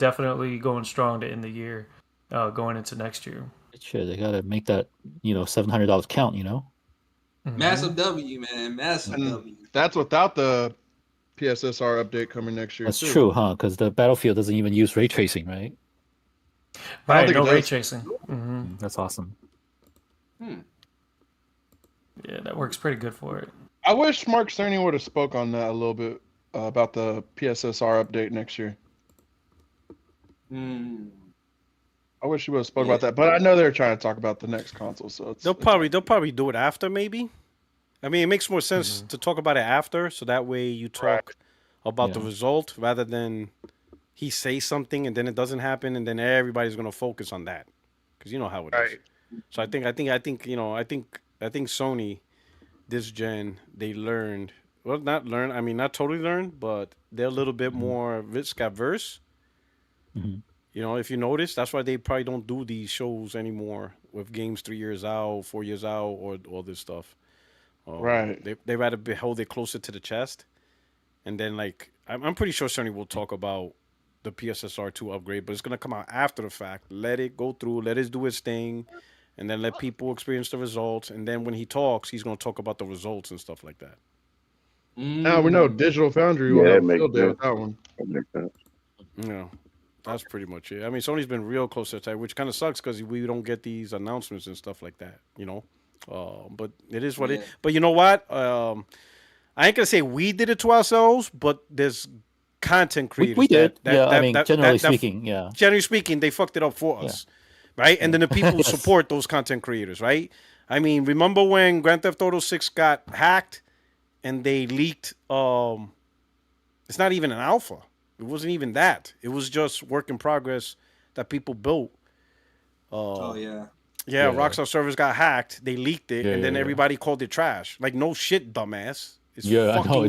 definitely going strong to end the year, going into next year. Sure, they gotta make that $700 count. Massive W, man. Massive And W. that's without the PSSR update coming next year That's too. true, huh? Because the Battlefield doesn't even use ray tracing, right? I don't Right, think no it ray does. tracing. That's awesome. Yeah, that works pretty good for it. I wish Mark Cerny would have spoke on that a little bit about the PSSR update next year. I wish he would have spoke about that, but I know they're trying to talk about the next console, so they'll probably do it after, maybe. I mean, it makes more sense to talk about it after, so that way you talk about the result rather than he says something and then it doesn't happen, and then everybody's gonna focus on that, because you know how it is. So I think Sony this gen, they learned, well, not learn, I mean not totally learned, but they're a little bit more risk averse. If you notice, that's why they probably don't do these shows anymore with games 3 years out, 4 years out, or all this stuff. They rather hold it closer to the chest, and then I'm pretty sure Sony will talk about the PSSR 2 upgrade, but it's gonna come out after the fact. Let it go through, let it do its thing, and then let people experience the results. And then when he talks, he's gonna talk about the results and stuff like that. Now we know Digital Foundry will have a field day with that one. That makes sense. Yeah, that's pretty much it. I mean, Sony's been real close to the time, which kind of sucks because we don't get these announcements and stuff like that. But it is what it. But you know what? I ain't gonna say we did it to ourselves, but there's content creators. We did. Generally speaking, Generally speaking, they fucked it up for us, right? And then the people who support those content creators, right? I mean, remember when Grand Theft Auto 6 got hacked and they leaked? It's not even an alpha. It wasn't even that. It was just work in progress that people built. Yeah, Rockstar servers got hacked. They leaked it, and then everybody called it trash. Like, no shit, dumbass. It's I know.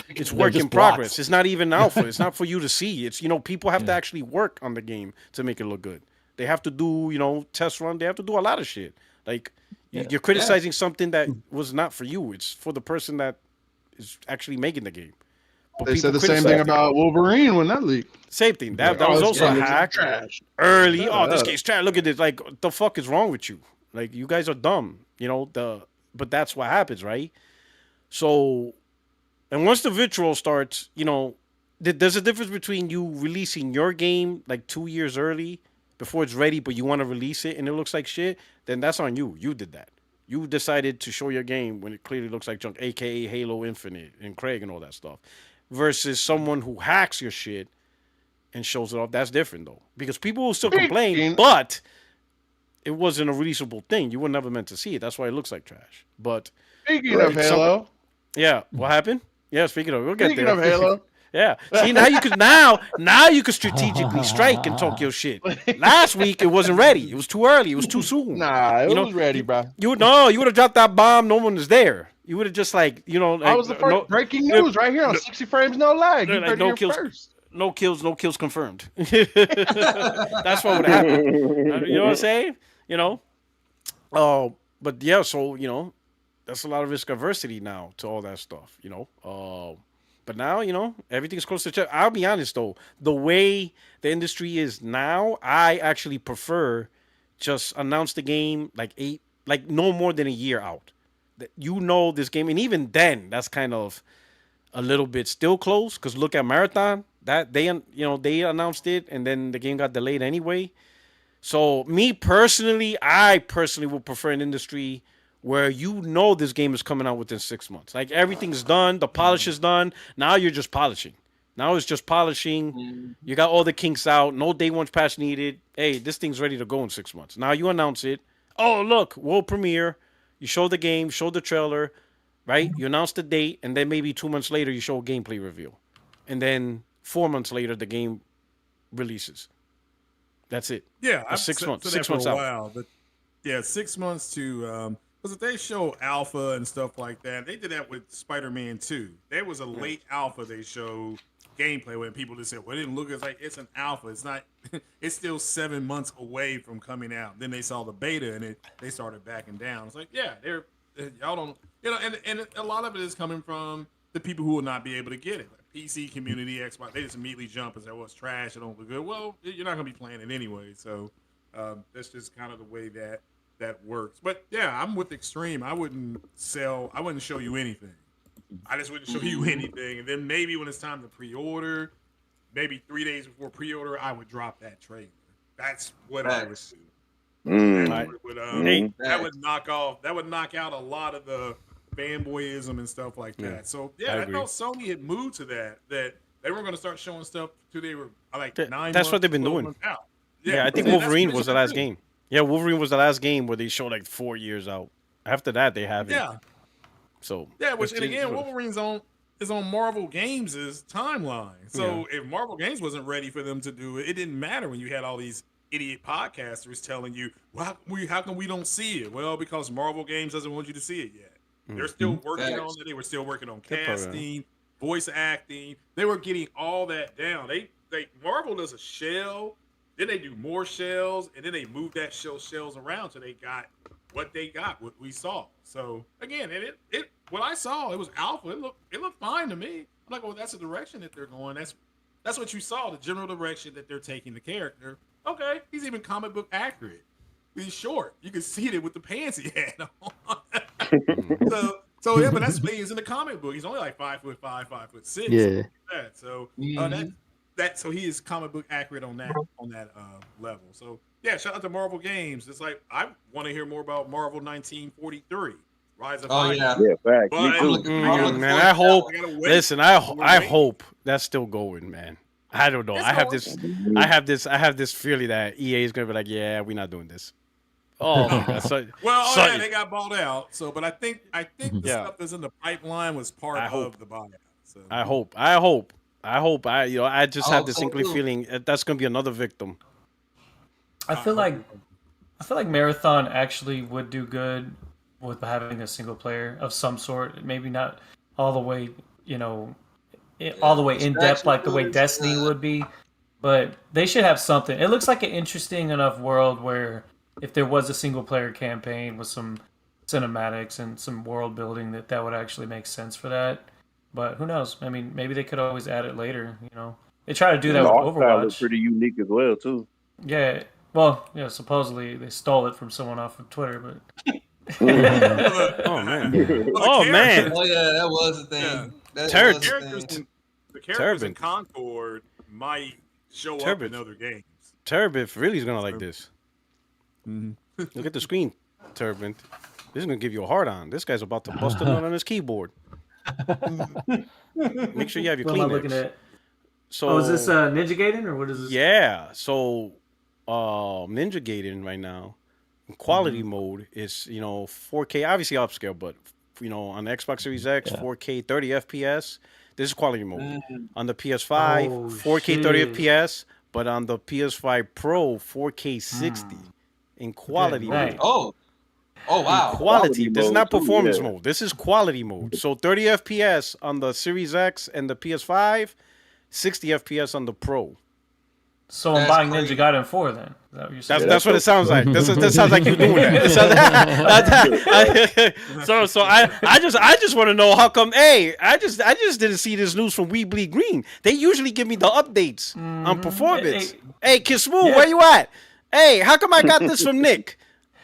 It's work in progress. It's not even alpha. It's not for you to see. It's, people have to actually work on the game to make it look good. They have to do, test run. They have to do a lot of shit. Like, you're criticizing something that was not for you. It's for the person that is actually making the game. But they said the same thing about Wolverine when that leaked. Same thing. That was also a hack. Early. Oh, this game's trash. Look at this. Like, what the fuck is wrong with you? Like, you guys are dumb. But that's what happens, right? So, and once the vitriol starts, there's a difference between you releasing your game like 2 years early before it's ready, but you want to release it and it looks like shit, then that's on you. You did that. You decided to show your game when it clearly looks like junk, aka Halo Infinite and Craig and all that stuff. Versus someone who hacks your shit and shows it off. That's different, though. Because people will still complain, but it wasn't a releasable thing. You were never meant to see it. That's why it looks like trash. But speaking of Halo. What happened? Yeah, speaking of, we'll get there. Speaking of Halo. Yeah. See, now you could strategically strike and talk your shit. Last week it wasn't ready. It was too early. It was too soon. Nah, it was ready, bro. You would have dropped that bomb. No one was there. You would have just I was the first breaking news right here on 60 frames, no lag. You heard it first. No kills confirmed. That's what would happen. You know what I'm saying? But yeah, so that's a lot of risk aversity now to all that stuff. But now, everything's close to check. I'll be honest though, the way the industry is now, I actually prefer just announce the game like no more than a year out. This game, and even then, that's kind of a little bit still close. Because look at Marathon, that they announced it, and then the game got delayed anyway. So I personally would prefer an industry where this game is coming out within 6 months. Like everything's done, the polish is done. Now you're just polishing. Now it's just polishing. You got all the kinks out. No day one patch needed. Hey, this thing's ready to go in 6 months. Now you announce it. Oh, look, world premiere. You show the game, show the trailer, right? You announce the date, and then maybe 2 months later, you show a gameplay reveal. And then 4 months later, the game releases. That's it. Yeah. 6 months. 6 months out. Wow. But yeah, 6 months to... Because if they show alpha and stuff like that, they did that with Spider-Man 2. There was a late alpha they showed gameplay when people just said, well, it didn't look like it's an alpha. It's not, it's still 7 months away from coming out. Then they saw the beta and they started backing down. It's like, yeah, y'all don't, and a lot of it is coming from the people who will not be able to get it. PC community, Xbox, they just immediately jump and say, "Well, it's trash. It don't look good." Well, you're not gonna be playing it anyway, so that's just kind of the way that works. But yeah, I'm with Extreme. I wouldn't show you anything. I just wouldn't show you anything, and then maybe when it's time to pre-order, maybe 3 days before pre-order, I would drop that trailer. That's what I would do. That would knock out a lot of the fanboyism and stuff like that. Yeah. So yeah, I thought Sony had moved to that they were going to start showing stuff till they were like 9 months. That's what they've been doing. Out. Yeah, I think Wolverine was the last game. Yeah, Wolverine was the last game where they showed like 4 years out. After that, they haven't. Yeah. So and again, Wolverine's is on Marvel Games' timeline. So if Marvel Games wasn't ready for them to do it, it didn't matter when you had all these idiot podcasters telling you, well, how come we don't see it? Well, because Marvel Games doesn't want you to see it yet. They're still working on it. They were still working on casting, voice acting. They were getting all that down. They Marvel does a shell, then they do more shells, and then they move that shells around so they got what we saw. So again, what I saw, it was alpha. It looked fine to me. I'm like, well, that's the direction that they're going. That's what you saw, the general direction that they're taking the character. Okay, he's even comic book accurate. He's short. You can see it with the pants he had on. so yeah, but that's he's in the comic book. He's only like 5'5", 5'6". Yeah. So so he is comic book accurate on that level. So yeah, shout out to Marvel Games. It's like I want to hear more about Marvel 1943. Rise of Iron. Yeah, fact. Man, I hope. Listen, I hope that's still going, man. I don't know. I have this feeling that EA is gonna be like, yeah, we're not doing this. Oh my God. Yeah, they got bought out. So, but I think the stuff that's in the pipeline was part of the buyout. So. I hope. I just have this inkling feeling that's gonna be another victim. I feel like Marathon actually would do good with having a single player of some sort. Maybe not all the way, all the way in depth like the way Destiny would be, but they should have something. It looks like an interesting enough world where if there was a single player campaign with some cinematics and some world building, that would actually make sense for that. But who knows? I mean, maybe they could always add it later. They try to do that with Overwatch. Was pretty unique as well too. Yeah. Well, supposedly they stole it from someone off of Twitter, but. Oh man! Oh man! Oh yeah, that was the thing. The characters in Concord might show up in other games. Turbid really is gonna like this. Look at the screen, Turbid. This is gonna give you a hard on. This guy's about to bust a nut on his keyboard. Make sure you have your Kleenex. What am I looking at? So, is this Ninja Gaiden or what is this? Yeah. So, Ninja Gaiden right now. Quality mode is 4K, obviously upscale, but on the Xbox Series X, 4K 30 FPS. This is quality mode. On the PS5, 4K 30 FPS, but on the PS5 Pro, 4K 60 in quality mode. Oh wow! In quality. This is not performance mode. This is quality mode. So 30 FPS on the Series X and the PS5, 60 FPS on the Pro. So I'm buying Ninja Gaiden 4 then. Is that what you're saying? That's what it sounds like. That sounds like you're doing that. So I just want to know how come. Hey, I just didn't see this news from We Bleed Green. They usually give me the updates on performance. Hey, Kid Smooth, where you at? Hey, how come I got this from Nick?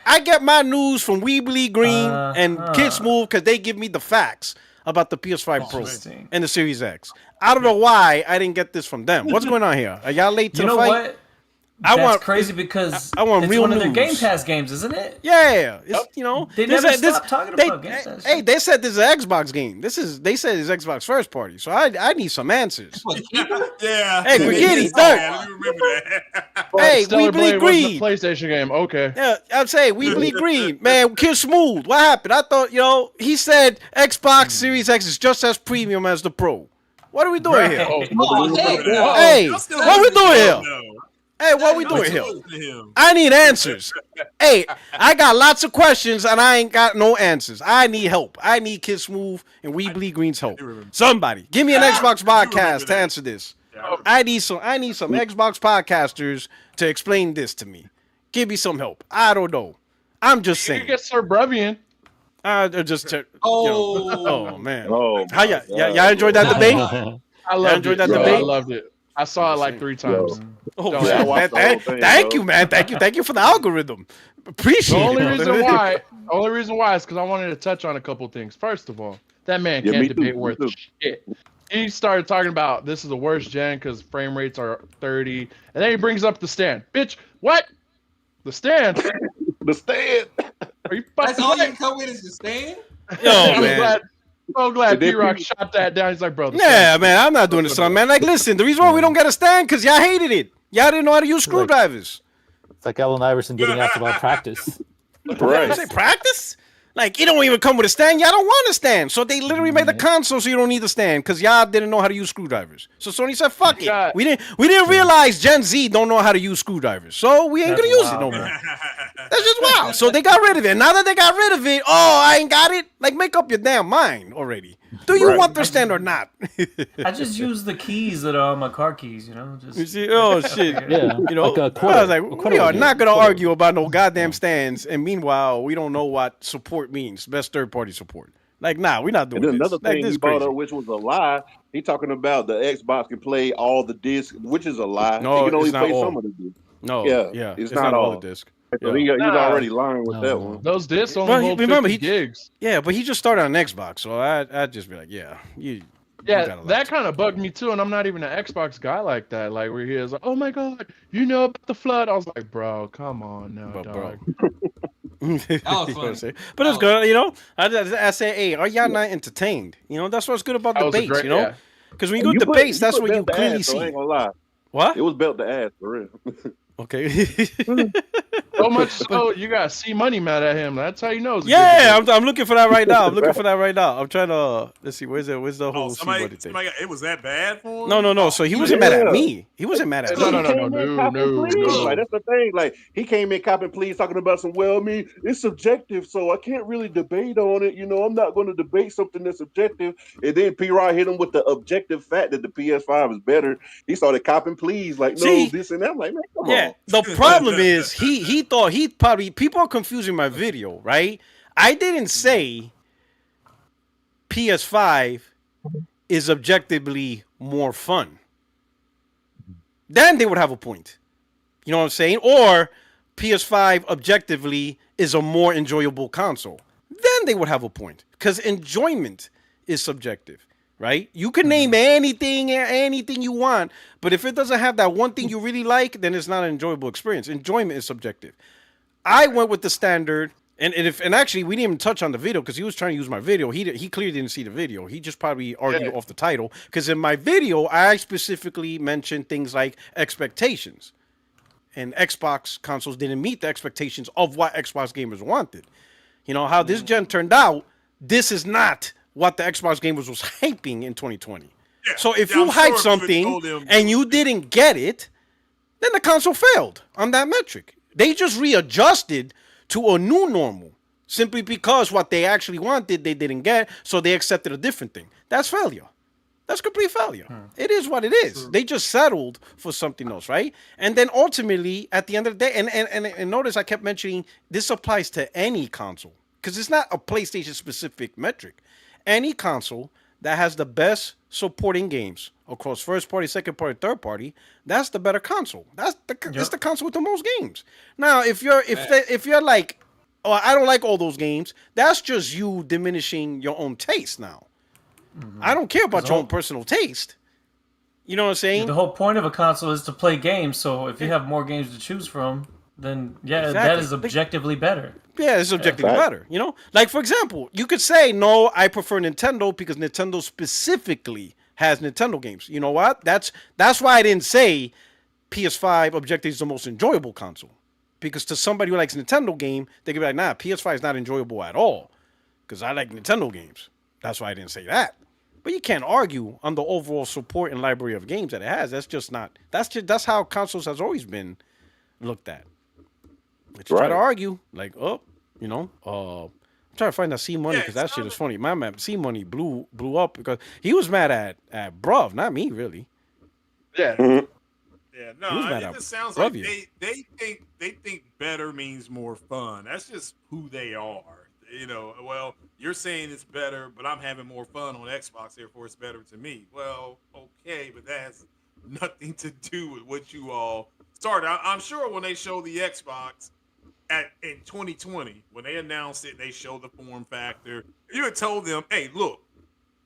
I get my news from We Bleed Green and Kid Smooth because they give me the facts about the PS5 Pro and the Series X. I don't know why I didn't get this from them. What's going on here? Are y'all late to the fight? You know what? That's crazy because I want it's real one of news. their Game Pass games, isn't it? Yeah, they never stopped talking about Game Pass. Hey, they said this is an Xbox game. They said it's Xbox first party. So I need some answers. Yeah. Hey, Brigitte, hey, We Bleed Green. PlayStation game. Okay. Yeah, I'm saying We Bleed Green. Man, Kid Smooth. What happened? I thought he said Xbox Series X is just as premium as the Pro. What are we doing here? Hey, what are we doing here? Hey, what we doing here? I need answers. Hey, I got lots of questions and I ain't got no answers. I need help. I need Kid Smooth and We Bleed Green's help. Somebody, give me an Xbox podcast to answer this. I need some Xbox podcasters to explain this to me. Give me some help. I don't know. I'm just saying. You get Sir Brevian. Man. Oh, how y'all enjoyed that debate? I loved enjoyed it. that Bro, debate? I loved it. I saw it like 3 times. Oh, Don't shit. worry. I watched the whole thing, Thank bro. you, man. Thank you for the algorithm. Appreciate The only it. reason why is because I wanted to touch on a couple things. First of all, that man Yeah, can't me too, debate me worth too. shit. He started talking about this is the worst gen because frame rates are 30, and then he brings up the stand. Bitch, what? The stand? The stand. Are you That's fucking all you right? can come with is the stand. Yo, I'm man. so glad And then P-Rock people- shot that down. He's like, bro, the Yeah, stand. man, I'm not doing this, son, man. Like, listen, the reason why we don't get a stand because y'all hated it. Y'all didn't know how to use screwdrivers. It's like Allen Iverson getting asked about practice. You Right. say practice? Like, it don't even come with a stand. Y'all don't want a stand. So they literally made the console so you don't need the stand because y'all didn't know how to use screwdrivers. So Sony said, fuck it. God. We didn't realize Gen Z don't know how to use screwdrivers. So we ain't That's gonna use it wild. no more. That's just wild. So they got rid of it. Now that they got rid of it, I ain't got it. Like, make up your damn mind already. Do you Right. want the stand or not? I just use the keys that are on my car keys, you know. You Just see? Oh, shit. Yeah, You know, like a I quarter. was like, A quarter we are would do not it. going to Quarter. argue about no goddamn stands. And meanwhile, we don't know what support means. Best third-party support. Like, nah, we're not doing And then this. another Like, thing this he is brought crazy. up, which was a lie, he talking about the Xbox can play all the discs, which is a lie. No, it can only it's not play all. some of the discs. No, Yeah, it's it's not not all all. the disc. So Yeah. he's Nah. already lying with that No. one. Those discs only Well, hold remember, 50 gigs. Yeah, but he just started on Xbox, so I'd just be like, yeah, you Yeah, got a lot that to- kind of bugged me too, and I'm not even an Xbox guy like that. Like where he is like, oh my god, you know about the flood? I was like, bro, come on now, But, bro. dog. You know what I'm funny. saying? But it's good, you know. I say, hey, are y'all not entertained? You know, that's what's good about That was a debates, great, you know. yeah. Because when you go debates, that's put what you belt to clearly ass, so I see. ain't gonna lie. What? It was belt to ass for real. Okay. So much so you got C Money mad at him. That's how you know. It's a good Yeah, debate. I'm looking for that right now. I'm trying to let's see. Where's the Oh, whole somebody, C-Buddy thing? it was that bad for him? No. So he wasn't mad at me. He wasn't mad at No, me. no, He came in copping pleas. no. Like that's the thing. Like he came in copping pleas, talking about some. Well, I mean, it's subjective, so I can't really debate on it. You know, I'm not going to debate something that's subjective. And then P-Rod hit him with the objective fact that the PS5 is better. He started copping pleas, like no, See? this and that. I'm like, man, come Yeah. on. The problem is he thought he probably people are confusing my video, right? I didn't say PS5 is objectively more fun. Then they would have a point. You know what I'm saying? Or PS5 objectively is a more enjoyable console. Then they would have a point. Because enjoyment is subjective, right? You can name anything you want, but if it doesn't have that one thing you really like, then it's not an enjoyable experience. Enjoyment is subjective. I went with the standard, and actually we didn't even touch on the video because he was trying to use my video. He clearly didn't see the video. He just probably argued off the title because in my video I specifically mentioned things like expectations, and Xbox consoles didn't meet the expectations of what Xbox gamers wanted. You know how this gen turned out. This is not what the Xbox gamers was hyping in 2020. Yeah, So if yeah, you I'm hype sure if we something told him- and you didn't get it, then the console failed on that metric. They just readjusted to a new normal simply because what they actually wanted they didn't get, so they accepted a different thing. That's failure. That's complete failure. It is what it is. They just settled for something else, right? And then ultimately, at the end of the day, and notice I kept mentioning this applies to any console because it's not a PlayStation specific metric. Any console that has the best supporting games across first party, second party, third party, that's the better console. It's the console with the most games. Now, if you're like, oh, I don't like all those games, that's just you diminishing your own taste now. I don't care about your own personal taste. You know what I'm saying? The whole point of a console is to play games. So if you have more games to choose from, then yeah, that Exactly. is objectively better. Yeah, it's objectively fact. better. You know, like for example, you could say no, I prefer Nintendo because Nintendo specifically has Nintendo games. You know what? That's why I didn't say PS5 objectively is the most enjoyable console, because to somebody who likes Nintendo game, they could be like, nah, PS5 is not enjoyable at all because I like Nintendo games. That's why I didn't say that. But you can't argue on the overall support and library of games that it has. That's just not. That's how consoles has always been looked at. But you try to Right. argue, like, you know, I'm trying to find that C Money Yeah, because that it's shit not is funny. My man C Money blew up because he was mad at Bruv, not me really. Yeah. Yeah, no, Who's mad it at just sounds Love like you. they think better means more fun. That's just who they are. You know, well, you're saying it's better, but I'm having more fun on Xbox, therefore it's better to me. Well, okay, but that has nothing to do with what you all started. I'm sure when they show the Xbox in 2020, when they announced it, they showed the form factor. You had told them, "Hey, look,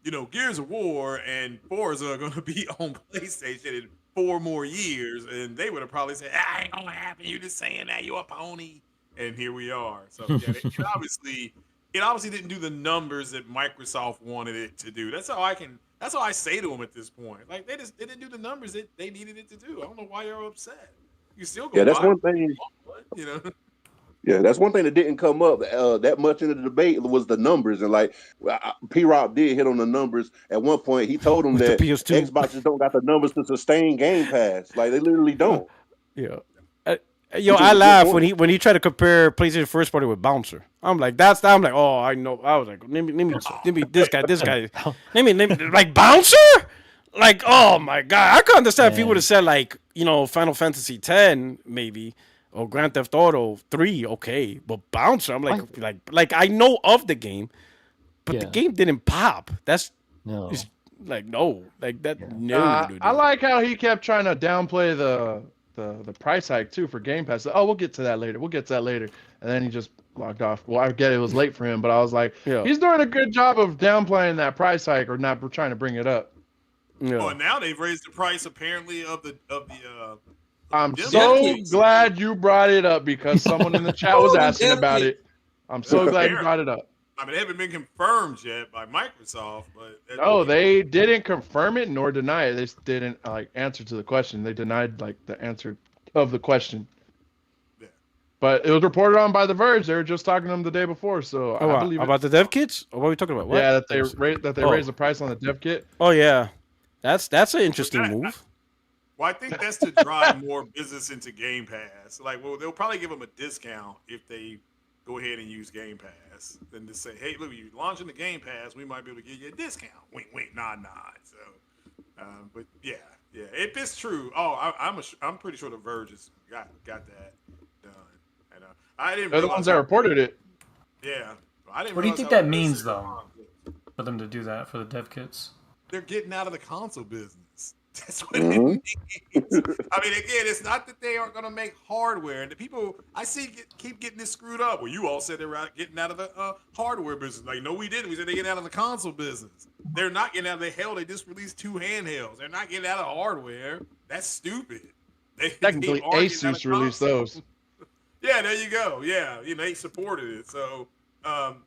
you know, Gears of War and Forza are going to be on PlayStation in 4 more years," and they would have probably said, "Ah, ain't gonna happen. You just saying that. You a pony." And here we are. So yeah, it obviously didn't do the numbers that Microsoft wanted it to do. That's all I say to them at this point. Like they didn't do the numbers that they needed it to do. I don't know why you're upset. You still go. Yeah, that's one thing. You know. Yeah, that's one thing that didn't come up that much in the debate was the numbers. And like P-Rob did hit on the numbers at one point. He told them that PS2. Xboxes don't got the numbers to sustain Game Pass. Like they literally don't. Yeah. I laugh when he tried to compare PlayStation first party with Bouncer. I'm like, oh, I know. I was like, let me this guy, let me like Bouncer. Like, oh my god, I could understand if he would have said like, you know, Final Fantasy X maybe. Or Grand Theft Auto 3, okay, but Bouncer, I'm like I know of the game, but the game didn't pop. That's No. like no, like that. Yeah. No, I like how he kept trying to downplay the price hike too for Game Pass. Oh, we'll get to that later. And then he just logged off. Well, I get it was late for him, but I was like, he's doing a good job of downplaying that price hike or not trying to bring it up. Yeah. Well, now they've raised the price apparently of the I'm so glad you brought it up because someone in the chat was asking about it. I'm so glad you brought it up. I mean, they haven't been confirmed yet by Microsoft, but no, they didn't confirm it nor deny it. They just didn't answer to the question. They denied the answer of the question. Yeah. But it was reported on by The Verge. They were just talking to them the day before, so I believe about the dev kits. Or what are we talking about? What? Yeah, that they raised the price on the dev kit. Oh yeah, that's an interesting move. Well, I think that's to drive more business into Game Pass. Like, well, they'll probably give them a discount if they go ahead and use Game Pass. Then to say, hey, look, you're launching the Game Pass, we might be able to give you a discount. Wink, wink, nod, nod. So, but yeah, if it's true, I'm pretty sure The Verge has got that done. And I didn't. They're the ones that reported it. Yeah, I didn't. What do you think that means though, for them to do that for the dev kits? They're getting out of the console business. That's what it means. I mean, again, it's not that they aren't going to make hardware. And the people I see keep getting this screwed up. Well, you all said they're getting out of the hardware business. Like, no, we didn't. We said they're getting out of the console business. They're not getting out of the hell. They just released 2 handhelds. They're not getting out of hardware. That's stupid. Technically, Asus released those. Yeah, there you go. Yeah, they supported it. So,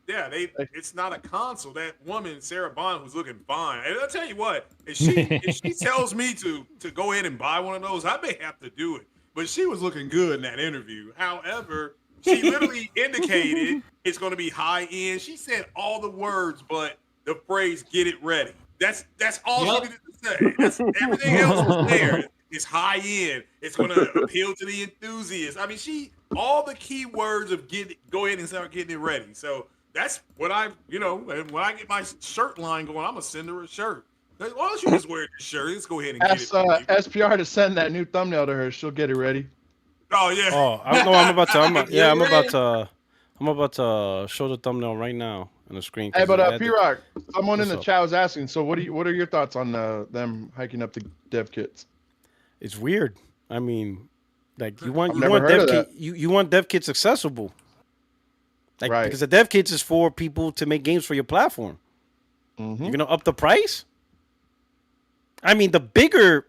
it's not a console. That woman, Sarah Bond, who's looking fine. And I'll tell you what, if she tells me to go in and buy one of those, I may have to do it. But she was looking good in that interview. However, she literally indicated it's going to be high end. She said all the words, but the phrase "get it ready." That's all she needed to say. Everything else was there. It's high end. It's going to appeal to the enthusiasts. I mean, all the key words of go ahead and start getting it ready. So that's what and when I get my shirt line going, I'm going to send her a shirt. Why don't you just wear the shirt? Let's go ahead and get it ready. SPR to send that new thumbnail to her. She'll get it ready. Oh, yeah. Oh, I'm about to show the thumbnail right now on the screen. Hey, but P-Rock, someone in the chat was asking, so what are your thoughts on them hiking up the dev kits? It's weird. I mean, like you want dev kits accessible. Like, right. Because the dev kits is for people to make games for your platform. Mm-hmm. You're gonna up the price? I mean, the bigger,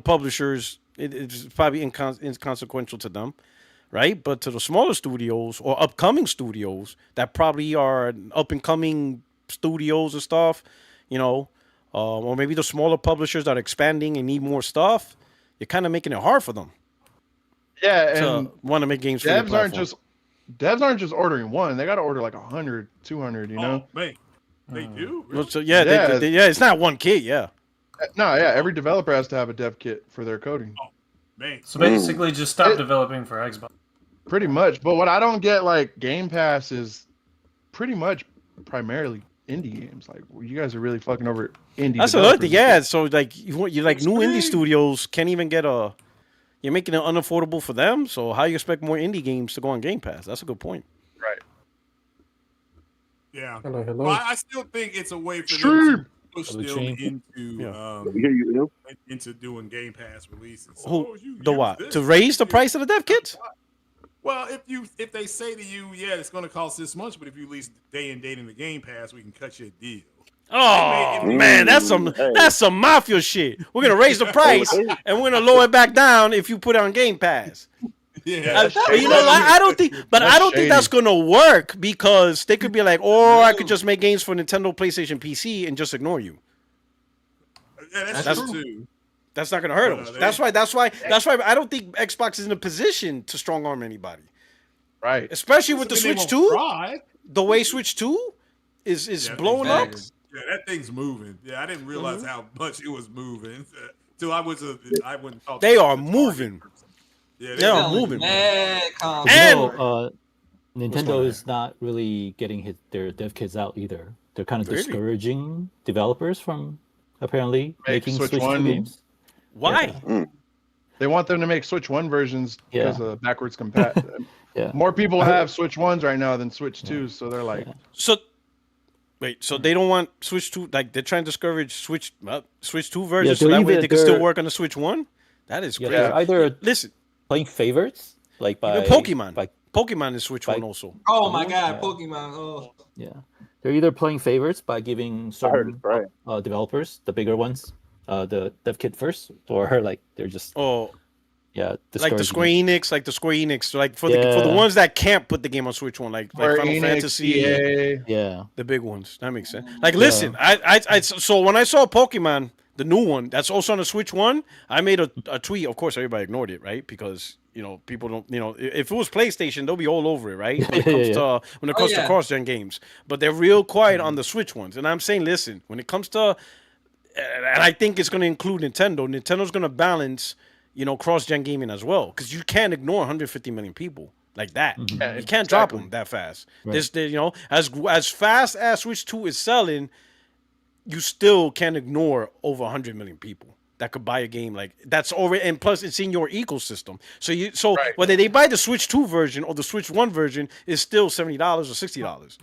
publishers, it's probably inconsequential to them, right? But to the smaller studios or upcoming studios that probably are up and coming studios and stuff, or maybe the smaller publishers that are expanding and need more stuff, you're kind of making it hard for them. Yeah, and want to make games for your platform. Devs aren't just ordering one; they got to order like 100, 200. Oh, man, they do. Really? Well, so it's not one kit. Yeah. No, yeah, every developer has to have a dev kit for their coding. Oh, man. So basically, just stop developing for Xbox. Pretty much, but what I don't get, like Game Pass, is pretty much primarily indie games. Like, you guys are really fucking over indie. That's another thing. Yeah, so like you like new indie studios can't even get you're making it unaffordable for them. So how you expect more indie games to go on Game Pass? That's a good point. Right. Yeah. Hello, hello. Well, I still think it's a way for them to push Hello, them Shane. into doing Game Pass releases. So, Who you the use what? this. To raise the price of the dev kits? Well, if they say to you, yeah, it's going to cost this much, but if you release day and date in the Game Pass, we can cut you a deal. Oh man, that's some mafia shit. We're gonna raise the price and we're gonna lower it back down if you put it on Game Pass. Yeah, But you know, I don't think that's gonna work because they could be like, or I could just make games for Nintendo, PlayStation, PC, and just ignore you. Yeah, that's true too. That's not gonna hurt them. That's why I don't think Xbox is in a position to strong arm anybody. Right. Especially with the Switch 2. The way Switch 2 is blowing up. Yeah, that thing's moving. Yeah, I didn't realize how much it was moving. Till I wouldn't talk. They are moving. Yeah, they are moving. Nintendo is not really getting their dev kits out either. They're kind of discouraging developers from apparently making Switch 2 games. Why? Yeah. They want them to make Switch 1 versions because of backwards compat. Yeah. More people have Switch 1s right now than Switch 2s, so they're like... So they don't want Switch 2, like they're trying to discourage Switch 2 versions so that way they can still work on the Switch 1? That is crazy. They're either listen, playing favorites, like by... Pokemon. By, Pokemon is Switch 1 also. Oh my god, Pokemon. Oh. Yeah. They're either playing favorites by giving certain developers, the bigger ones, the dev kit first, or like they're just... like the Square Enix, like for the ones that can't put the game on Switch 1, like Final Fantasy, the big ones. That makes sense. Like, listen, so when I saw Pokemon, the new one that's also on the Switch 1, I made a tweet. Of course, everybody ignored it, right? Because people don't, if it was PlayStation, they'll be all over it, right? When it comes to cross-gen games, but they're real quiet on the Switch ones. And I'm saying, listen, when it comes to, and I think it's going to include Nintendo. Nintendo's going to balance. Cross-gen gaming as well, because you can't ignore 150 million people like that. Mm-hmm. You can't drop them that fast. Right. As fast as Switch 2 is selling, you still can't ignore over 100 million people that could buy a game like that's already, and plus it's in your ecosystem. So whether they buy the Switch 2 version or the Switch 1 version, is still $70 or $60.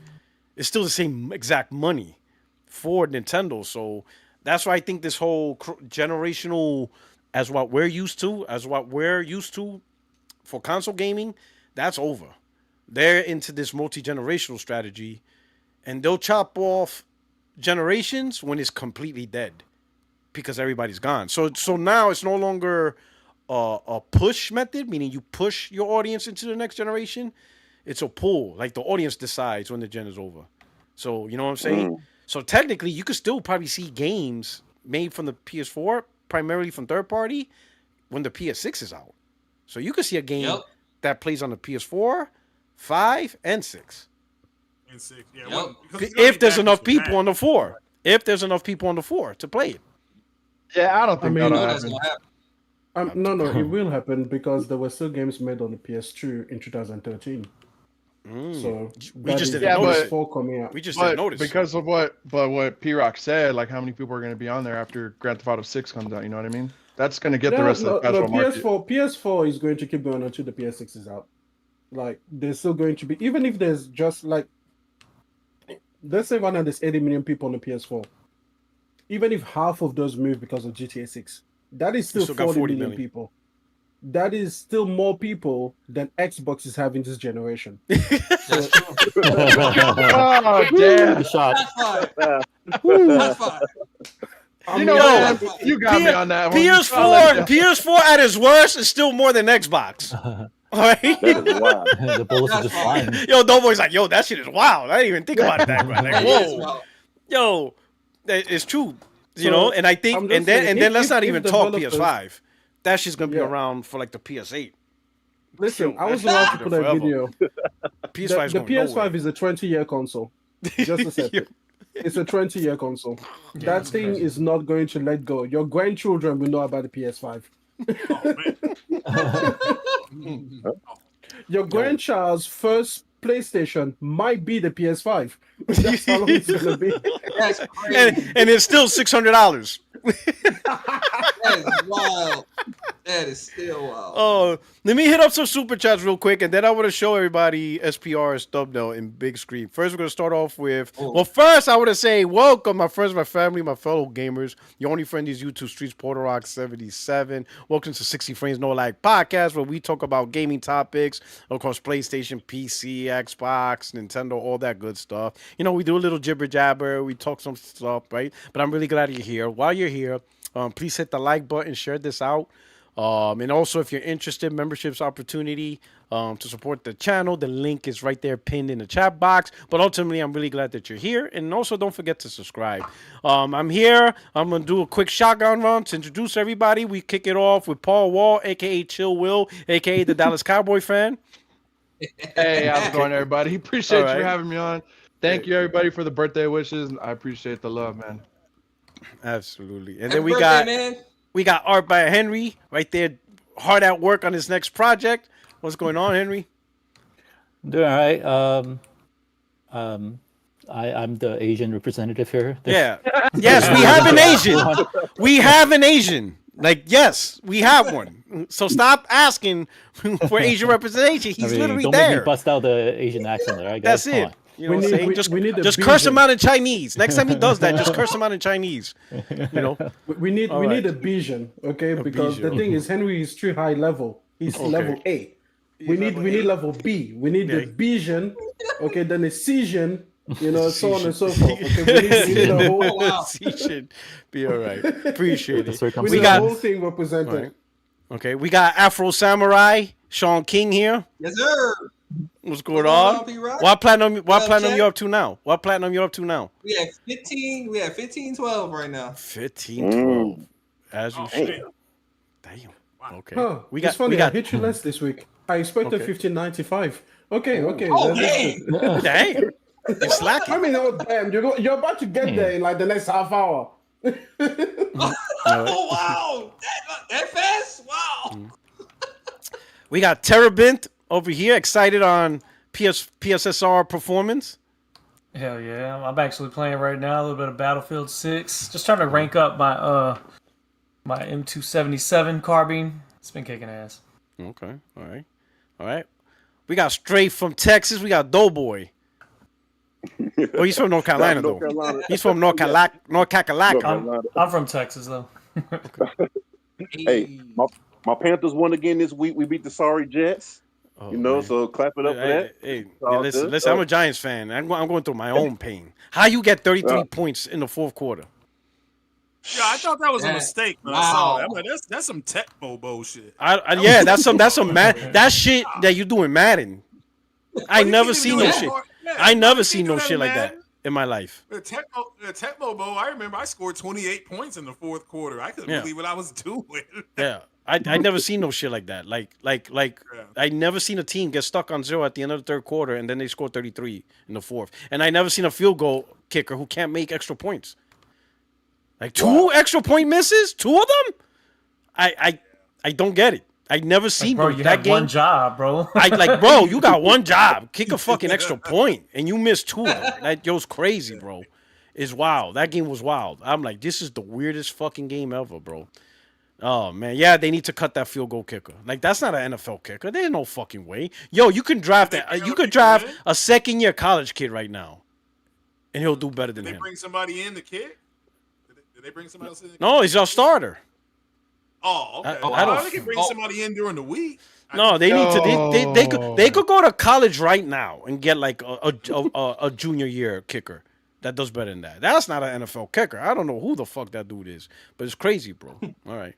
It's still the same exact money for Nintendo. So that's why I think this whole generational. As what we're used to for console gaming, that's over. They're into this multi-generational strategy, and they'll chop off generations when it's completely dead because everybody's gone. So now it's no longer a push method, meaning you push your audience into the next generation. It's a pull, like the audience decides when the gen is over. So you know what I'm saying? So technically, you could still probably see games made from the PS4 primarily from third party when the PS6 is out. So you can see a game that plays on the PS4, 5, and 6. And 6, if there's enough people on the 4. If there's enough people on the 4 to play it. Yeah, I don't think that'll happen. No, it will happen because there were still games made on the PS2 in 2013. So we just didn't notice. Coming out. We just didn't notice because of what P-Rock said. Like how many people are going to be on there after Grand Theft Auto 6 comes out? You know what I mean? That's going to get the rest of the casual market. PS4 is going to keep going until the PS6 is out. Like there's still going to be, even if there's just like, let's say there's 80 million people on the PS4. Even if half of those move because of GTA 6, that is still 40 million people. That is still more people than Xbox is having this generation. That's true. Oh, damn. Shot. That's fine. You got me on that one. PS4 at its worst is still more than Xbox. All right? The bullets are just flying. Yo, Doughboy's like, that shit is wild. I didn't even think about that. Right? Like, whoa. Yo, it's true. And I think, and then let's not even talk PS5. That shit's gonna be around for like the PS8. Listen, I was allowed to put a video. PS5 the PS5 is a 20-year console. Just a second. It's a 20-year console. That thing is not going to let go. Your grandchildren will know about the PS5. Your grandchild's first PlayStation might be the PS5. That's how long it's gonna be. That's crazy. And it's still $600. That is wild. That is still wild. Oh, let me hit up some super chats real quick, and then I want to show everybody SPR's thumbnail in big screen. First, we're gonna start off with. Well, first I want to say welcome, my friends, my family, my fellow gamers. Your only friend is YouTube Streets Portorock 77. Welcome to 60 Frames No Lag podcast, where we talk about gaming topics, of course, PlayStation, PC, Xbox, Nintendo, all that good stuff. You know, we do a little jibber jabber, we talk some stuff, right? But I'm really glad you're here. While you're here, please hit the like button, share this out. And also, if you're interested, memberships opportunity to support the channel, the link is right there pinned in the chat box. But ultimately, I'm really glad that you're here. And also, don't forget to subscribe. I'm here. I'm going to do a quick shotgun run to introduce everybody. We kick it off with Paul Wall, a.k.a. Chill Will, a.k.a. the Dallas Cowboy fan. Hey, how's it going, everybody? Appreciate you having me on. Thank you, everybody, for the birthday wishes. I appreciate the love, man. Absolutely. And then we got Art by Henry right there, hard at work on his next project. What's going on, Henry? Doing all right. I'm the Asian representative here. Yeah. Yes, we have an Asian. We have an Asian. Like, yes, we have one. So stop asking for Asian representation. He's literally don't there. Make me bust out the Asian accent there. Right, guys? That's it. You know what I'm saying? Just Bijan. curse him out in Chinese. Next time he does that, just curse him out in Chinese. You know. We need a Bijan, okay? Because the thing is, Henry is too high level. He's level A. We need level B. We need the Bijan, okay? Then the Cesian, you know, so on and so forth. Okay, we need a whole Cesian. Be all right. Appreciate it. We need the whole thing represented. Right. Okay, we got Afro Samurai Sean King here. Yes, sir. What's going on? What platinum you up to now? What platinum you up to now? We have 15. We have 15-12 right now. 15-12. As you should. Damn. Okay. Huh. We got. It's funny. We got. I hit you less this week. I expected 1595. Okay. Oh, dang. Dang. You're slacking. I mean, oh damn! You're about to get there in like the next half hour. Oh wow! That fast? Wow. We got Terabint over here, excited on PSSR performance. Hell yeah! I'm actually playing right now a little bit of Battlefield 6. Just trying to rank up my my M277 carbine. It's been kicking ass. Okay, all right. We got straight from Texas. We got Doughboy. Oh, he's from North Carolina though. He's from North Kakalaka. I'm from Texas though. Hey, my Panthers won again this week. We beat the sorry Jets. Oh, you know, man. So clap it up for that. Hey, listen. I'm a Giants fan. I'm going through my own pain. How you get 33 points in the fourth quarter? Yeah, I thought that was a mistake when I saw that. I'm like, that's some Tecmo bullshit. Yeah, that's some that shit that you do in Madden. I never seen no shit. I never seen no shit like that in my life. The Tecmo Bowl, I remember I scored 28 points in the fourth quarter. I couldn't believe what I was doing. Yeah. I never seen no shit like that. Like I never seen a team get stuck on 0 at the end of the third quarter and then they score 33 in the fourth. And I never seen a field goal kicker who can't make extra points. Like two extra point misses? Two of them? I don't get it. I never seen bro, you that had game. one job, bro. Bro, you got one job. Kick a fucking extra point and you missed two of them. That goes crazy, bro. It's wild. That game was wild. I'm like, this is the weirdest fucking game ever, bro. Oh man, yeah, they need to cut that field goal kicker. Like that's not an NFL kicker. There's no fucking way. Yo, you can draft that. You could draft a second-year college kid right now, and he'll do better than him. Did they bring somebody in to kick? Did they bring somebody else in? No, he's our starter. Oh, okay. I don't. They could bring somebody in during the week. No, they need to. They could go to college right now and get like a junior year kicker that does better than that. That's not an NFL kicker. I don't know who the fuck that dude is, but it's crazy, bro. All right.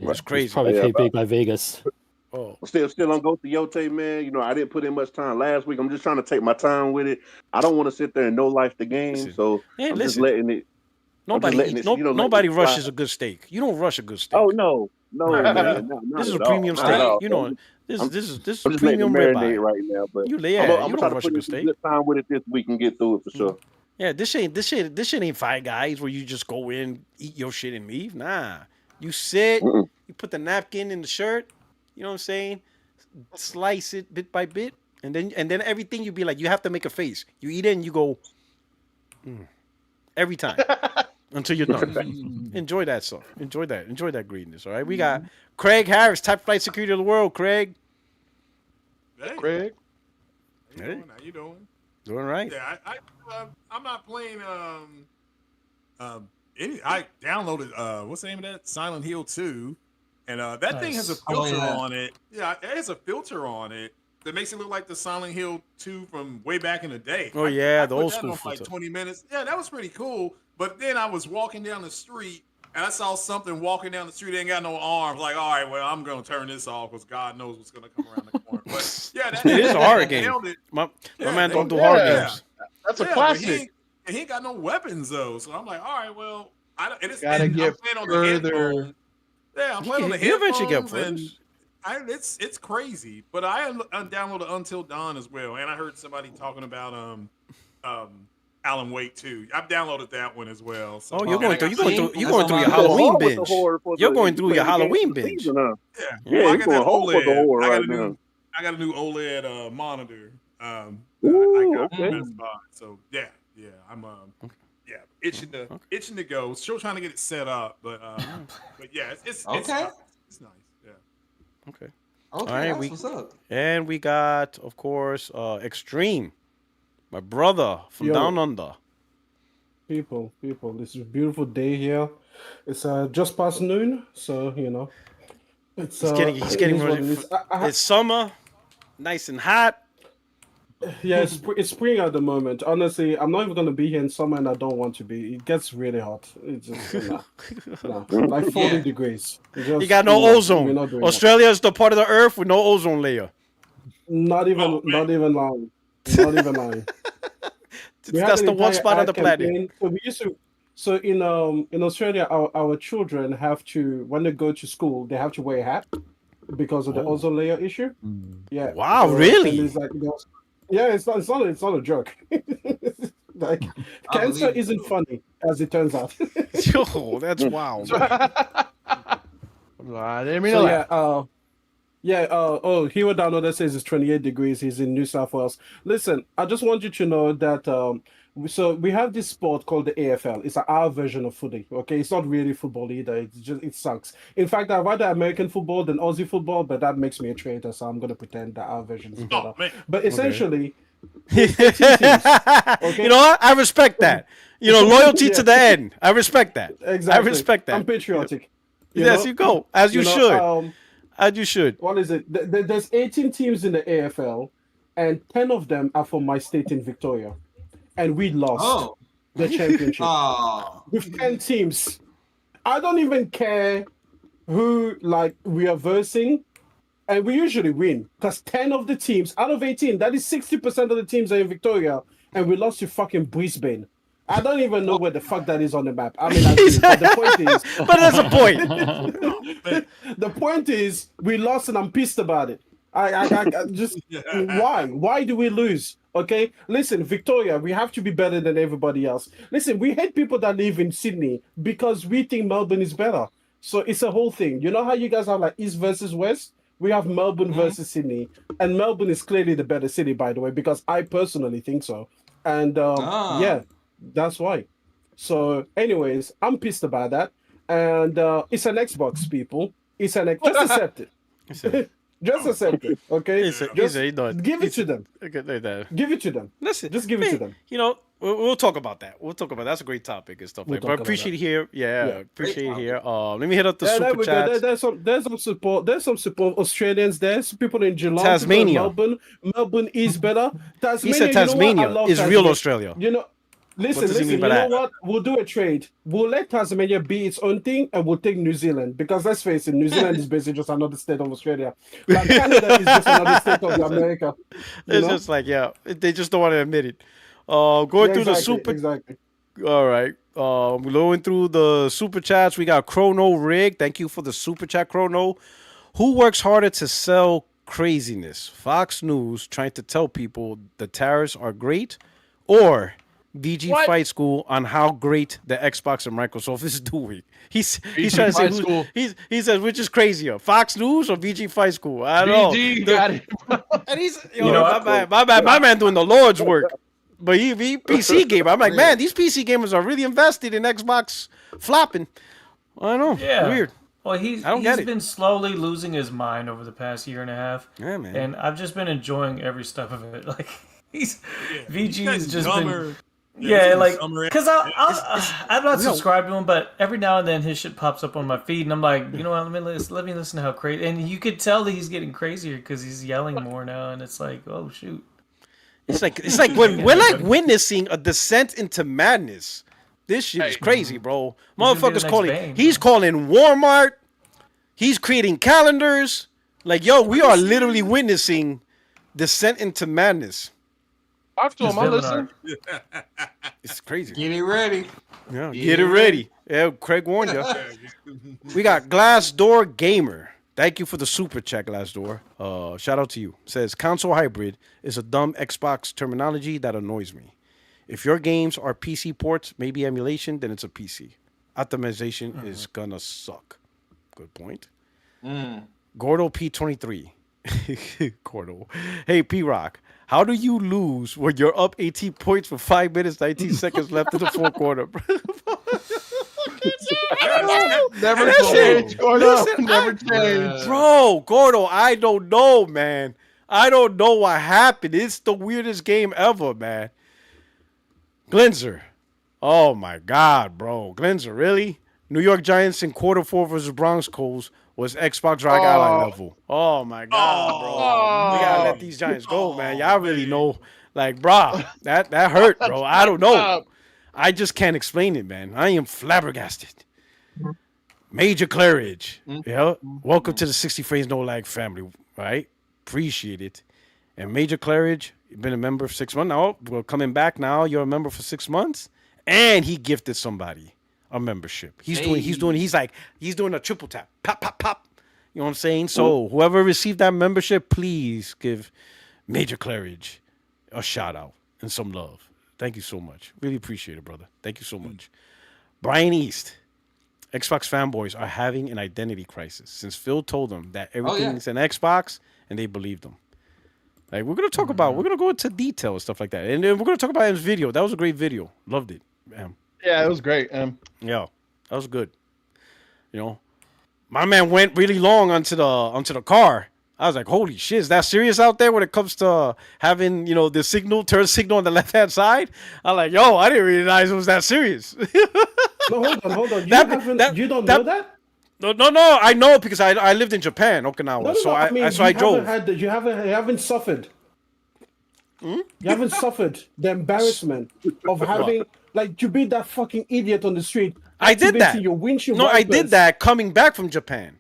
It's crazy. Probably paid big by Vegas. Oh, still on Go to Yote, man. You know, I didn't put in much time last week. I'm just trying to take my time with it. I don't want to sit there and no life the game, so I'm just letting it. Nobody rushes a good steak. You don't rush a good steak. Oh no, man, this is a premium steak. You know, this is premium ribeye right now. But you I'm don't rush a good steak. Good time with it this week and get through it for sure. Yeah, this shit ain't Five Guys where you just go in, eat your shit and leave. Nah. You sit, you put the napkin in the shirt, you know what I'm saying? Slice it bit by bit, and then everything you be like, you have to make a face. You eat it and you go, every time. until you're done. Enjoy that stuff. Enjoy that greediness. All right. We got Craig Harris, top flight security of the world. Craig. Hey, Craig. how you doing? Doing right. Yeah, I'm not playing. I downloaded what's the name of that? Silent Hill 2, and that thing has a filter on it. Yeah, it has a filter on it that makes it look like the Silent Hill 2 from way back in the day. Oh yeah, the old school filter. Like 20 minutes. Yeah, that was pretty cool. But then I was walking down the street and I saw something walking down the street. Ain't got no arms. Like, all right, well, I'm gonna turn this off because God knows what's gonna come around the corner. But yeah, it is a horror game. My man don't do horror games. That's a classic. He ain't got no weapons though. So I'm like, all right, well, gotta get further. Yeah, I'm playing on the headphones. You eventually get weapons. It's crazy, but I downloaded Until Dawn as well, and I heard somebody talking about Alan Wake 2. I've downloaded that one as well. So, you're going through your Halloween binge. You're going through your Halloween binge. Yeah, I got that hard for the horror right now. I got a new OLED monitor. I got Best Buy. So yeah, I'm itching to go. Still trying to get it set up, but yeah, it's okay. It's nice. Yeah. Okay. Okay, all right, what's up? And we got, of course, Extreme, my brother from down under. People, this is a beautiful day here. It's just past noon, so it's he's getting ready. It's summer, nice and hot. Yeah, it's spring at the moment. Honestly, I'm not even gonna be here in summer, and I don't want to be. It gets really hot. It's just like 40 degrees. You got no ozone. Australia is the part of the earth with no ozone layer. Not even lying. That's the one spot on the planet. So in Australia, our children have to, when they go to school, they have to wear a hat because of the ozone layer issue. Yeah. Wow, really? It's like, yeah, it's not a joke. Like, cancer isn't funny, as it turns out. Yo, that's wild. I didn't mean that. Hero Downloader says it's 28 degrees. He's in New South Wales. Listen, I just want you to know that so we have this sport called the AFL. It's our version of footy. Okay, it's not really football either. It sucks. In fact, I rather American football than Aussie football, but that makes me a traitor, so I'm gonna pretend that our version is better. But essentially, teams, okay? You know what? I respect that. Loyalty to the end. I respect that. Exactly. I respect that. I'm patriotic. You go as you should. As you should. What is it? There's 18 teams in the AFL, and 10 of them are from my state in Victoria. And we lost the championship with 10 teams. I don't even care who we are versing, and we usually win because 10 of the teams out of 18, that is 60% of the teams are in Victoria, and we lost to fucking Brisbane. I don't even know where the fuck that is on the map. I mean, but the point is, but there's a point. The point is, we lost, and I'm pissed about it. I just why do we lose? Okay, listen, Victoria, we have to be better than everybody else. Listen, we hate people that live in Sydney because we think Melbourne is better. So it's a whole thing. You know how you guys have like East versus West? We have Melbourne versus Sydney, and Melbourne is clearly the better city, by the way, because I personally think so. And yeah, that's why. So, anyways, I'm pissed about that, and it's an Xbox, people. It's an just accept it. Just accept it, okay? Give it to them. Give it to them. Listen, just give it to them. We'll talk about that. That's a great topic and stuff like that. But appreciate it here. Appreciate it here. Let me hit up the super chat. There's some support. There's some support. Australians there. Some people in Geelong. Tasmania. Melbourne is better. Tasmania. He said Tasmania is real Australia. Listen, you know what? We'll do a trade. We'll let Tasmania be its own thing, and we'll take New Zealand. Because let's face it, New Zealand is basically just another state of Australia. Like Canada is just another state of America. It's just like, they just don't want to admit it. Through the super. Exactly. All right. Going through the super chats, we got Chrono Rig. Thank you for the super chat, Chrono. Who works harder to sell craziness? Fox News trying to tell people the tariffs are great, or VG Fight School on how great the Xbox and Microsoft is doing? He's trying to say he says which is crazier, Fox News or VG Fight School? I don't know. Got it. And he's my man doing the Lord's work. But he PC gamer. I'm like, man, these PC gamers are really invested in Xbox flopping. I don't know. Yeah. Weird. Well, he's been slowly losing his mind over the past year and a half. Yeah, man. And I've just been enjoying every step of it. Like VG's just dumber. been. Yeah, like, because It's- I'm not subscribed to him, but every now and then his shit pops up on my feed, and I'm like, you know what, let me listen to how crazy, and you could tell that he's getting crazier because he's yelling more now, and it's like, oh shoot. It's like when we're like witnessing a descent into madness. This shit is crazy, bro. gonna be the Motherfuckers next calling. Bane, He's calling Walmart. He's creating calendars. Like, yo, we are literally witnessing descent into madness. Talk to him. I listen. It's crazy. Get it ready. Yeah, get it ready. Yeah, Craig warned you. We got Glassdoor Gamer. Thank you for the super chat, Glassdoor. Shout out to you. Says console hybrid is a dumb Xbox terminology that annoys me. If your games are PC ports, maybe emulation, then it's a PC. Optimization is gonna suck. Good point. Gordo P23. Gordo. Hey, P-Rock. How do you lose when you're up 18 points with 5 minutes, 19 seconds left in the fourth quarter? Never That shit- change, Gordo. listen, Never change. Bro, Gordo, I don't know, man. I don't know what happened. It's the weirdest game ever, man. Glenzer. Oh, my God, bro. Glenzer, really? New York Giants in quarter 4 versus Bronx Coles was Xbox ROG Ally level. Oh, my God, bro. We got to let these Giants go, man. Y'all really know. Like, brah, that hurt, bro. I don't know. I just can't explain it, man. I am flabbergasted. Major Claridge. Yeah. Welcome to the 60 Frames No Lag family, right? Appreciate it. And Major Claridge, you've been a member for 6 months. Now, we're coming back now. You're a member for 6 months. And he gifted somebody a membership. He's doing a triple tap. Pop, pop, pop. You know what I'm saying? So whoever received that membership, please give Major Claridge a shout out and some love. Thank you so much. Really appreciate it, brother. Thank you so much. Brian East. Xbox fanboys are having an identity crisis since Phil told them that everything's an Xbox and they believed him. Like, we're going to talk about, we're going to go into detail and stuff like that. And then we're going to talk about his video. That was a great video. Loved it. Yeah, it was great. Yeah, that was good. You know, my man went really long onto the car. I was like, holy shit, is that serious out there when it comes to having, you know, the turn signal on the left-hand side? I'm like, yo, I didn't realize it was that serious. No, hold on. You don't know that? No. I know because I lived in Japan, Okinawa. I drove. You haven't suffered. You haven't suffered the embarrassment of having, like, to be that fucking idiot on the street. I did that. Your windshield I wipers. did that coming back from Japan.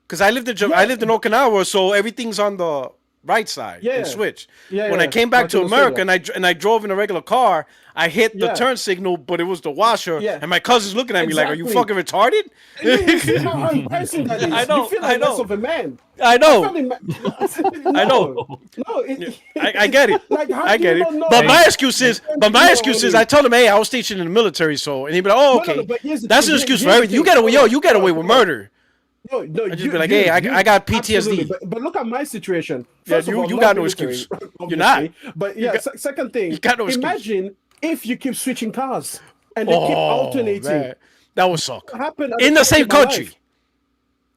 Because I lived in Okinawa, so everything's on the right side. Yeah. And switch. Yeah, when I came back to America and I drove in a regular car, I hit the turn signal, but it was the washer. Yeah. And my cousin's looking at me like, "Are you fucking retarded?" You see how embarrassing that is. I know. You feel like less of a man. I know. I know. No, I get it. Like, how I do get you it. not know? But my excuse is, I told him, "Hey, I was stationed in the military," so, and he'd be like, "Oh, okay." but here's the That's thing. an excuse for Here's the everything. thing. You get away with murder. No, I just be like, "Hey, I got PTSD." Absolutely. But look at my situation. Yeah, First of all, you not got no military, excuse. obviously. You're not. But yeah, second thing, you got no excuse. imagine if you keep switching cars and they keep alternating. Man. That would suck. What happened In the same country. life?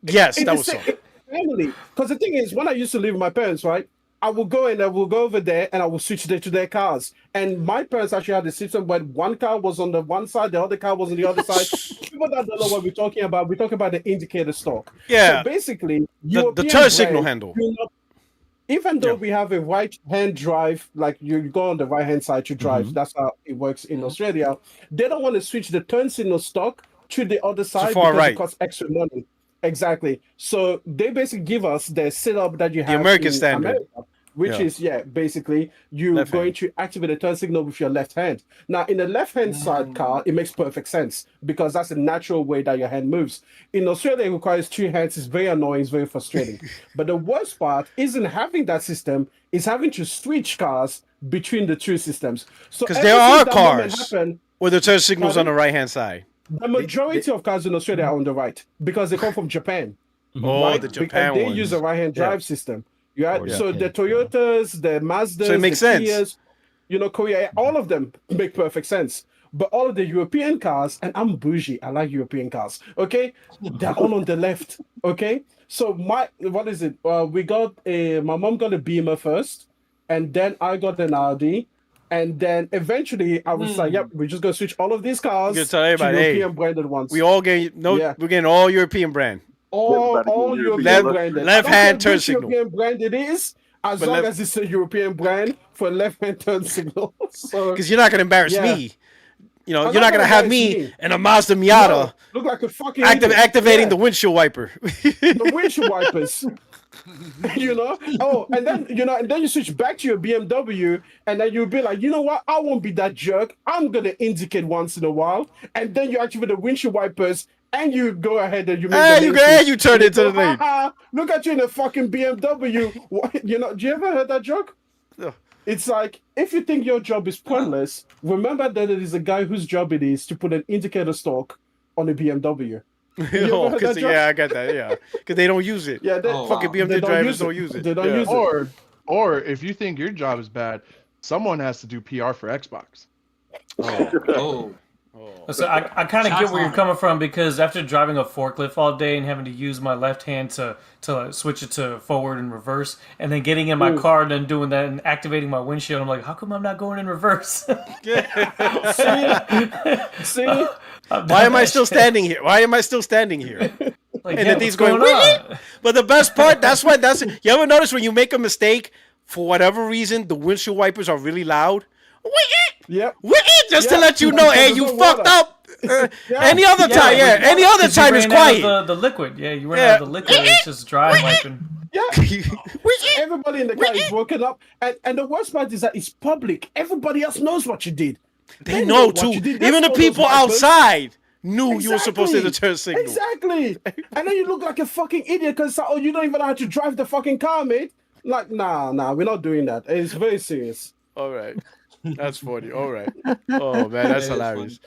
Yes, In that the would same suck. family. Because the thing is, when I used to live with my parents, right, I will go over there and I will switch to their cars. And my parents actually had a system where one car was on the one side, the other car was on the other side. People that don't know what we're talking about the indicator stalk. Yeah. So basically, The turn signal handle. Even though we have a right-hand drive, like you go on the right-hand side to drive, that's how it works in Australia. They don't want to switch the turn signal stock to the other side because it costs extra money. Exactly. So they basically give us the setup that you have American in standard. America, which is basically you're going to activate the turn signal with your left hand. Now, in the left-hand side car, it makes perfect sense because that's a natural way that your hand moves. In Australia, it requires 2 hands. It's very annoying. It's very frustrating. But the worst part isn't having that system; is having to switch cars between the two systems. So because there are that cars where the turn signal's on the right-hand side. The majority of cars in Australia are on the right because they come from Japan. Oh, the Japan They ones. use a right-hand drive system. Yeah. Oh, yeah. So the Toyotas, the Mazdas, So it makes the sense. Kias, Korea, all of them make perfect sense. But all of the European cars, and I'm bougie, I like European cars, okay? They're all on the left, okay? So what is it? My mom got a Beamer first, and then I got an Audi, and then eventually I was like, yep, we're just gonna switch all of these cars You tell everybody, to European hey, branded ones. we all we're getting all European brand. All European Left- branded. left I don't hand care turn which signal. European brand it is, as But long left- as it's a European brand for left hand turn signal. So Because you're not gonna embarrass Yeah. me. I'm You're not not gonna gonna have embarrass me me. and a Mazda no, Miata look like a fucking idiot. activating Yeah, the windshield wiper. the windshield wipers. Oh, and then and then you switch back to your BMW, and then you'll be like, you know what? I won't be that jerk. I'm gonna indicate once in a while, and then you activate the windshield wipers, and you go ahead and you make Hey, the you lane go ahead, switch. you turn And into go, the lane. "Ha, ha, look at you in a fucking BMW. Do you ever heard that joke? No. It's like, if you think your job is pointless, remember that it is a guy whose job it is to put an indicator stalk on a BMW. You ever heard that joke? Yeah, I got that. Yeah, because they don't use it. Yeah, Fucking they BMW don't drivers use don't use it. They don't Yeah. use it. Or if you think your job is bad, someone has to do PR for Xbox. Oh. So I kind of get where you're coming from, because after driving a forklift all day and having to use my left hand to switch it to forward and reverse, and then getting in my car and then doing that and activating my windshield, I'm like, how come I'm not going in reverse? See? Why am I still standing here? Why am I still standing here? Like, And yeah, then these what's going, on? but the best part, you ever notice when you make a mistake, for whatever reason, the windshield wipers are really loud? Yep. Just to Yeah. let you know, hey, There's you no fucked water. up. Any other time, any other 'Cause you time is ran out of quiet. the liquid. Yeah, you ran out of the liquid. It's just dry wiping. Yeah. Everybody in the car is woken up. And the worst part is that it's public. Everybody else knows what you did. They know what too. you did. They Even the saw those people wipers. outside knew you were supposed to turn signal. Exactly. And then you look like a fucking idiot because, you don't even know how to drive the fucking car, mate. Like, nah, we're not doing that. It's very serious. All right. That's funny. All right. Oh, man, that's hilarious.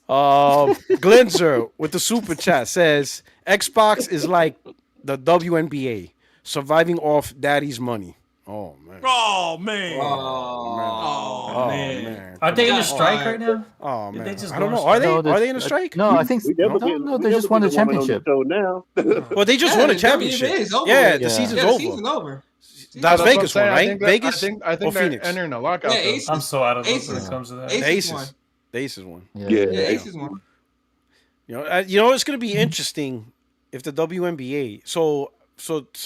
Glenzer with the super chat says, Xbox is like the WNBA, surviving off daddy's money. Oh, man. Oh man. Oh, man. Are they in a Got strike fired. right now? Oh, Did man. they just I don't go know. on Are they in a strike? No, I think We never get, no. we They never just won the get a woman on championship. show now. Well, they just won a championship. WNBA is over Yeah, with. the season's Yeah, over. the season's over. Las That's what I'm Vegas saying. one, right? Vegas I think or they're Phoenix? entering a lockout. Yeah, though. Aces. I'm so out of it when Aces. it comes to that. The Aces won. Aces. The Aces won. Yeah. Yeah, Aces won. You know, it's going to be interesting if the WNBA. So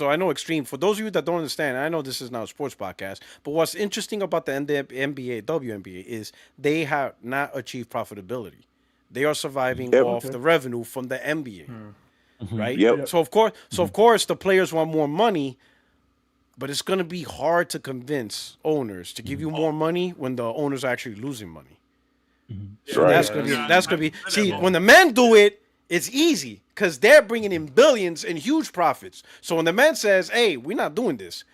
I know Extreme. For those of you that don't understand, I know this is not a sports podcast, but what's interesting about the NBA, WNBA is they have not achieved profitability. They are surviving off the revenue from the NBA, right? Yep. So of course, the players want more money, but it's going to be hard to convince owners to give you more money when the owners are actually losing money. So Right. that's gonna be. See, when the men do it, it's easy because they're bringing in billions and huge profits. So when the man says, "Hey, we're not doing this,"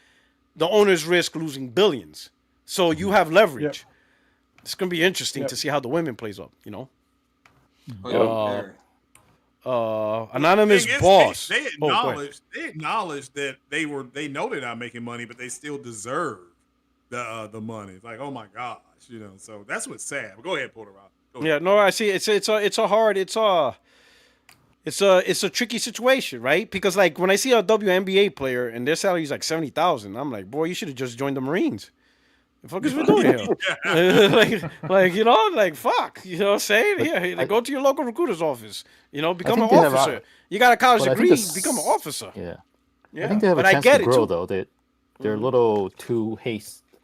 the owners risk losing billions. So you have leverage. Yep. It's gonna be interesting to see how the women plays up. You know, anonymous Thing is, boss. They Oh, go ahead. acknowledged that they know they're not making money, but they still deserve the money. It's like, oh my gosh, So that's what's sad. But go ahead, Porter Rob. Go ahead. Yeah, no, I see. It's a tricky situation, right? Because like when I see a WNBA player and their salary is like $70,000, I'm like, boy, you should have just joined the Marines. The fuck is we doing here? like fuck, you know what I'm saying? Yeah, like, go to your local recruiter's office. Become an think they have officer. You got a college But I think degree, this- become an officer. Yeah. Yeah, I think they have a but I chance get to it grow, too. though. They're a little too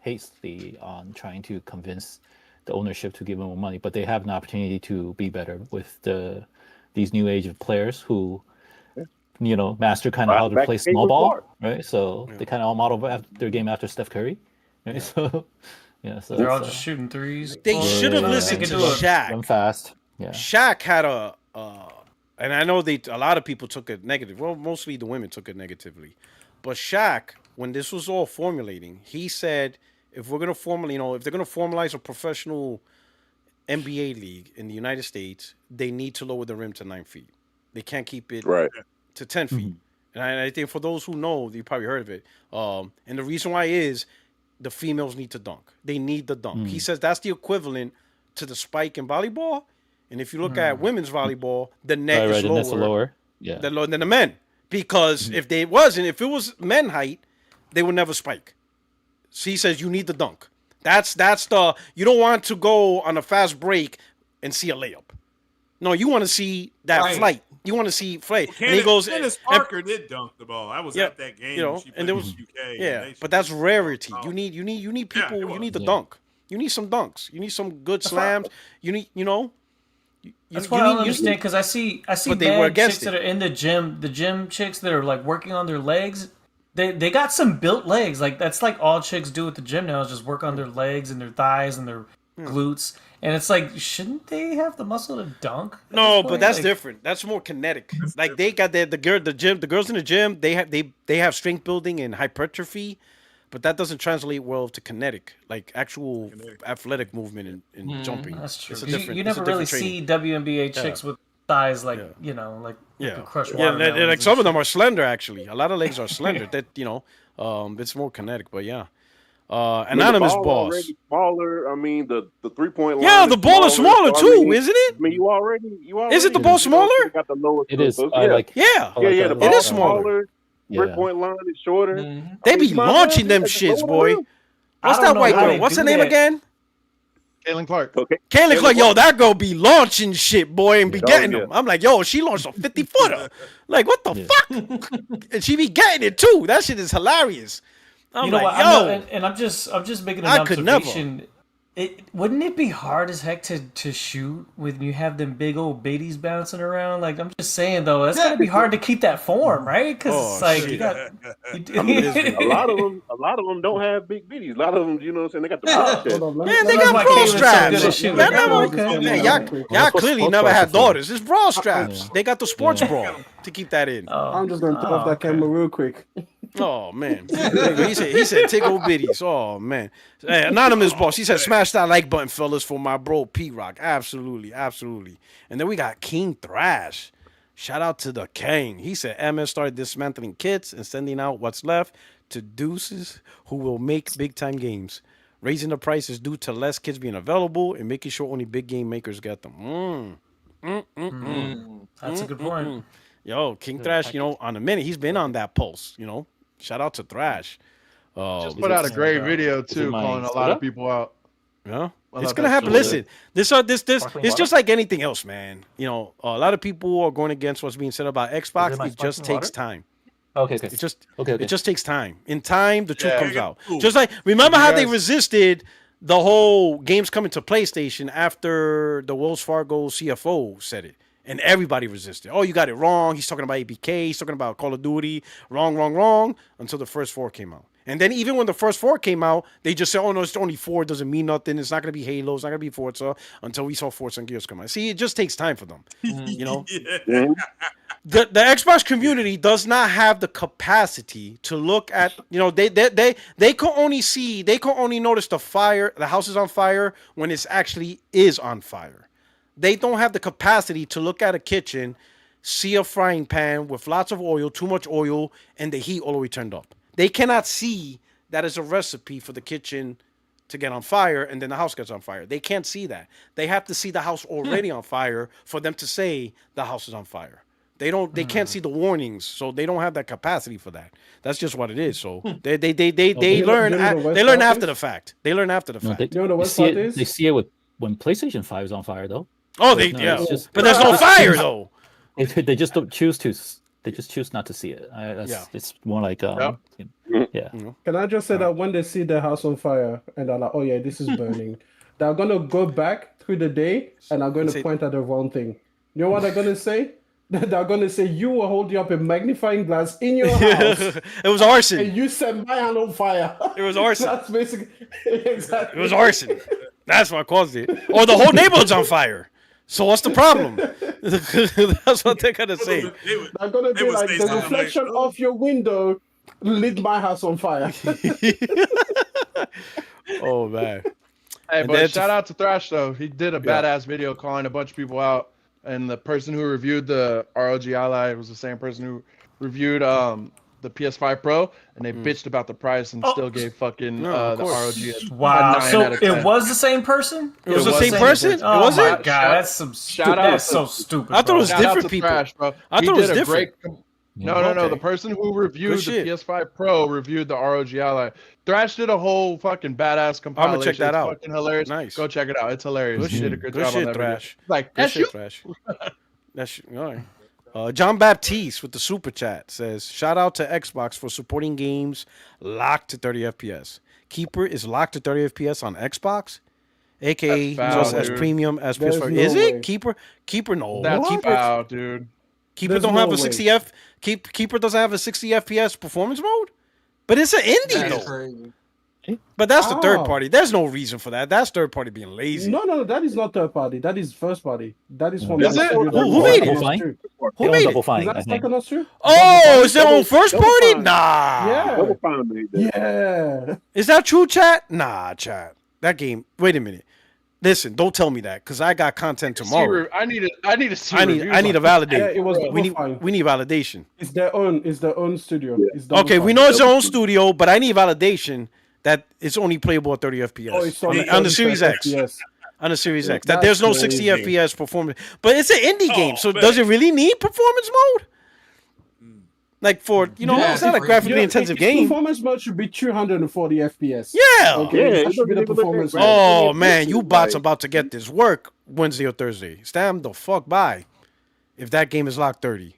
hasty on trying to convince the ownership to give them more money, but they have an opportunity to be better with these new age of players who, master kind of how to Back play to Gabe small ball, Report. right? So they kind of all model their game after Steph Curry, right? Yeah. So so They're all it's, just shooting threes. They Oh, should have yeah. listened They to can do it. run Shaq. fast. Yeah. Shaq had and I know a lot of people took it negative. Well, mostly the women took it negatively. But Shaq, when this was all formulating, he said, if we're gonna if they're gonna formalize a professional NBA league in the United States, they need to lower the rim to 9 feet. They can't keep it Right. to 10 feet. And I think for those who know, you probably heard of it. And the reason why is the females need to dunk. They need the dunk. He says that's the equivalent to the spike in volleyball. And if you look at women's volleyball, the net is the lower, net's lower. Yeah. than the men. Because if it was men height, they would never spike. So he says you need the dunk. That's the you don't want to go on a fast break and see a layup. No, you want to see that flight. You want to see flight. Well, and he goes. Candace Parker did dunk the ball. I was at that game. You know, she and there played was in the UK. yeah, but that's rarity. You need people. Yeah, you need the dunk. You need some dunks. You need some good slams. You need That's why I don't understand because I see But they were mad chicks against that it. are in the gym chicks that are like working on their legs. They got some built legs. Like that's like all chicks do at the gym now is just work on their legs and their thighs and their glutes. And it's like, shouldn't they have the muscle to dunk? at No, this but point? that's Like, different. That's more kinetic. Like they got the girls in the gym. They have strength building and hypertrophy, but that doesn't translate well to kinetic, like actual athletic movement and jumping. That's true. It's a 'Cause different. you it's a never really different see training. WNBA chicks with thighs like like Yeah, could crush yeah. watermelons Like and some of shit. them are slender. Actually, a lot of legs are slender. That it's more kinetic. But yeah, anonymous ball boss. already smaller. I mean, the 3-point line. Yeah, the ball is smaller so, too, I mean, isn't it? I mean, you already. Is it the ball smaller? Got the lower It is. so, I like. Yeah, I like the that. ball It is smaller. Yeah. 3-point line is shorter. They I be mean, my launching man, them it's shits, lower boy. rim. What's I that don't know white how girl? they What's her do name that. again? Caitlin Clark. Okay. Kaylee Clark, yo, that girl be launching shit, boy, and be Oh, getting yeah. them. I'm like, yo, she launched a 50-footer. Like, what the fuck? And she be getting it too. That shit is hilarious. I'm You know like, what? yo, I'm just making an I could never. observation. Wouldn't it be hard as heck to shoot when you have them big old babies bouncing around? Like I'm just saying though, that's gotta be hard to keep that form, right? Because Oh, it's like shit. you got. A lot of them don't have big bitties. A lot of them, you know what I'm saying? They got the broad chest. Hold on, Man, they let got me- why bra Caitlin's so straps. good at shooting. Man, Okay. man, y'all That's what clearly sports never bras had are for. daughters. It's bra straps. They got the sports Yeah. bra to keep that in. I'm just going to turn off that okay. camera real quick. Oh man, he said tickle bitties. Oh man, hey, anonymous boss. He said smash that like button, fellas, for my bro P Rock. Absolutely. And then we got King Thrash. Shout out to the king. He said MS started dismantling kits and sending out what's left to deuces who will make big time games. Raising the prices due to less kits being available and making sure only big game makers get them. That's a good point. Yo, King Thrash, on a minute, he's been on that pulse. Shout out to Thrash. Just put out a great video too, mine? calling a lot of people out. Yeah, I it's love gonna that happen. shit. Listen, this it's just like anything else, man. A lot of people are going against what's being said about Xbox. my It just sparkling takes water? time. Okay. It just Okay. it just takes time. In time, the truth Yeah. comes out. Ooh. Just like remember You how they guys- resisted the whole games coming to PlayStation after the Wells Fargo CFO said it. And everybody resisted. Oh, you got it wrong. He's talking about ABK. He's talking about Call of Duty. Wrong. Until the first 4 came out. And then even when the first 4 came out, they just said, oh, no, it's only 4. It doesn't mean nothing. It's not going to be Halo. It's not going to be Forza. Until we saw Forza and Gears come out. See, it just takes time for them. Yeah. The Xbox community does not have the capacity to look at, they can only notice the house is on fire when it actually is on fire. They don't have the capacity to look at a kitchen, see a frying pan with lots of oil, too much oil, and the heat all the way turned up. They cannot see that as a recipe for the kitchen to get on fire and then the house gets on fire. They can't see that. They have to see the house already on fire for them to say the house is on fire. They can't see the warnings, so they don't have that capacity for that. That's just what it is. So they learn after the fact. They learn after the No, fact. You know the they worst see part it. is? They see it when PlayStation 5 is on fire, though. Oh, No, it's just- but there's no fire though. They just don't choose to. They just choose not to see it. It's more like yeah. Can I just say that when they see their house on fire and they're like, oh yeah, this is burning, they're going to go back through the day and are going to point at the wrong thing. You know what they're going to say? They're going to say, you were holding up a magnifying glass in your house It was arson. and you set my hand on fire. It was arson. That's basically, exactly. It was arson. That's what caused it. Or the whole neighborhood's on fire. So what's the problem? That's what they're gonna say. They're going to They be would like, say the something like, reflection of your window lit my house on fire. Oh man. Hey, And but then shout out to Thrash though. He did a badass video calling a bunch of people out, and the person who reviewed the ROG Ally was the same person who reviewed the PS5 Pro, and they bitched about the price and still gave fucking No, of the course. ROG. Wow. 9 So out of 10. it was the same person? It was the was same the person? same Oh Was my it? god, that's some shout stupid. out That's to- so stupid. I thought it bro. was Shout out different to people. Thrash, bro. I He thought it was did a different. No. Okay. The person who reviewed the shit. PS5 Pro reviewed the ROG Ally. Thrash did a whole fucking badass compilation. check that It's out. fucking hilarious. Nice. Go check it out. It's hilarious. Good He did a shit. good Good job shit, on that video. Thrash. Like, Good that's shit, you. Thrash. That's all right. John Baptiste with the super chat says, "Shout out to Xbox for supporting games locked to 30 FPS. Keeper is locked to 30 FPS on Xbox, aka That's foul, just as dude. premium as There's PS4. no Is way. it Keeper? No, That's Keeper. foul, dude. Keeper There's don't have no a way. 60 F. Keeper doesn't have a 60 FPS performance mode, but it's an indie That's though. crazy. But that's the third How? party. There's no reason for that. That's third party being lazy. No, that is not third party. That is first party. That is from Is the it? studio that Who made made it? Psychonauts 2. Who They own made Double it? Fine, Is I that think. Psychonauts 2? Oh, is their own first Double party? Fine. Nah. Yeah. Double Fine made that. Yeah. Is that true, chat? Nah, chat. That game. Wait a minute. Listen, don't tell me that because I got content tomorrow. I need to see. I need reviews to on validate. Yeah, it was we Double need Fine. we need validation. It's their own studio. It's Okay, Double we Fine. know it's their own studio, but I need validation that it's only playable at 30 FPS Oh, it's on, only on the Series 30 X. FPS. On the Series X. That That's there's no 60 crazy. FPS performance. But it's an indie game, so man. does it really need performance mode? Like for it's not a Yeah, graphically Yeah, intensive its game. Performance mode should be 240 FPS. Yeah. Okay, Yeah, that it should be the doesn't even performance look mode. that Oh man, you bots Like- about to get this work Wednesday or Thursday. Stand the fuck by if that game is locked 30.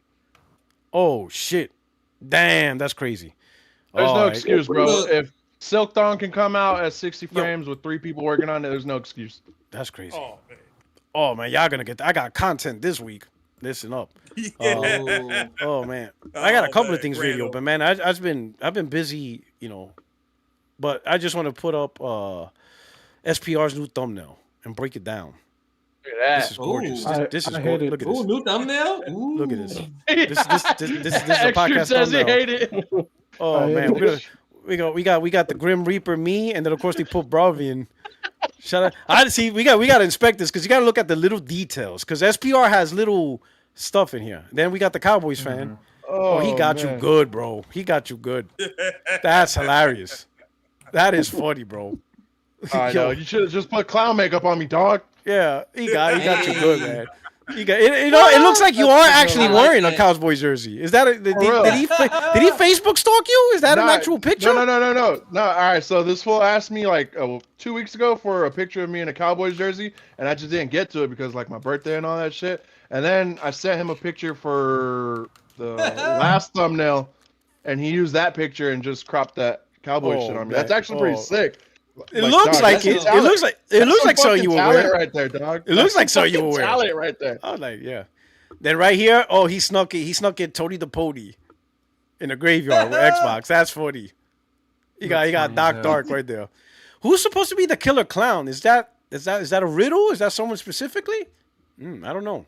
Oh shit. Damn, that's crazy. There's All no right. excuse, bro. Look. If Silk Dawn can come out at 60 frames with 3 people working on it, there's no excuse. That's crazy. Oh man. Oh man, y'all gonna get I got content this week. Listen up. Yeah. Oh man. I got a couple man, of things Randall. radio, but man, I've been busy, but I just want to put up SPR's new thumbnail and break it down. Look at This is gorgeous. Ooh. This is I gorgeous. hate it. Look at Ooh, this. new thumbnail. Ooh. Look at this. that. This is a Extra podcast says he thumbnail. hate it. Oh I hate man, it. we got the Grim Reaper me, and then of course they put Bravian. Shout out! I see. We got to inspect this because you got to look at the little details because SPR has little stuff in here. Then we got the Cowboys fan. Oh, he got you man. good, bro. He got you good. That's hilarious. That is funny, bro. I know. Yo, You should have just put clown makeup on me, dog. yeah, he got you good, man. You got it. It looks like you are actually I like wearing a that. Cowboys jersey. Is that did real. he Facebook stalk you? Is that an Nah, actual picture? No. All right, so this fool asked me like 2 weeks ago for a picture of me in a Cowboys jersey, and I just didn't get to it because like my birthday and all that shit. And then I sent him a picture for the last thumbnail, and he used that picture and just cropped that Cowboys Oh, shit on me. man. That's actually pretty Oh. sick. It looks dog, like that's it. some talent. It looks That's like some something you fucking were talent wearing. right there, dog. It looks like That's something you fucking were wearing. talent right there. I was like, yeah. Then right here, oh, he snuck it Tony the Pody in the graveyard with Xbox. That's funny. He got funny as Doc hell. Dark right there. Who's supposed to be the killer clown? Is that a riddle? Is that someone specifically? I don't know.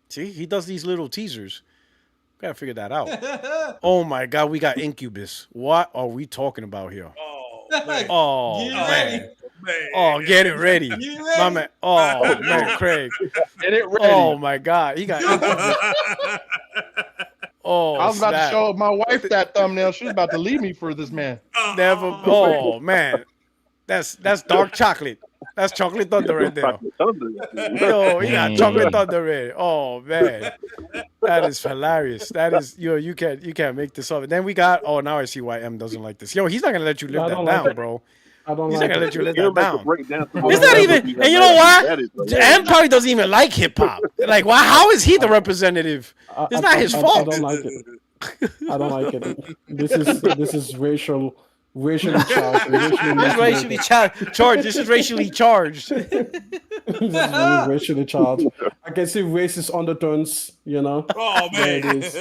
See, he does these little teasers. Gotta figure that out. Oh my god, we got Incubus. What are we talking about here? Oh man. Oh Get man. ready. Man. Oh, get it ready. Get My ready. man. Oh man, Craig. Get it ready. Oh my god. He got Oh, I was about snap. to show my wife that thumbnail. She was about to leave me for this man. Never. Oh man, that's dark chocolate. That's chocolate thunder right there. Yo, he got chocolate thunder ready. Oh man, that is hilarious. That is you can't make this up. And then we got. Oh, now I see why M doesn't like this. Yo, he's not gonna let you I live that don't like down, it. bro. I don't He's like not gonna it. let you live that down. It's It's not even. And you know what? M probably doesn't even like hip hop. Like, why? How is he the representative? It's not his fault. I don't like it. I don't like it. This is racially charged. This is racially charged. This is racially charged. This is really racially charged. I can see racist undertones. Oh There man. it is.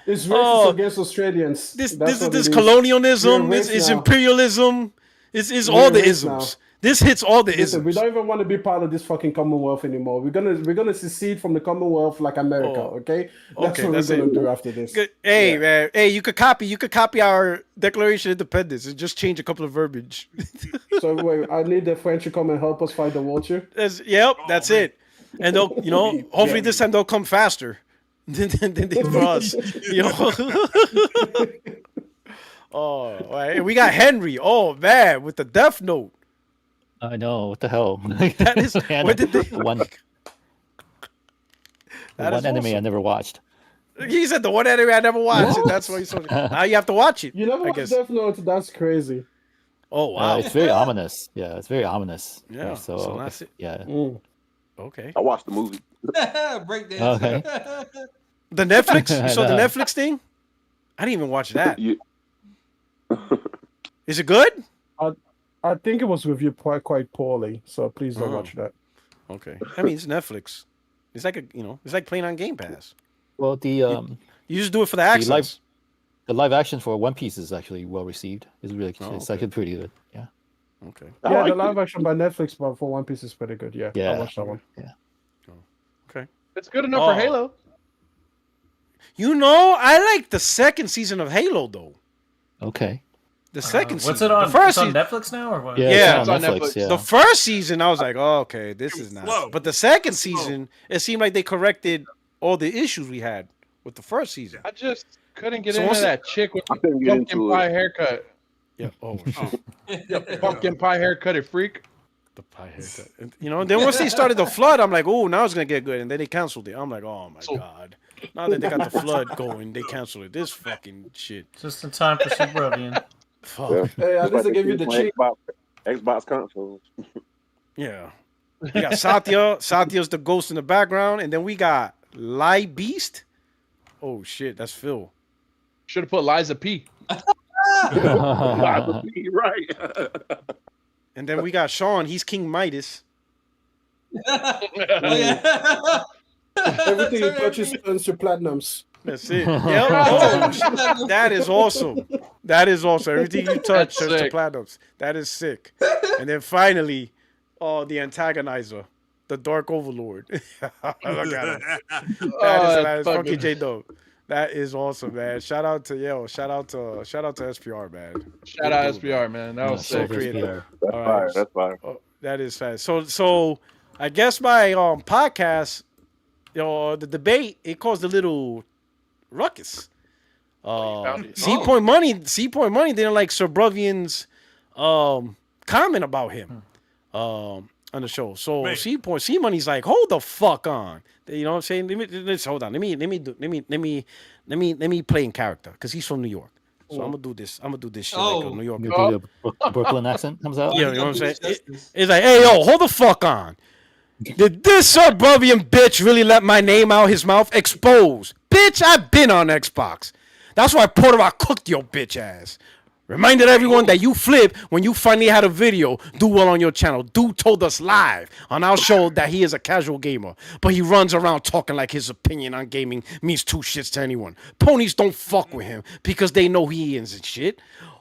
It's racist Oh. against Australians. This That's is what this it is. colonialism. We're It's race now. imperialism. It's We're all the race isms. This hits all the Listen, we isms. don't even want to be part of this fucking Commonwealth anymore. We're gonna secede from the Commonwealth like America. Oh. Okay, that's Okay, what that's we're gonna it. do after this. Good. Hey man, hey, you could copy our Declaration of Independence and just change a couple of verbiage. So wait, I need the French to come and help us fight the vulture. That's it. And they'll, hopefully this time they'll come faster. than they for us. You know? Oh, right. We got Henry. Oh man, with the Death Note. I know, what the hell? That is what did they? one That is anime I awesome. never watched. He said the one anime I never watched. What? That's why he's so. Now you have to watch it. You never I watched guess. Death Note? That's crazy. Oh wow. It's very ominous. Yeah, it's very ominous. Yeah, so that's it. Yeah. Mm. Okay. I watched the movie. Breakdance. Okay. The Netflix. You saw the Netflix thing? I didn't even watch that. You- Is it good? I think it was reviewed quite poorly, so please don't Oh. watch that. Okay. I mean, it's Netflix. It's like it's like playing on Game Pass. Well, the You just do it for the access. live action for One Piece is actually well received. It's really Oh, it's okay. actually pretty good. Yeah. Okay. I Yeah, like the live action by Netflix but for One Piece is pretty good. Yeah, Yeah. I watched that one. Okay. It's good enough Oh. for Halo. You know, I like the second season of Halo though. Okay. The second season. What's it on? The first It's on season. Netflix now or what? Yeah, Yeah, it's on it's on Netflix. Netflix. Yeah. The first season, I was like, oh, okay, this is nice. slow. But the second Slow. season, it seemed like they corrected all the issues we had with the first season. I just couldn't get So into what's that chick with I the couldn't get pumpkin into pie it. haircut. Yeah. Oh shit. Pumpkin pie haircutted freak. The pie haircut. And, then once they started the flood, I'm like, oh, now it's gonna get good. And then they canceled it. I'm like, oh my god. Now that they got the flood going, they canceled it. This fucking shit. Just in time for Suburban. Fuck. Hey, at least they gave you the cheat. Xbox console. Yeah. We got Satya. Satya's the ghost in the background, and then we got Light Beast. Oh shit, that's Phil. Should have put Liza P. Right. And then we got Sean. He's King Midas. Oh, yeah. Everything you touches turns to platinums. That's it. Yep. Oh, shit. That is awesome. That is awesome. Everything you touch That's turns to sick. platinums. That is sick. And then finally, the antagonizer, the Dark Overlord. Look at him. That is Funky J Dub. That is awesome, man. Shout out to SPR, man. Shout out SPR, man. That was so sick. creative. That's All fire. right. That's fire. Oh, that is fast. So I guess my podcast, the debate, it caused a little ruckus. C Point Money didn't like Sir Bruvian's comment about him on the show. So Man. C Money's like, hold the fuck on. You know what I'm saying? Let's hold on. Let me play in character because he's from New York. So I'm gonna do this. I'm gonna do this shit like a New York. You do the Brooklyn accent comes out. Yeah, you know what I'm saying? It's like, hey, yo, hold the fuck on. Did this suburban bitch really let my name out his mouth? Expose. Bitch, I've been on Xbox. That's why Porter I cooked your bitch ass. Reminded everyone that you flip when you finally had a video do well on your channel. Dude told us live on our show that he is a casual gamer, but he runs around talking like his opinion on gaming means two shits to anyone. Ponies don't fuck with him because they know he is and shit.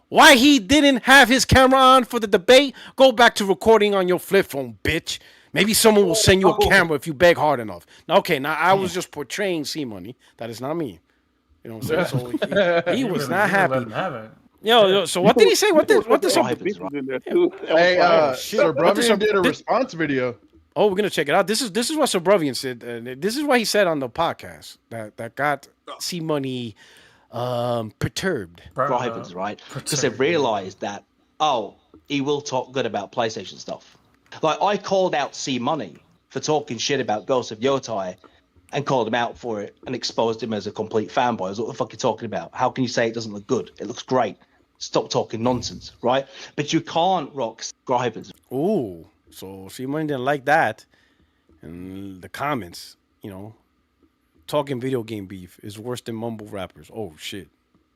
Why he didn't have his camera on for the debate? Go back to recording on your flip phone, bitch. Maybe someone will send you a camera if you beg hard enough. Now, okay, now I was just portraying C Money. That is not me. You know what I'm saying? So he was not happy. Let him have it. Yo, so what did he say? What did In there too. Hey, shit. Sir What did Bruvian did a did- response video. Oh, we're gonna check it out. This is what Sir Bruvian said. This is what he said on the podcast that got C Money perturbed. Subscribers, right? Because they've realised that, he will talk good about PlayStation stuff. Like, I called out C Money for talking shit about Ghost of Yotai and called him out for it and exposed him as a complete fanboy. I was, what the fuck are you talking about? How can you say it doesn't look good? It looks great. Stop talking nonsense, right? But you can't rock subscribers. Ooh, so C Money didn't like that. And the comments, talking video game beef is worse than mumble rappers. Oh shit.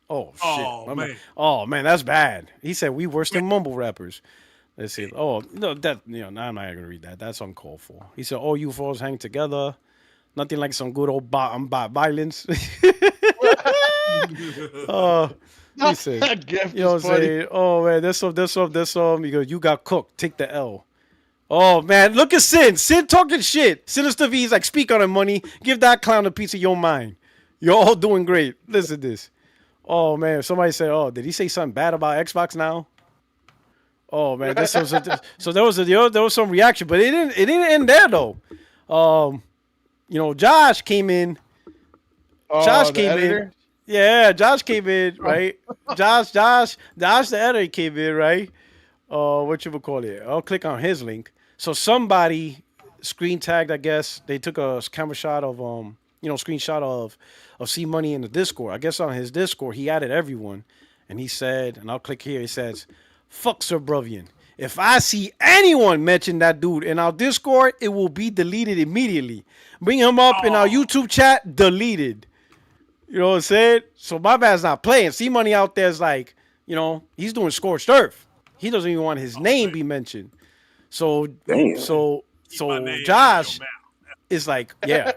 Oh shit. Oh, man. Oh man, that's bad. He said we worse than mumble rappers. Let's see. Oh no, I'm not gonna read that. That's uncalled for. He said, "Oh, you fours hang together. Nothing like some good old violence." He said, Gift "You know what is I'm funny. saying? Oh man, this some." He goes, "You got cooked. Take the L." Oh man, look at Sin. Sin talking shit. Sinister V's like, speak on the money. Give that clown a piece of your mind. You're all doing great. Listen to this. Oh man, somebody said, "Oh, did he say something bad about Xbox now?" Oh man, so there was some reaction, but it didn't end there though. Josh came in Josh the came editor? in. Yeah, Josh came in, right? Josh, the editor came in, right? What you would call it? I'll click on his link. So somebody screen tagged, I guess. They took a camera shot of screenshot of C Money in the Discord. I guess on his Discord, he added everyone, and he said, and I'll click here. He says, "Fuck Sir Bruvian. If I see anyone mention that dude in our Discord, it will be deleted immediately. Bring him up in our YouTube chat, deleted." You know what I'm saying? So my man's not playing. C Money out there is like, he's doing scorched earth. He doesn't even want his name be mentioned. So Damn. Keep my name out Josh your is like, yeah,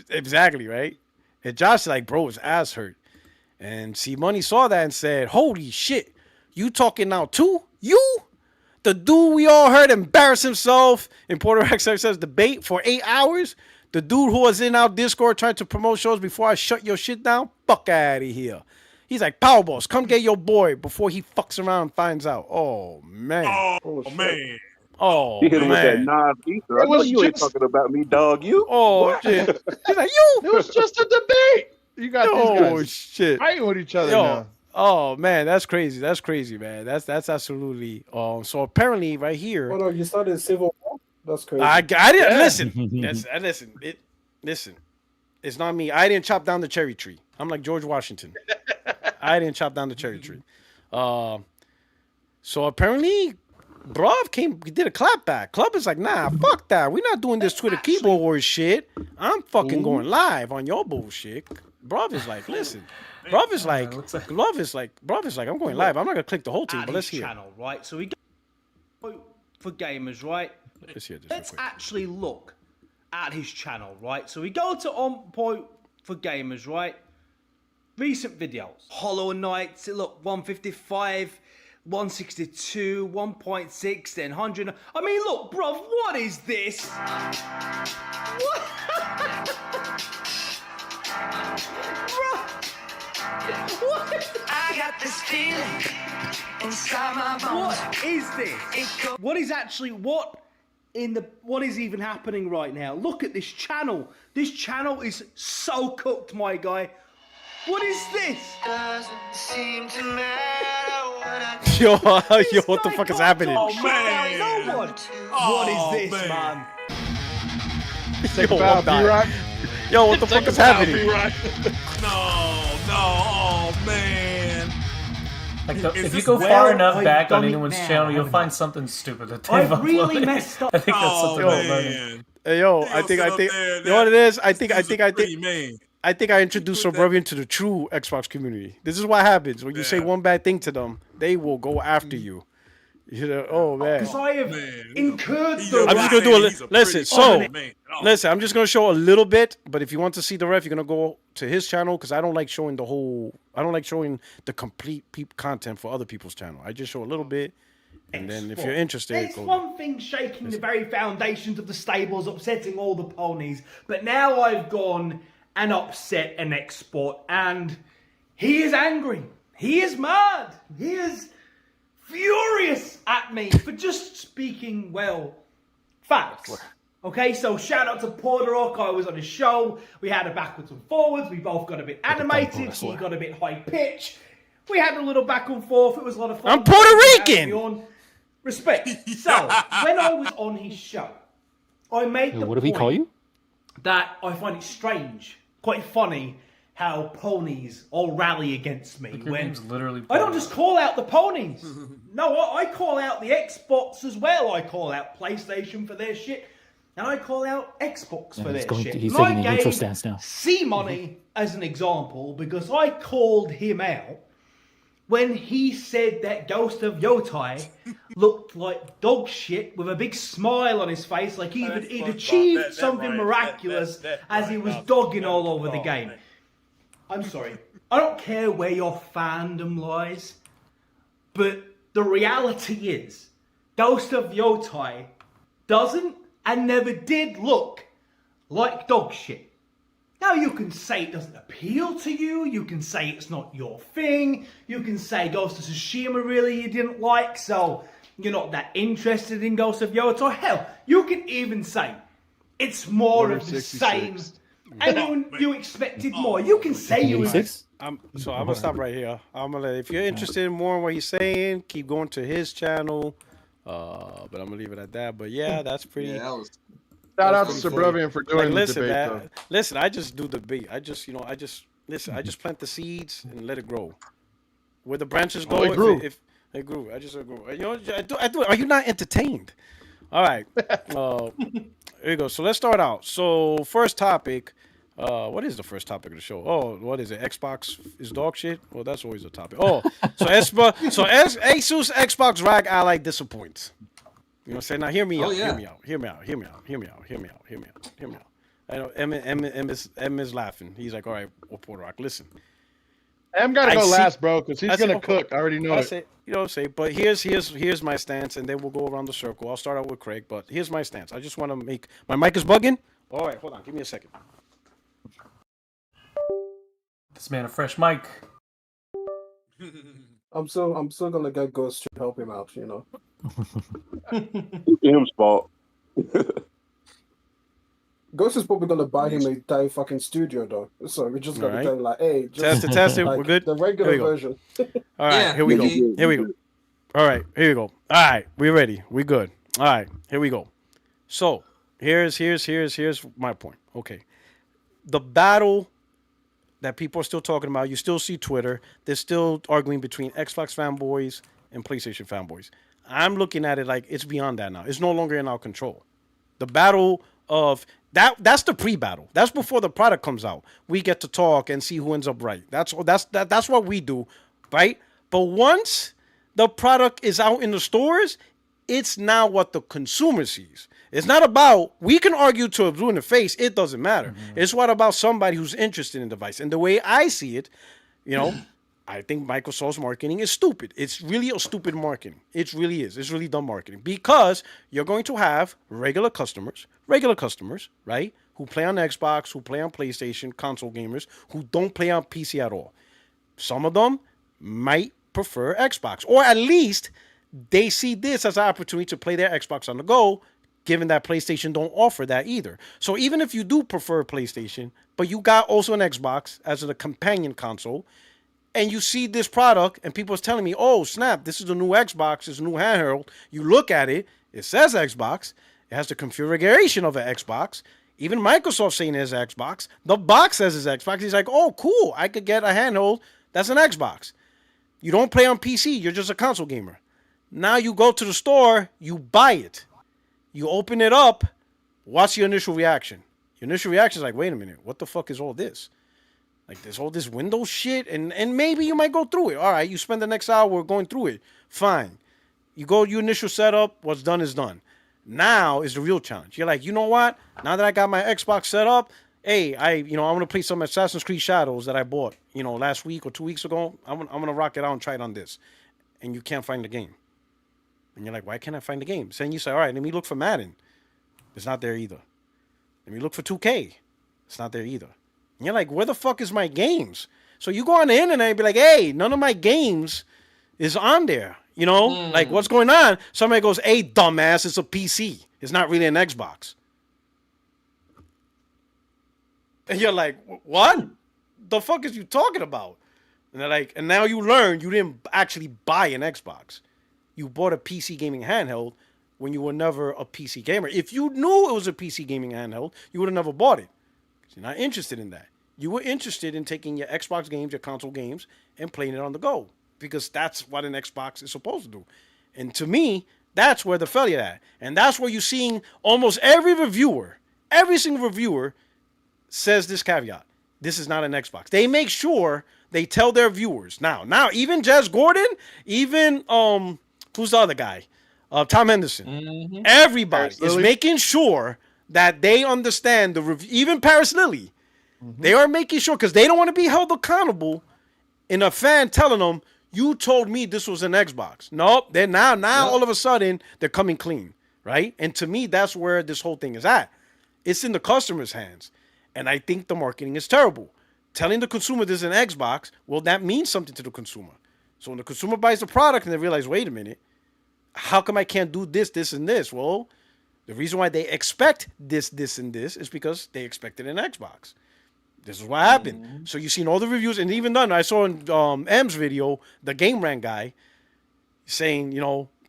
exactly, right? And Josh is like, bro, his ass hurt. And C Money saw that and said, holy shit, you talking now too? You? The dude we all heard embarrass himself in Puerto Rico says debate for 8 hours? The dude who was in our Discord trying to promote shows before I shut your shit down? Fuck out of here. He's like, Power Boss, come get your boy before he fucks around and finds out. Oh, man. Oh, man. Oh, He hit him with that man. Nas Ether. I It know was you ain't just- talking about me, dog. You? Oh, shit. He's like, you? It was just a debate. You got these Oh, guys shit. fighting with each other Yo, now. oh, man, that's crazy. That's crazy, man. That's absolutely. So apparently, right here. Oh no, you started Civil War? That's crazy. I didn't listen. It's not me. I didn't chop down the cherry tree. I'm like George Washington. I didn't chop down the cherry tree. So apparently, Bruv did a clap back. Club is like, nah, fuck that. We're not doing this Twitter keyboard wars shit. I'm fucking going live on your bullshit. Bruv is like, listen. Bruv is like, I'm going live. I'm not gonna click the whole thing, but let's hear. Channel, right? So we go for gamers, right? Let's hear this. Let's actually look at his channel, right? So we go to On Point for Gamers, right? Recent videos. Hollow Knight, look, 155, 162, 1.6, then 100. I mean, look, bruv, what is this? What? Bruv. What? I got this feeling inside my bones. What is this? What is even happening right now? Look at this channel. This channel is so cooked, my guy. What is this? Doesn't seem to matter what I Yo, This what the guy fuck is can't happening? talk shit about man. no one. Oh, What is this, man. man? Take a Yo, bow, I'm dying. B-Rock. Yo, what the fuck is happening? No, oh, man. Like Is if you this go well far enough I've back on done it anyone's now, channel, you'll haven't find I? something stupid that they've I've really uploaded. messed up. I think that's Oh, something worth noting. man. Hey, yo, They gonna sit up there, you know what it is? I think pretty man. I think I introduced Suburban to the true Xbox community. This is what happens when you say Yeah. one bad thing to them, they will go after you. You know, oh man. Because I have Man, incurred he's the I'm just gonna do a he's listen. pretty So man. Oh, listen, I'm just gonna show a little bit. But if you want to see the ref, you're gonna go to his channel because I don't like showing the whole. I don't like showing the complete content for other people's channel. I just show a little bit, and then if you're interested, There's go. one thing shaking the very foundations of the stables, upsetting all the ponies. But now I've gone and upset an export, and he is angry. He is mad. He is furious at me for just speaking, well, facts. Okay, so shout out to Porter. I was on his show. We had a backwards and forwards. We both got a bit animated. He got a bit high pitch. We had a little back and forth. It was a lot of fun. I'm Puerto Rican. Respect. So when I was on his show, I made the What did he call point you? that I find it strange, quite funny, how ponies all rally against me Your when name's literally. I don't just call out the ponies. No, I call out the Xbox as well. I call out PlayStation for their shit, and I call out Xbox for their shit. He's And I taking a neutral gave stance now. C Money as an example because I called him out when he said that Ghost of Yotai looked like dog shit with a big smile on his face, like he'd achieved something miraculous as he was dogging all over the game. I'm sorry. I don't care where your fandom lies, but the reality is Ghost of Yotai doesn't and never did look like dog shit. Now, you can say it doesn't appeal to you, you can say it's not your thing, you can say Ghost of Tsushima really you didn't like, so you're not that interested in Ghost of Yotai. Hell, you can even say it's more of the same and you expected more. You can say you was 86? I'm gonna stop right here. I'm gonna if you're interested in more in what he's saying, keep going to his channel. But I'm gonna leave it at that. But yeah, that's pretty. Yeah, that was. Shout out to pretty funny. Suburban for doing the listen, debate. man, listen. I just do debate. I just listen. I just plant the seeds and let it grow. Where the branches go, it grew. If it grew, I just grew. You know, I do. Are you not entertained? All right. Here you go. So let's start out. So first topic. What is the first topic of the show? Oh, what is it? Xbox is dog shit? Well, that's always a topic. Oh, so Asus Xbox ROG Ally disappoints. You know what I'm saying? Now hear me out. yeah. Hear me out. I know M is laughing. He's like, all right, well, Puerto Rock, listen. M gotta I go see- last, bro, because he's I see- gonna cook. I already know I it. say, you know what I'm saying? But here's my stance, and then we'll go around the circle. I'll start out with Craig, but here's my stance. I just want to make my mic is bugging. All right, hold on, give me a second. This man a fresh mic. I'm still gonna get Ghost to help him out. You know. Him's fault. Ghost is probably gonna buy him a entire fucking studio though. So we just gotta Alright. tell him like, hey, just Test it. like, We're good. The regular Here we go. version. All right, Yeah, here we go. we- Here we go. All right, here we go. All right, we ready. We good. All right, here we go. So here's my point. Okay, the battle that people are still talking about. You still see Twitter. They're still arguing between Xbox fanboys and PlayStation fanboys. I'm looking at it like it's beyond that now. It's no longer in our control. The battle of that's the pre-battle. That's before the product comes out. We get to talk and see who ends up right. That's what we do, right? But once the product is out in the stores, it's now what the consumer sees. It's not about, we can argue to a blue in the face, it doesn't matter. It's what about somebody who's interested in the device. And the way I see it, you know, I think Microsoft's marketing is stupid. It's really a stupid marketing. It really is. It's really dumb marketing because you're going to have regular customers, right? Who play on Xbox, who play on PlayStation, console gamers, who don't play on PC at all. Some of them might prefer Xbox, or at least they see this as an opportunity to play their Xbox on the go, given that PlayStation don't offer that either. So even if you do prefer PlayStation, but you got also an Xbox as a companion console, and you see this product and people is telling me, oh, snap, this is a new Xbox, it's a new handheld. You look at it, it says Xbox. It has the configuration of an Xbox. Even Microsoft saying it's Xbox. The box says it's Xbox. He's like, oh, cool, I could get a handheld that's an Xbox. You don't play on PC, you're just a console gamer. Now you go to the store, you buy it. You open it up, what's your initial reaction? Your initial reaction is like, wait a minute, what the fuck is all this? Like, there's all this Windows shit, and maybe you might go through it. All right, you spend the next hour going through it. Fine. You go your initial setup, what's done is done. Now is the real challenge. You're like, you know what? Now that I got my Xbox set up, hey, I want to play some Assassin's Creed Shadows that I bought, last week or 2 weeks ago. I'm gonna rock it out and try it on this. And you can't find the game. And you're like, why can't I find the game? So then you say, all right, let me look for Madden. It's not there either. Let me look for 2K. It's not there either. And you're like, where the fuck is my games? So you go on the internet and be like, hey, none of my games is on there. Like, what's going on? Somebody goes, hey, dumbass, it's a PC. It's not really an Xbox. And you're like, what? The fuck is you talking about? And they're like, and now you learn you didn't actually buy an Xbox. You bought a PC gaming handheld when you were never a PC gamer. If you knew it was a PC gaming handheld, you would have never bought it. You're not interested in that. You were interested in taking your Xbox games, your console games, and playing it on the go. Because that's what an Xbox is supposed to do. And to me, that's where the failure at. And that's where you're seeing almost every single reviewer says this caveat. This is not an Xbox. They make sure they tell their viewers. Now, even Jez Gordon, even, who's the other guy? Tom Henderson. Mm-hmm. Everybody is making sure that they understand the review. Even Paris Lilly. Mm-hmm. They are making sure, because they don't want to be held accountable in a fan telling them, you told me this was an Xbox. Nope. They're now all of a sudden, they're coming clean, right? And to me, that's where this whole thing is at. It's in the customer's hands. And I think the marketing is terrible. Telling the consumer this is an Xbox, well, that means something to the consumer. So when the consumer buys the product and they realize, wait a minute, how come I can't do this, this, and this? Well, The reason why they expect this, and this is because they expected an Xbox. This is what happened. So you've seen all the reviews, and even then, I saw in M's video, the Game Rant guy saying,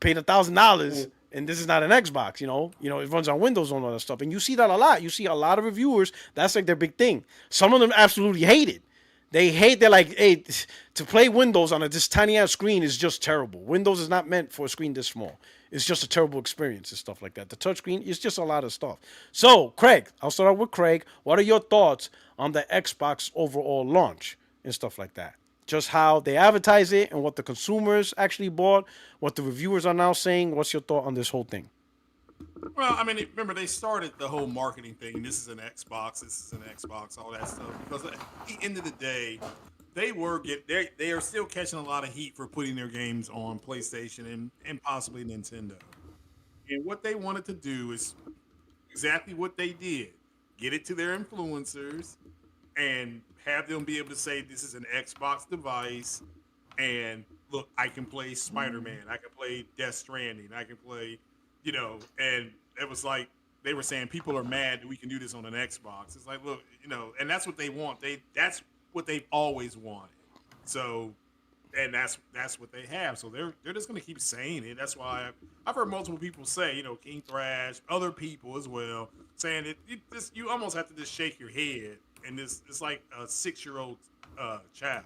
paid $1,000, and this is not an Xbox. It runs on Windows and all that stuff. And you see that a lot. You see a lot of reviewers. That's like their big thing. Some of them absolutely hate it. They're like, hey, to play Windows on this tiny ass screen is just terrible. Windows is not meant for a screen this small. It's just a terrible experience and stuff like that. The touchscreen is just a lot of stuff. So, Craig, I'll start out with Craig. What are your thoughts on the Xbox overall launch and stuff like that? Just how they advertise it and what the consumers actually bought, what the reviewers are now saying. What's your thought on this whole thing? Well, I mean, remember they started the whole marketing thing. This is an Xbox. This is an Xbox. All that stuff. Because at the end of the day, they are still catching a lot of heat for putting their games on PlayStation and possibly Nintendo. And what they wanted to do is exactly what they did: get it to their influencers and have them be able to say this is an Xbox device. And look, I can play Spider-Man. I can play Death Stranding. I can play. And it was like they were saying people are mad that we can do this on an Xbox. It's like, look, and that's what they want. That's what they've always wanted. So, and that's what they have. So they're just gonna keep saying it. That's why I've heard multiple people say, King Thrash, other people as well, saying it. You almost have to just shake your head, and it's like a 6-year-old child.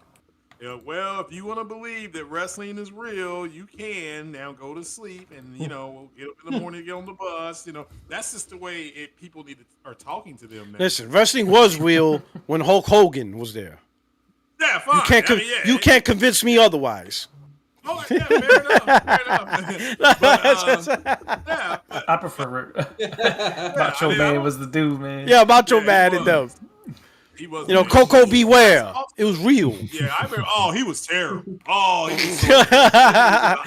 Well, if you want to believe that wrestling is real, you can now go to sleep and we'll get up in the morning, get on the bus. That's just the way people are talking to them now. Listen, wrestling was real when Hulk Hogan was there. Yeah, fine. You can't convince me otherwise. Oh, yeah, fair enough. But, I prefer Macho Man was the dude, man. Yeah, Macho Man and them. He was, Coco Beware. It was real. Yeah, I remember. Oh, he was terrible. Oh, he was so terrible.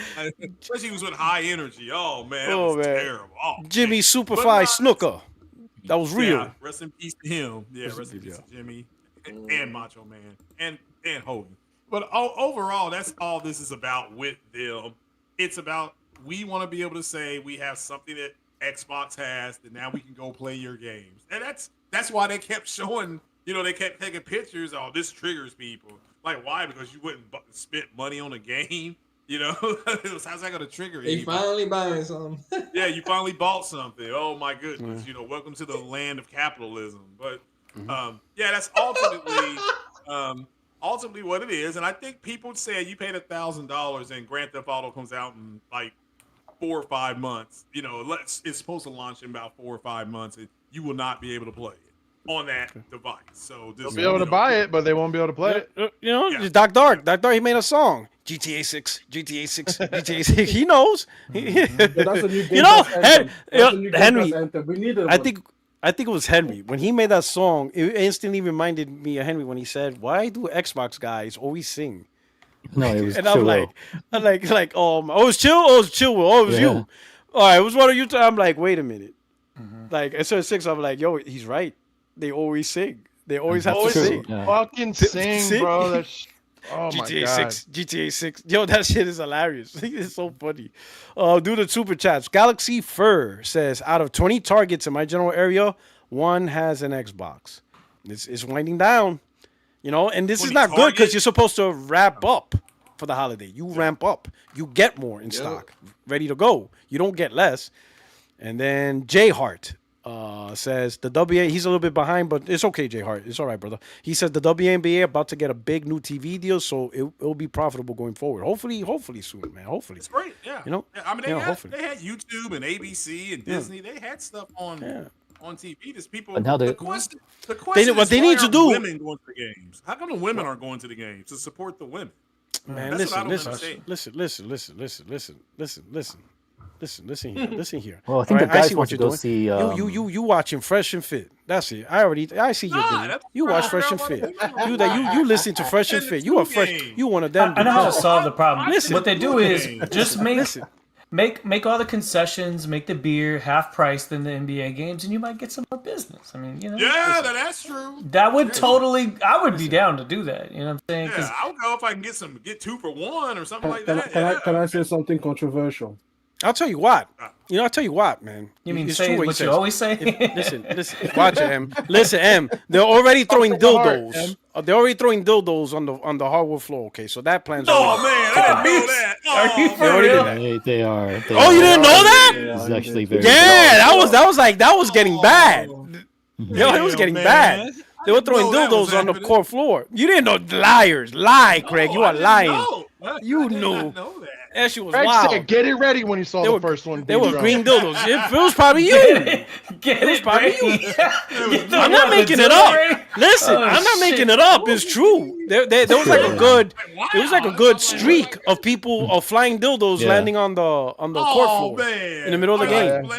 Especially he was with high energy. Oh man, that was terrible. Oh, Jimmy Superfly Snooker. That was real. Yeah, rest in peace to him. Yeah, rest in peace to Jimmy and Macho Man and Hogan. But overall, that's all this is about with them. It's about we want to be able to say we have something that Xbox has that now we can go play your games, and that's why they kept showing. They kept taking pictures. Oh, this triggers people. Like, why? Because you wouldn't spend money on a game. How's that going to trigger you? They finally buying something. Yeah, you finally bought something. Oh my goodness. Welcome to the land of capitalism. But that's ultimately what it is. And I think people say you paid $1,000 and Grand Theft Auto comes out in like 4 or 5 months. It's supposed to launch in about 4 or 5 months, and you will not be able to play it on that device. So they'll be able to buy it, but they won't be able to play it. Doc Dark, he made a song. GTA 6, GTA 6, GTA 6. He knows. That's a new game Henry. We needed I think it was Henry. When he made that song, it instantly reminded me of Henry when he said, "Why do Xbox guys always sing?" No, it was and chill. I'm like, it was chill. Oh, it was chill. Oh, it was you. All right, it was one of you. I'm like, wait a minute. Like, instead of 6, I'm like, yo, he's right. They always sing. They always have to sing. Yeah. Fucking sing, bro. That's oh GTA my God. 6. GTA 6. Yo, that shit is hilarious. It's so funny. Do the super chats. Galaxy Fur says, out of 20 targets in my general area, 1 has an Xbox. It's winding down. And this is not good because you're supposed to wrap up for the holiday. You ramp up. You get more in stock, ready to go. You don't get less. And then J Hart says the WNBA, he's a little bit behind, but it's okay, J Hart. It's all right, brother. He says the WNBA about to get a big new TV deal, so it'll be profitable going forward. Hopefully soon, man. Hopefully. It's great, yeah. I mean, they had YouTube and ABC and Disney. They had stuff on TV. There's people. But now the question is, what they need to do. Women going to the games. How come the women aren't going to the games to support the women? Man, listen here. Well, I think the guys want to go see. You watching Fresh and Fit. That's it. I see you. You watch Fresh and Fit. You listen to Fresh and Fit. You are fresh. You one of them. I know how to solve the problem. Listen, what they do is just make all the concessions, make the beer half price than the NBA games, and you might get some more business. I mean, Yeah, that's true. That would I would be down to do that. You know what I'm saying? Yeah, I'll go if I can get 2 for $1 or something like that. Can I say something controversial? I'll tell you what. I'll tell you what, man. You mean It's say true what he you says. always say? Listen. Watch it, M. Listen, M. They're already throwing dildos. They're already throwing dildos on the hardwood floor. Okay, so that plan's. Oh man, I didn't know that. Are you Oh, for They already real? did that. They are. Oh, you didn't know that? It's actually very. Yeah, that was getting bad. Yo, it was getting man. bad. They were I didn't throwing know that was dildos on the happening. court floor. You didn't know. Liars. Lie, Craig. You I are didn't lying. know. You I did knew. not know that. That shit was Craig wild. said, "Get it ready" when he saw the first one. They were drop. green dildos. It was probably you. Get It was it probably ready. you. I'm not making it up. Listen, I'm not making it up. It's true. There was like a good. It was like a good streak of people of flying dildos landing on the court floor Man. in the middle of the game.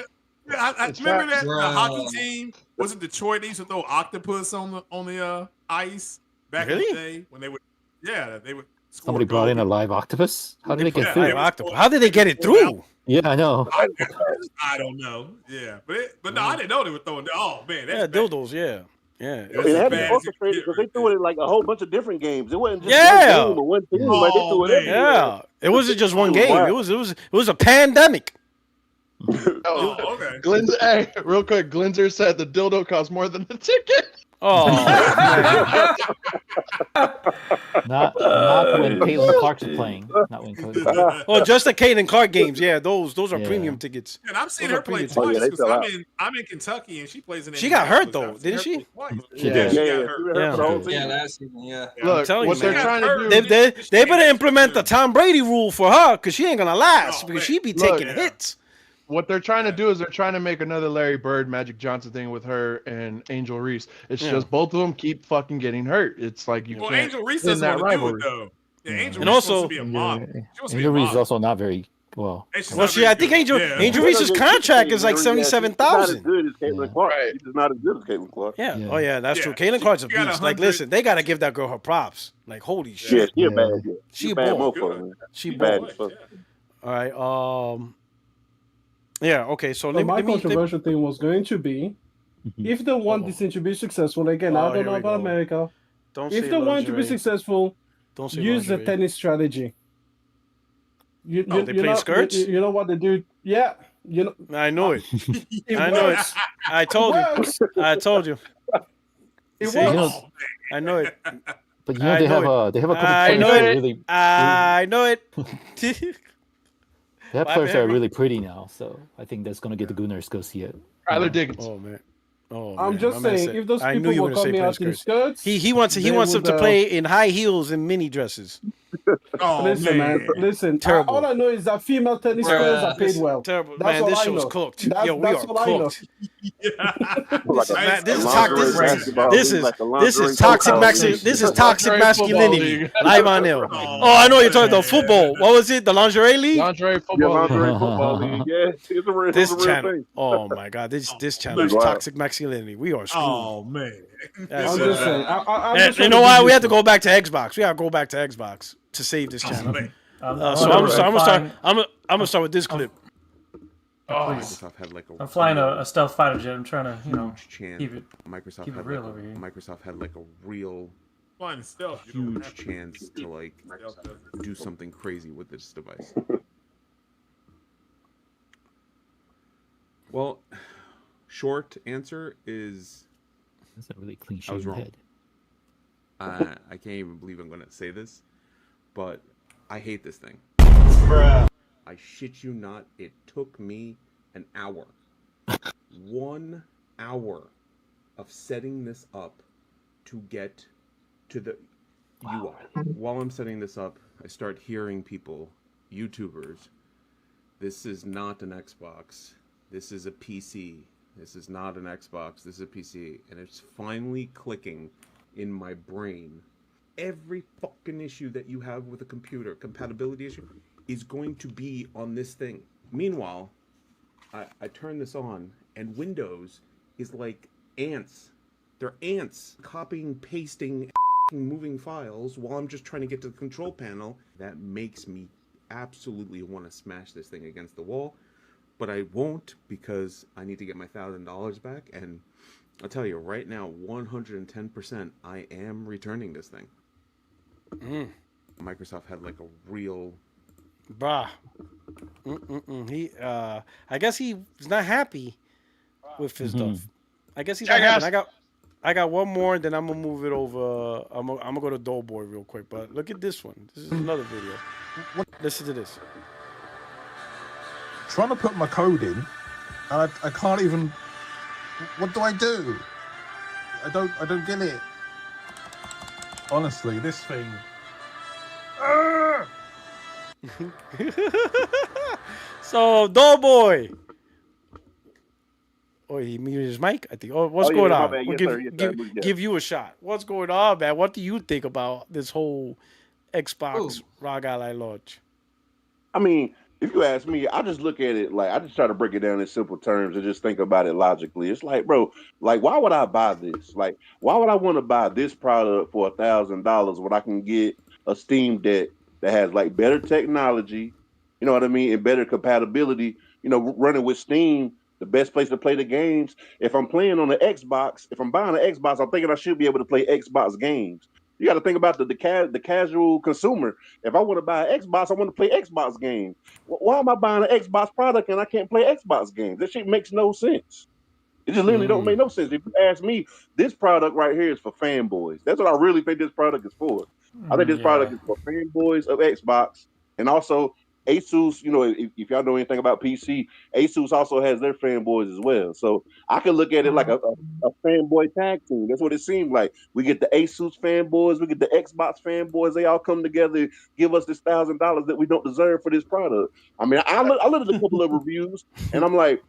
I remember that the Bruh. hockey team was it Detroit? They used to throw octopus on the ice back in Really? the day when they would. Yeah, they would. score Somebody brought in a goals. live octopus. How did it get Yeah, through? they would- How did they get it through? Yeah, I know. I don't know. Yeah, but no, I didn't know they were throwing. Oh man, that's Yeah, bad. dildos. Yeah. It had to be bad. orchestrated because they threw it in like a whole bunch of different games. It wasn't just Yeah. one game or one team. Like they threw it everywhere. Yeah. It wasn't just one game. Wow. It was a pandemic. Oh, okay. Hey, real quick, Glinzer said the dildo cost more than the ticket. Oh, man. Not when Caitlin Clark's playing. Not when Caitlin. Well, just the Caden Clark games. Yeah, those are Yeah. premium tickets. And I've seen Those her are play premium twice tickets. because Oh, yeah, they I'm in Kentucky and she plays in. She got hurt, Indianapolis. though, I've seen didn't her she? play twice. She Yeah, did. she got got hurt. hurt for the whole Yeah, season. last season. Yeah. Look, telling what you, they're man. trying to do. They better implement the Tom Brady rule for her because she ain't gonna last Oh, because man. she be Look, taking hits. What they're trying to do is they're trying to make another Larry Bird, Magic Johnson thing with her and Angel Reese. It's Yeah. just both of them keep fucking getting hurt. It's like you Well, can't Angel Reese win doesn't that want to do it rivalry. though. Yeah, Angel And Reese wants also- to be a model. She wants to be a Angel Reese is model. also not very well. And she's Well, not I very think good. Angel Yeah. Angel Reese's contract is like $77,000. She's not as good as Caitlin Clark. Right. She's just not as good as Caitlin Clark. Yeah. Yeah. Oh yeah, that's Yeah. true. Caitlin Clark's a She got beast. Like, 100. listen, they gotta give that girl her props. Like, holy Yeah, shit, she a Yeah. bad. Yeah. she a bad ball. mofo, man. She Bad ball. as fuck. All right. Yeah. Okay. So So my controversial thing was going to be, if they want this thing to be successful, again, Oh, I don't here know we about go. America. don't If say they want to be lingerie. successful, Don't say use the lingerie. tennis strategy. You They play know, skirts? You know what they do? Yeah, you know. I know it. It I know it. works. I told you. works. I told you. It See? works. You know, I know it. but you know I they have know they have a couple I players know that are it. really I know it. they have Bye, players that are baby. really pretty now. So I think that's gonna get the Gooners to go see it. Tyler Diggins. Oh man. Oh, I'm man. just My man saying, said- if those I knew people you were were gonna say coming play out in skirts. skirts, He wants they them would, to play in high heels and mini dresses. Oh Listen, man. man. Listen. Terrible. All I know is that female tennis Bruh. players are paid This- well. Terrible. That's Man, all this I show's know. cooked. That's- Yo, we that's are all I know. cooked. Like a- Man, this is a toxic. lingerie basketball This league, is like a this lingerie is toxic football maxi. league. This is toxic Lingerie football masculinity. league. Live on air. Oh, I know what you're talking about. Football. What was it? The lingerie league. Lingerie Yeah, football. lingerie football league. Yeah, it's a real, This it's a real channel. thing. Oh my god. This channel is Wow. toxic masculinity. We are screwed. Oh man. That's I'm it. just saying. I'm And just you trying know be why? We have to useful. go back to Xbox. We gotta go back to Xbox to save this channel. Man. So I'm gonna start. I'm gonna start with this clip. Microsoft had like a I'm flying a stealth fighter jet. I'm trying to, huge chance. keep it. Microsoft keep it had real like over here. Microsoft had like a real Flying stealth. You don't huge have to. chance to like Stealth doesn't- do something crazy with this device. Well, short answer is That's a really clean I was shaved wrong. head. I can't even believe I'm gonna say this, but I hate this thing. I shit you not, it took me an hour. 1 hour of setting this up to get to the UI. While I'm setting this up, I start hearing people, YouTubers, this is not an Xbox. This is a PC. This is not an Xbox. This is a PC. And it's finally clicking in my brain. Every fucking issue that you have with a computer, compatibility issue, is going to be on this thing. Meanwhile, I turn this on, and Windows is like ants. They're ants copying, pasting, moving files while I'm just trying to get to the control panel. That makes me absolutely want to smash this thing against the wall, but I won't because I need to get my $1,000 back. And I'll tell you right now, 110%, I am returning this thing. Microsoft had like a real Bruh. He, I guess he's not happy with his stuff. I guess he's not happy. I got one more, then I'm gonna move it over. I'm gonna go to Doughboy real quick. But look at this one. This is another video. Listen to this. Trying to put my code in, and I can't even. What do I do? I don't get it. Honestly, this thing. So Doughboy. Oh, he muted his mic, I think. Oh, what's going on? Yes, We'll give you a shot. What's going on, man? What do you think about this whole Xbox ROG Ally launch? I mean, if you ask me, I just look at it like I just try to break it down in simple terms and just think about it logically. It's like, bro, like why would I buy this? Like, why would I want to buy this product for $1,000 when I can get a Steam Deck that has like better technology, you know what I mean, and better compatibility, you know, running with Steam, the best place to play the games. If I'm playing on the Xbox, if I'm buying an Xbox, I'm thinking I should be able to play Xbox games. You got to think about the casual consumer. If I want to buy an Xbox, I want to play Xbox games. Why am I buying an Xbox product and I can't play Xbox games? That shit makes no sense. It just literally don't make no sense. If you ask me, this product right here is for fanboys. That's what I really think this product is for. I think this product is for fanboys of Xbox, and also Asus. You know, if y'all know anything about PC, Asus also has their fanboys as well. So I can look at it like a fanboy tag team. That's what it seemed like. We get the Asus fanboys, we get the Xbox fanboys. They all come together, give us this $1,000 that we don't deserve for this product. I mean, I looked at a couple of reviews, and I'm like,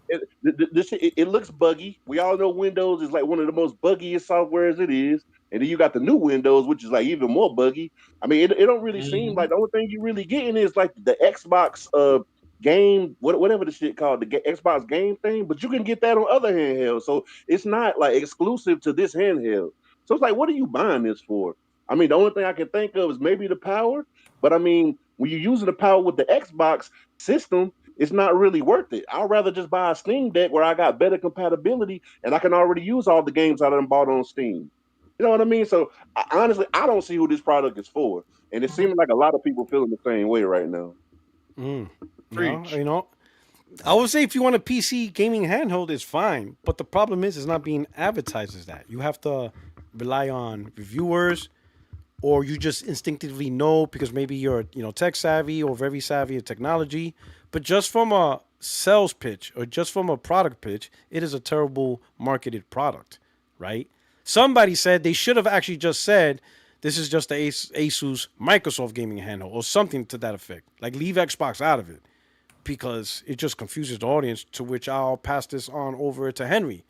it looks buggy. We all know Windows is like one of the most buggiest softwares it is. And then you got the new Windows, which is like even more buggy. I mean, it don't really seem like the only thing you really getting is like the Xbox game, whatever the shit called, the Xbox game thing. But you can get that on other handhelds, so it's not like exclusive to this handheld. So it's like, what are you buying this for? I mean, the only thing I can think of is maybe the power. But I mean, when you're using the power with the Xbox system, it's not really worth it. I'd rather just buy a Steam Deck where I got better compatibility and I can already use all the games I done bought on Steam. You know what I mean? So honestly, I don't see who this product is for, and it seems like a lot of people feeling the same way right now. You know, I would say if you want a PC gaming handheld, it's fine, but the problem is it's not being advertised as that. You have to rely on reviewers, or you just instinctively know because maybe you're tech savvy or very savvy in technology. But just from a sales pitch or just from a product pitch, it is a terrible marketed product, right? Somebody said they should have actually just said, this is just the Asus Microsoft gaming handheld or something to that effect. Like leave Xbox out of it because it just confuses the audience, to which I'll pass this on over to Henry.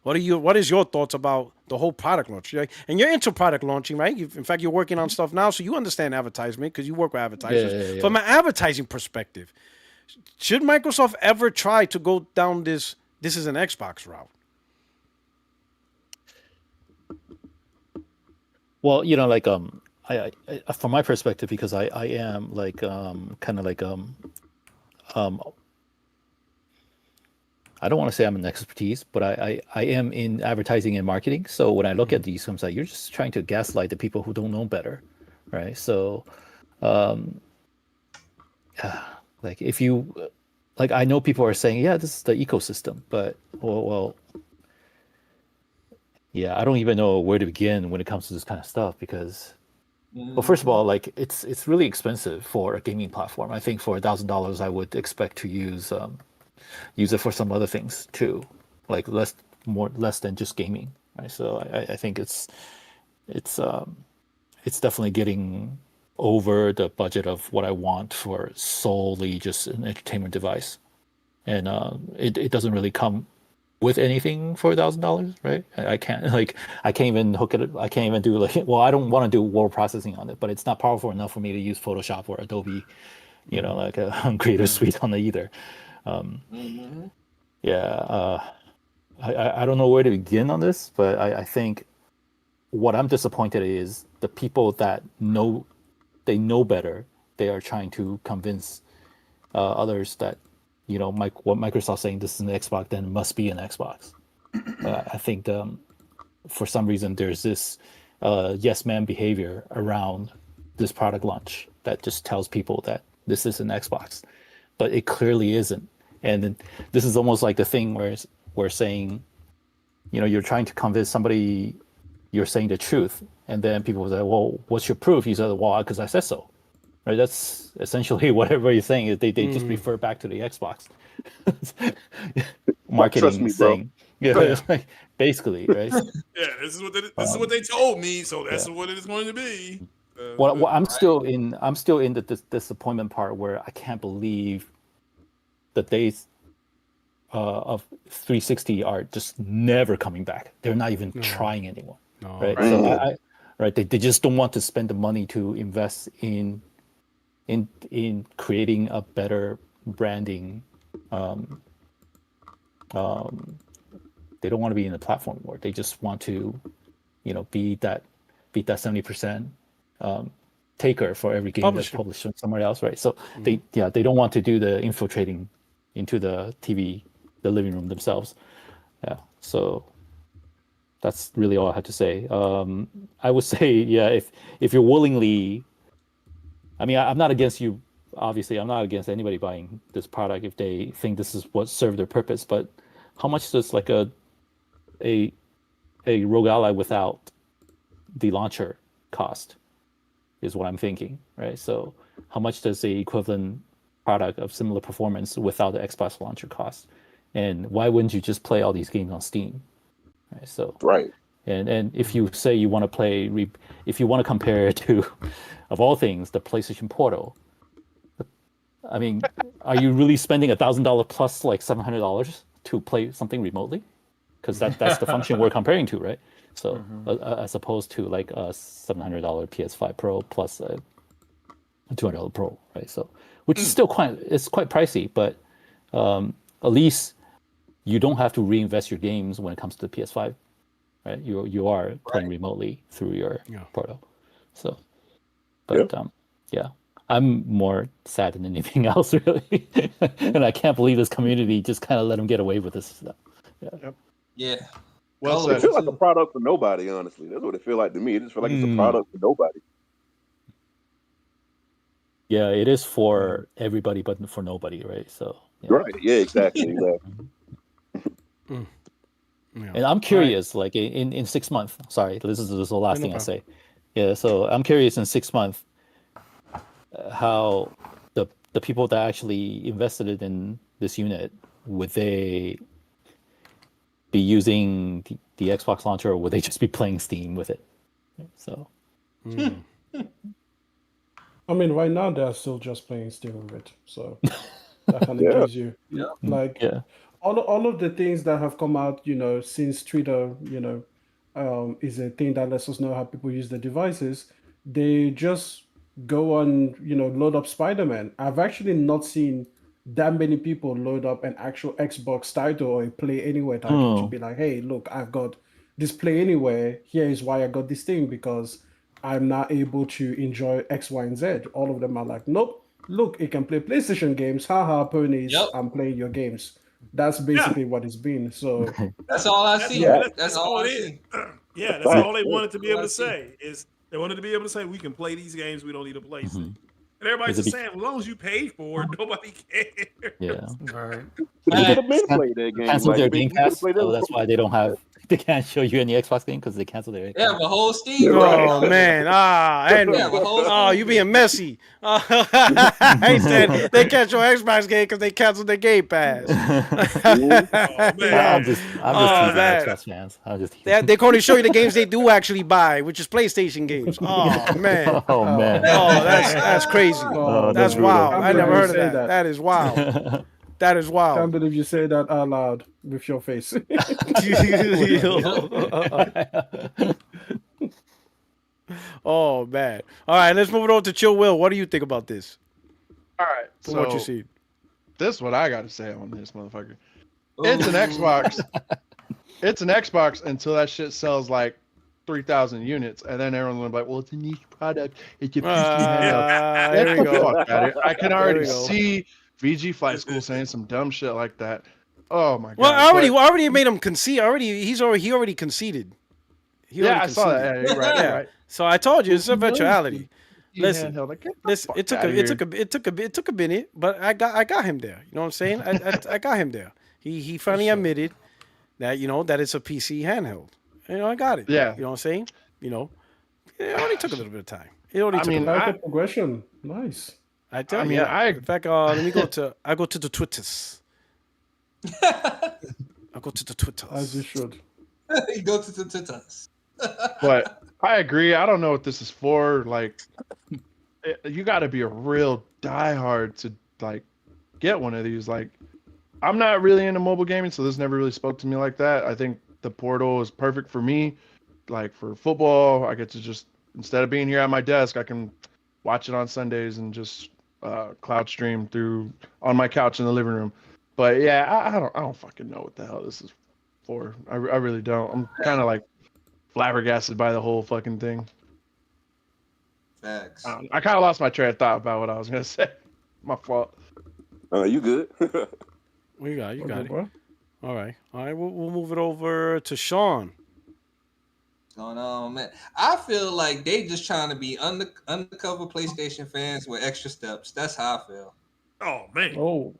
What is your thoughts about the whole product launch? And you're into product launching, right? In fact, you're working on stuff now, so you understand advertisement because you work with advertisers. Yeah. From an advertising perspective, should Microsoft ever try to go down this is an Xbox route? Well, like I from my perspective, because I am like kind of like I don't want to say I'm an expertise, but I am in advertising and marketing. So when I look at these, I'm like, you're just trying to gaslight the people who don't know better, right? So, like if you, like I know people are saying, yeah, this is the ecosystem, but well, yeah, I don't even know where to begin when it comes to this kind of stuff because, well, first of all, like it's really expensive for a gaming platform. I think for $1,000, I would expect to use it for some other things too, like less than just gaming, right? So I think it's definitely getting over the budget of what I want for solely just an entertainment device, and it doesn't really come with anything for $1,000, right? I can't even hook it. I can't even do well, I don't want to do word processing on it, but it's not powerful enough for me to use Photoshop or Adobe, like a Creative Suite on it either. I don't know where to begin on this, but I think what I'm disappointed is the people that know better. They are trying to convince others that what Microsoft's saying, this is an Xbox, then it must be an Xbox. I think for some reason there's this yes man behavior around this product launch that just tells people that this is an Xbox, but it clearly isn't. And then this is almost like the thing where we're saying, you know, you're trying to convince somebody you're saying the truth, and then people say, well, what's your proof? You said, well, because I said so. Right? That's essentially what everybody's saying is they just refer back to the Xbox marketing Trust me, bro. saying, it's like, basically, right? Yeah, this is what they told me, so that's what it is going to be. Well, I'm still in the disappointment part where I can't believe the days of 360 are just never coming back. They're not even trying anymore. Right? So they just don't want to spend the money to invest in creating a better branding. They don't want to be in the platform war. They just want to, you know, beat that 70% taker for every game that's published somewhere else, right? So they don't want to do the infiltrating into the TV, the living room themselves. Yeah, so that's really all I had to say. I would say, if you're willingly, I mean, I'm not against you. Obviously, I'm not against anybody buying this product if they think this is what served their purpose. But how much does like a ROG Ally without the launcher cost? Is what I'm thinking, right? So how much does the equivalent product of similar performance without the Xbox launcher cost? And why wouldn't you just play all these games on Steam? Right. So and if you say you want to play, if you want to compare it to, of all things, the PlayStation Portal. I mean, are you really spending $1,000 plus like $700 to play something remotely? Because that's the function we're comparing to, right? So as opposed to like a $700 PS5 Pro plus a $200 Pro, right? So which is still quite pricey, but at least you don't have to reinvest your games when it comes to the PS5, right? You are playing remotely through your Portal. So, but I'm more sad than anything else, really. And I can't believe this community just kind of let them get away with this stuff. Yeah. Well, it feels like a product for nobody, honestly. That's what it feels like to me. It just feels like it's a product for nobody. Yeah, it is for everybody, but for nobody, right? So right, yeah, exactly. And I'm curious, like in 6 months. Sorry, this is the last thing I say. Yeah, so I'm curious in 6 months how the people that actually invested in this unit, would they be using the Xbox launcher, or would they just be playing Steam with it? So, I mean, right now they're still just playing Steam with it, so that kind of gives you all of the things that have come out, you know, since Twitter, you know, is a thing that lets us know how people use the devices. They just go on, you know, load up Spider-Man. I've actually not seen that many people load up an actual Xbox title or a Play Anywhere title to be like, hey, look, I've got this Play Anywhere. Here is why I got this thing, because I'm not able to enjoy X, Y, and Z. All of them are like, nope, look, it can play PlayStation games. Haha, ponies, I'm playing your games. That's basically what it's been. So that's all I see. That's all I see. Yeah, that's all they wanted to be able to say is they wanted to be able to say we can play these games. We don't need a PlayStation. And everybody's just saying, as long as you paid for it, nobody cares. Yeah. Right. You could have been played that game. Cancel their Game Pass. So that's why they can't show you any Xbox game, because they canceled their. Yeah, the whole Steam. Oh man, you being messy. I said they can't show Xbox game because they canceled their Game Pass. I'm just teasing Xbox fans. They can only show you the games they do actually buy, which is PlayStation games. Oh man. Oh man. Oh, that's crazy. That's wild. I never heard of that. That is wild. That is wild. I can't believe you say that out loud with your face. Oh man. All right, let's move it on to Chill Will. What do you think about this? All right. From what you see. This is what I got to say on this motherfucker. It's an Xbox. It's an Xbox until that shit sells like 3,000 units, and then everyone's gonna be like, "Well, it's a niche product. It can there we go. I can already see VG Flight School saying some dumb shit like that. Oh my god! Well, I already made him concede. He already conceded. I saw that. Yeah, you're right. Right. So I told you it's a virtuality. Listen, handheld. Like, listen. It took a minute, but I got him there. You know what I'm saying? I got him there. He finally admitted that that it's a PC handheld. I got it. Yeah. You know what I'm saying? It only took a little bit of time. It only took. Like a progression. Nice. I tell you. In fact, let me go to. I go to the Twitters. I go to the Twitters. As you should. You go to the Twitters. But I agree. I don't know what this is for. Like, you got to be a real diehard to like get one of these. Like, I'm not really into mobile gaming, so this never really spoke to me like that. I think the Portal is perfect for me. Like for football, I get to just instead of being here at my desk, I can watch it on Sundays and just cloud stream through on my couch in the living room. But yeah, I don't fucking know what the hell this is for. I really don't. I'm kind of like flabbergasted by the whole fucking thing. Facts. I kind of lost my train of thought about what I was gonna say. My fault. You good? You got it. Bro. All right. We'll move it over to Sean. Going on, man. I feel like they just trying to be undercover PlayStation fans with extra steps. That's how I feel. Oh man. Oh.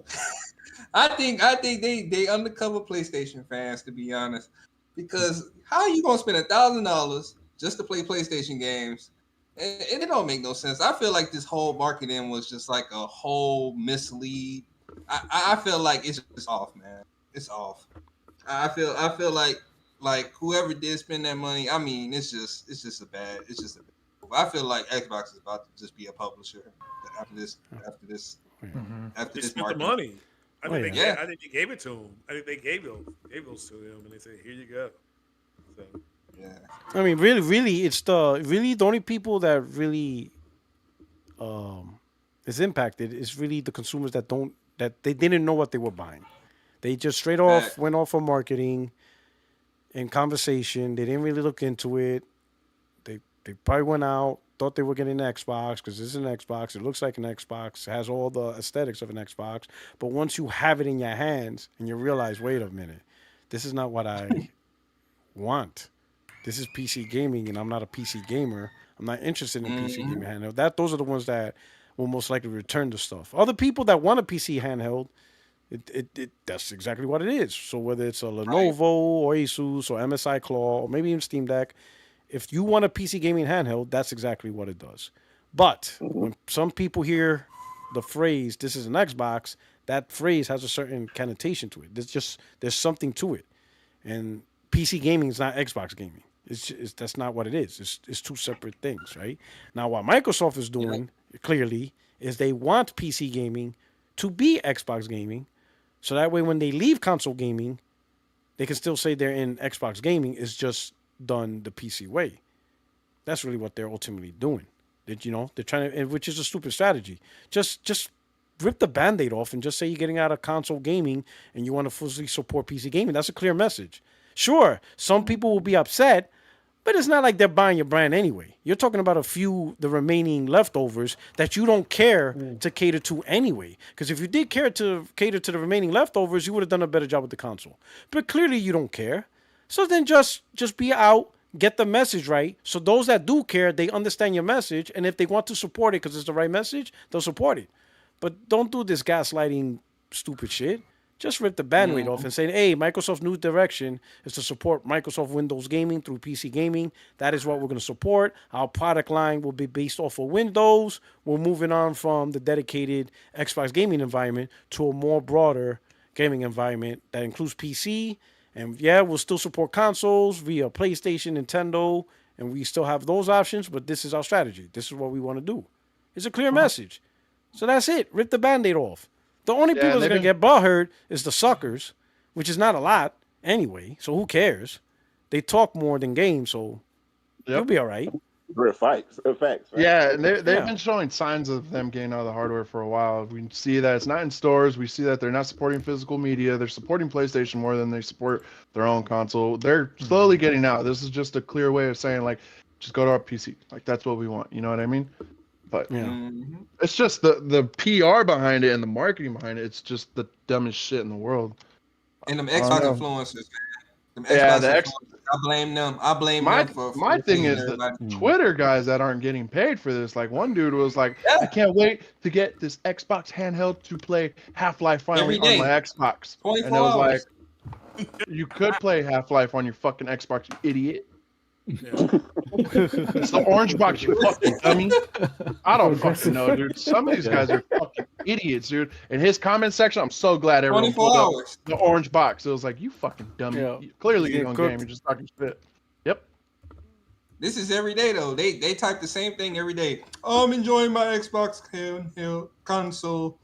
I think they undercover PlayStation fans, to be honest, because how are you gonna spend $1,000 just to play PlayStation games? And it don't make no sense. I feel like this whole marketing was just like a whole mislead. I feel like it's just off, man. It's off. I feel like whoever did spend that money, I mean, it's just a bad. I feel like Xbox is about to just be a publisher after this. They spent the money. I think they gave it to him. I think they gave those to him, and they said, "Here you go." So yeah. I mean, really, it's the only people that really is impacted is really the consumers that they didn't know what they were buying. They just straight off went off of marketing and conversation. They didn't really look into it. They probably went out, thought they were getting an Xbox because this is an Xbox. It looks like an Xbox. It has all the aesthetics of an Xbox. But once you have it in your hands and you realize, wait a minute, this is not what I want. This is PC gaming, and I'm not a PC gamer. I'm not interested in PC gaming handheld. Those are the ones that will most likely return the stuff. Other people that want a PC handheld, that's exactly what it is. So whether it's a Lenovo or Asus or MSI Claw or maybe even Steam Deck, if you want a PC gaming handheld, that's exactly what it does. But when some people hear the phrase, this is an Xbox, that phrase has a certain connotation to it. There's something to it. And PC gaming is not Xbox gaming. That's not what it is. It's two separate things, right? Now, what Microsoft is doing, clearly, is they want PC gaming to be Xbox gaming, so that way when they leave console gaming, they can still say they're in Xbox gaming. It's just done the PC way. That's really what they're ultimately doing. They're trying to, which is a stupid strategy. Just rip the Band-Aid off and just say you're getting out of console gaming and you want to fully support PC gaming. That's a clear message. Sure, some people will be upset, but it's not like they're buying your brand anyway. You're talking about the remaining leftovers that you don't care to cater to anyway. Because if you did care to cater to the remaining leftovers, you would have done a better job with the console. But clearly you don't care. So then just be out, get the message right. So those that do care, they understand your message. And if they want to support it because it's the right message, they'll support it. But don't do this gaslighting stupid shit. Just rip the Band-Aid off and say, hey, Microsoft's new direction is to support Microsoft Windows gaming through PC gaming. That is what we're going to support. Our product line will be based off of Windows. We're moving on from the dedicated Xbox gaming environment to a more broader gaming environment that includes PC. And yeah, we'll still support consoles via PlayStation, Nintendo, and we still have those options, but this is our strategy. This is what we want to do. It's a clear message. So that's it. Rip the Band-Aid off. The only people that's going to get butthurt is the suckers, which is not a lot anyway, so who cares? They talk more than games, so you'll be all right. Real facts, right? Yeah, and they've been showing signs of them getting out of the hardware for a while. We see that it's not in stores. We see that they're not supporting physical media. They're supporting PlayStation more than they support their own console. They're slowly getting out. This is just a clear way of saying, like, just go to our PC. Like, that's what we want. You know what I mean? But it's just the PR behind it and the marketing behind it. It's just the dumbest shit in the world. And them Xbox influencers, man. I blame them. I blame My them for my thing is the everybody. Twitter guys that aren't getting paid for this. Like one dude was like, Yeah. I can't wait to get this Xbox handheld to play Half-Life finally Every on my day. Xbox. 24 And it was hours. like, you could play Half-Life on your fucking Xbox, you idiot. It's the orange box, you fucking dummy. I don't fucking know, dude. Some of these guys are fucking idiots, dude. In his comment section, I'm so glad everyone 24 pulled up hours. the orange box. It was like, you fucking dummy. Yeah. Clearly You you get don't cooked. game. You're just talking shit. Yep. This is every day though. They type the same thing every day. Oh, I'm enjoying my Xbox console.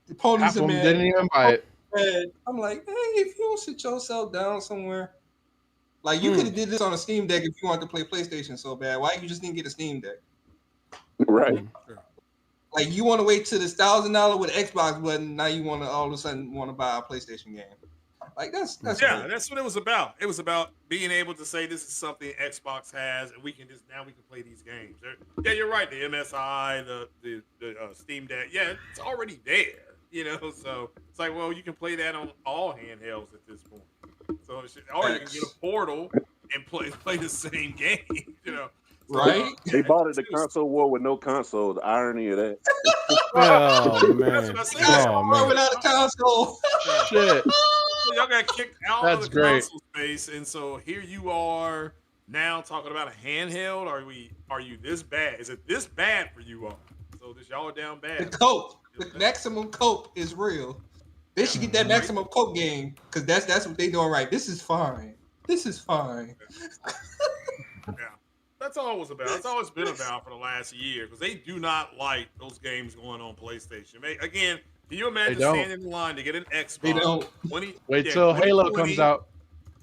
The ponies Half are of them mad. didn't even buy it. Mad. I'm like, hey, if you don't sit yourself down somewhere, like you could have did this on a Steam Deck if you wanted to play PlayStation so bad. Why you just didn't get a Steam Deck? Right. Like you want to wait till this $1,000 with Xbox button. Now you want to all of a sudden want to buy a PlayStation game. Like that's Yeah, cool. that's what it was about. It was about being able to say this is something Xbox has, and we can play these games. Yeah, you're right. The MSI, the Steam Deck, yeah, it's already there. So it's like, well, you can play that on all handhelds at this point. So or you can get a Portal and play the same game. Right? They bought it the console war with no console. The irony of that. Oh man. That's what I said. Oh man. Without a console. Shit. So y'all got kicked out That's of the great. console space, and so here you are now talking about a handheld. Are you this bad? Is it this bad for you all? So this y'all are down The bad. cope, the maximum cope is real. They should get that maximum cope game because that's what they doing right. This is fine. This is fine. Yeah, that's all it was about. That's all it's been about for the last year because they do not like those games going on PlayStation. Again, can you imagine They don't. standing in line to get an Xbox? They don't. Wait till Halo 2020. comes out.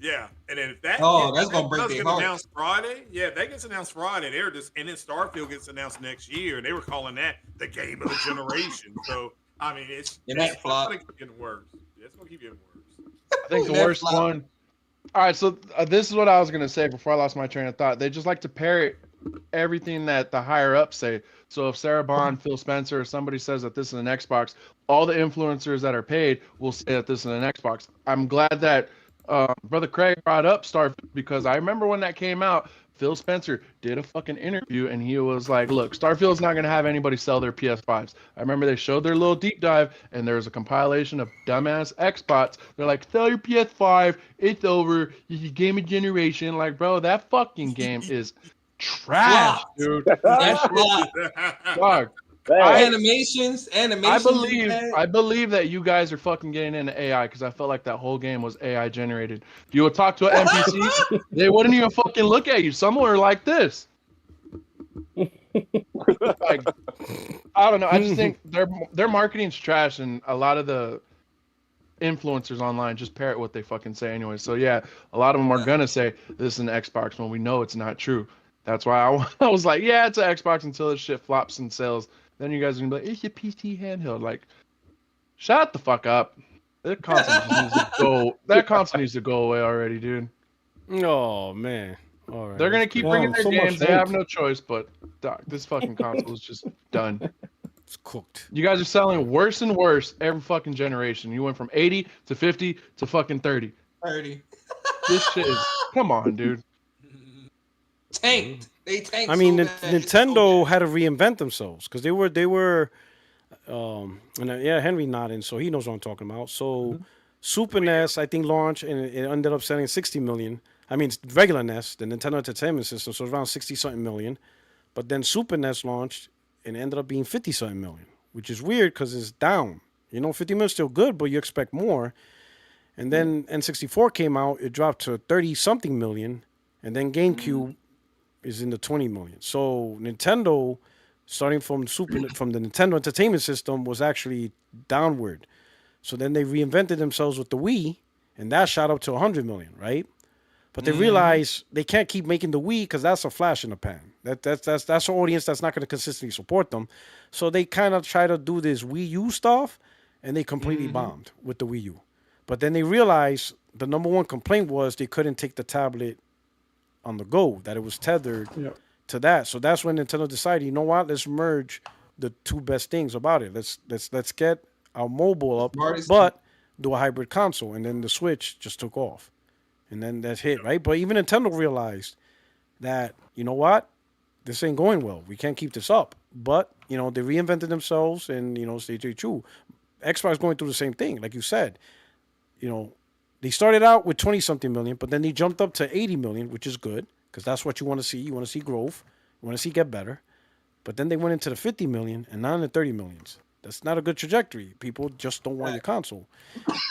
Yeah, and then if that That's gonna break does their get heart. announced Friday, if that gets announced Friday, and then Starfield gets announced next year, and they were calling that the game of the generation. So I mean, it's gonna keep getting worse. Yeah, it's gonna keep getting worse. I think the That worst flop. one. All right, so this is what I was gonna say before I lost my train of thought. They just like to parrot everything that the higher ups say. So if Sarah Bond, Phil Spencer, or somebody says that this is an Xbox, all the influencers that are paid will say that this is an Xbox. I'm glad that Brother Craig brought up Starfield because I remember when that came out, Phil Spencer did a fucking interview and he was like, look, Starfield's not going to have anybody sell their PS5s. I remember they showed their little deep dive and there was a compilation of dumbass Xbots. They're like, sell your PS5, it's over, you game of generation. Like, bro, that fucking game is trash, dude. Dog. Animations. I believe that you guys are fucking getting into AI because I felt like that whole game was AI generated. If you would talk to an NPC, they wouldn't even fucking look at you. Some are like this. Like, I don't know. I just think their marketing's trash, and a lot of the influencers online just parrot what they fucking say anyway. So yeah, a lot of them are gonna say this is an Xbox when we know it's not true. That's why I was like, yeah, it's an Xbox until this shit flops in sales. Then you guys are gonna be like, it's a PC handheld. Like, shut the fuck up. That console needs to go. That console needs to go away already, dude. Oh man. All right. They're gonna keep bringing their so much games. They hate. have no choice. But doc, this fucking console is just done. It's cooked. You guys are selling worse and worse every fucking generation. You went from 80 to 50 to fucking 30. 30. This shit is. Come on, dude. Tanked. They tanked. I mean, so bad. It's Nintendo so bad. had to reinvent themselves because they were, Henry nodding, so he knows what I'm talking about. So, Super NES, I think, launched and it ended up selling 60 million. I mean, regular NES, the Nintendo Entertainment System, so around 60 something million. But then Super NES launched and it ended up being 50 something million, which is weird because it's down. 50 million is still good, but you expect more. And then N64 came out, it dropped to 30 something million, and then GameCube is in the 20 million. So Nintendo, starting from the Nintendo Entertainment System, was actually downward. So then they reinvented themselves with the Wii, and that shot up to 100 million, right? But they realized they can't keep making the Wii because that's a flash in the pan. That's an audience that's not going to consistently support them. So they kind of try to do this Wii U stuff, and they completely bombed with the Wii U. But then they realized the number one complaint was they couldn't take the tablet on the go, that it was tethered to that. So that's when Nintendo decided, you know what, let's merge the two best things about it. Let's get our mobile up, but do a hybrid console. And then the Switch just took off. and then that's hit, right? But even Nintendo realized that, you know what, this ain't going well. We can't keep this up. But they reinvented themselves, and stay true. Xbox going through the same thing, like you said. They started out with 20-something million, but then they jumped up to 80 million, which is good because that's what you want to see. You want to see growth. You want to see get better. But then they went into the 50 million and now in the 30 millions. That's not a good trajectory. People just don't want your console.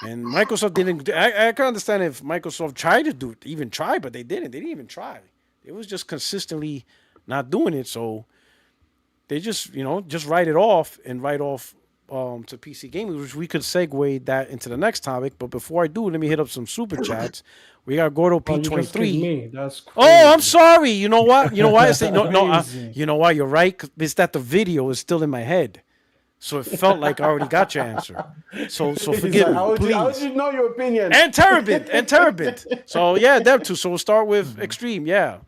And Microsoft didn't. I can understand if Microsoft tried to do it, even try, but they didn't. They didn't even try. It was just consistently not doing it. So they just write it off and write off to PC gaming, which we could segue that into the next topic. But before I do, let me hit up some super chats. We got Gordo P23. That's crazy. Oh, I'm sorry. You know what? You know why? You know why? You're right. It's that the video is still in my head. So it felt like I already got your answer. So forgive me, please. How did you know your opinion? And Terabit. So yeah, them two. So we'll start with Extreme. Yeah.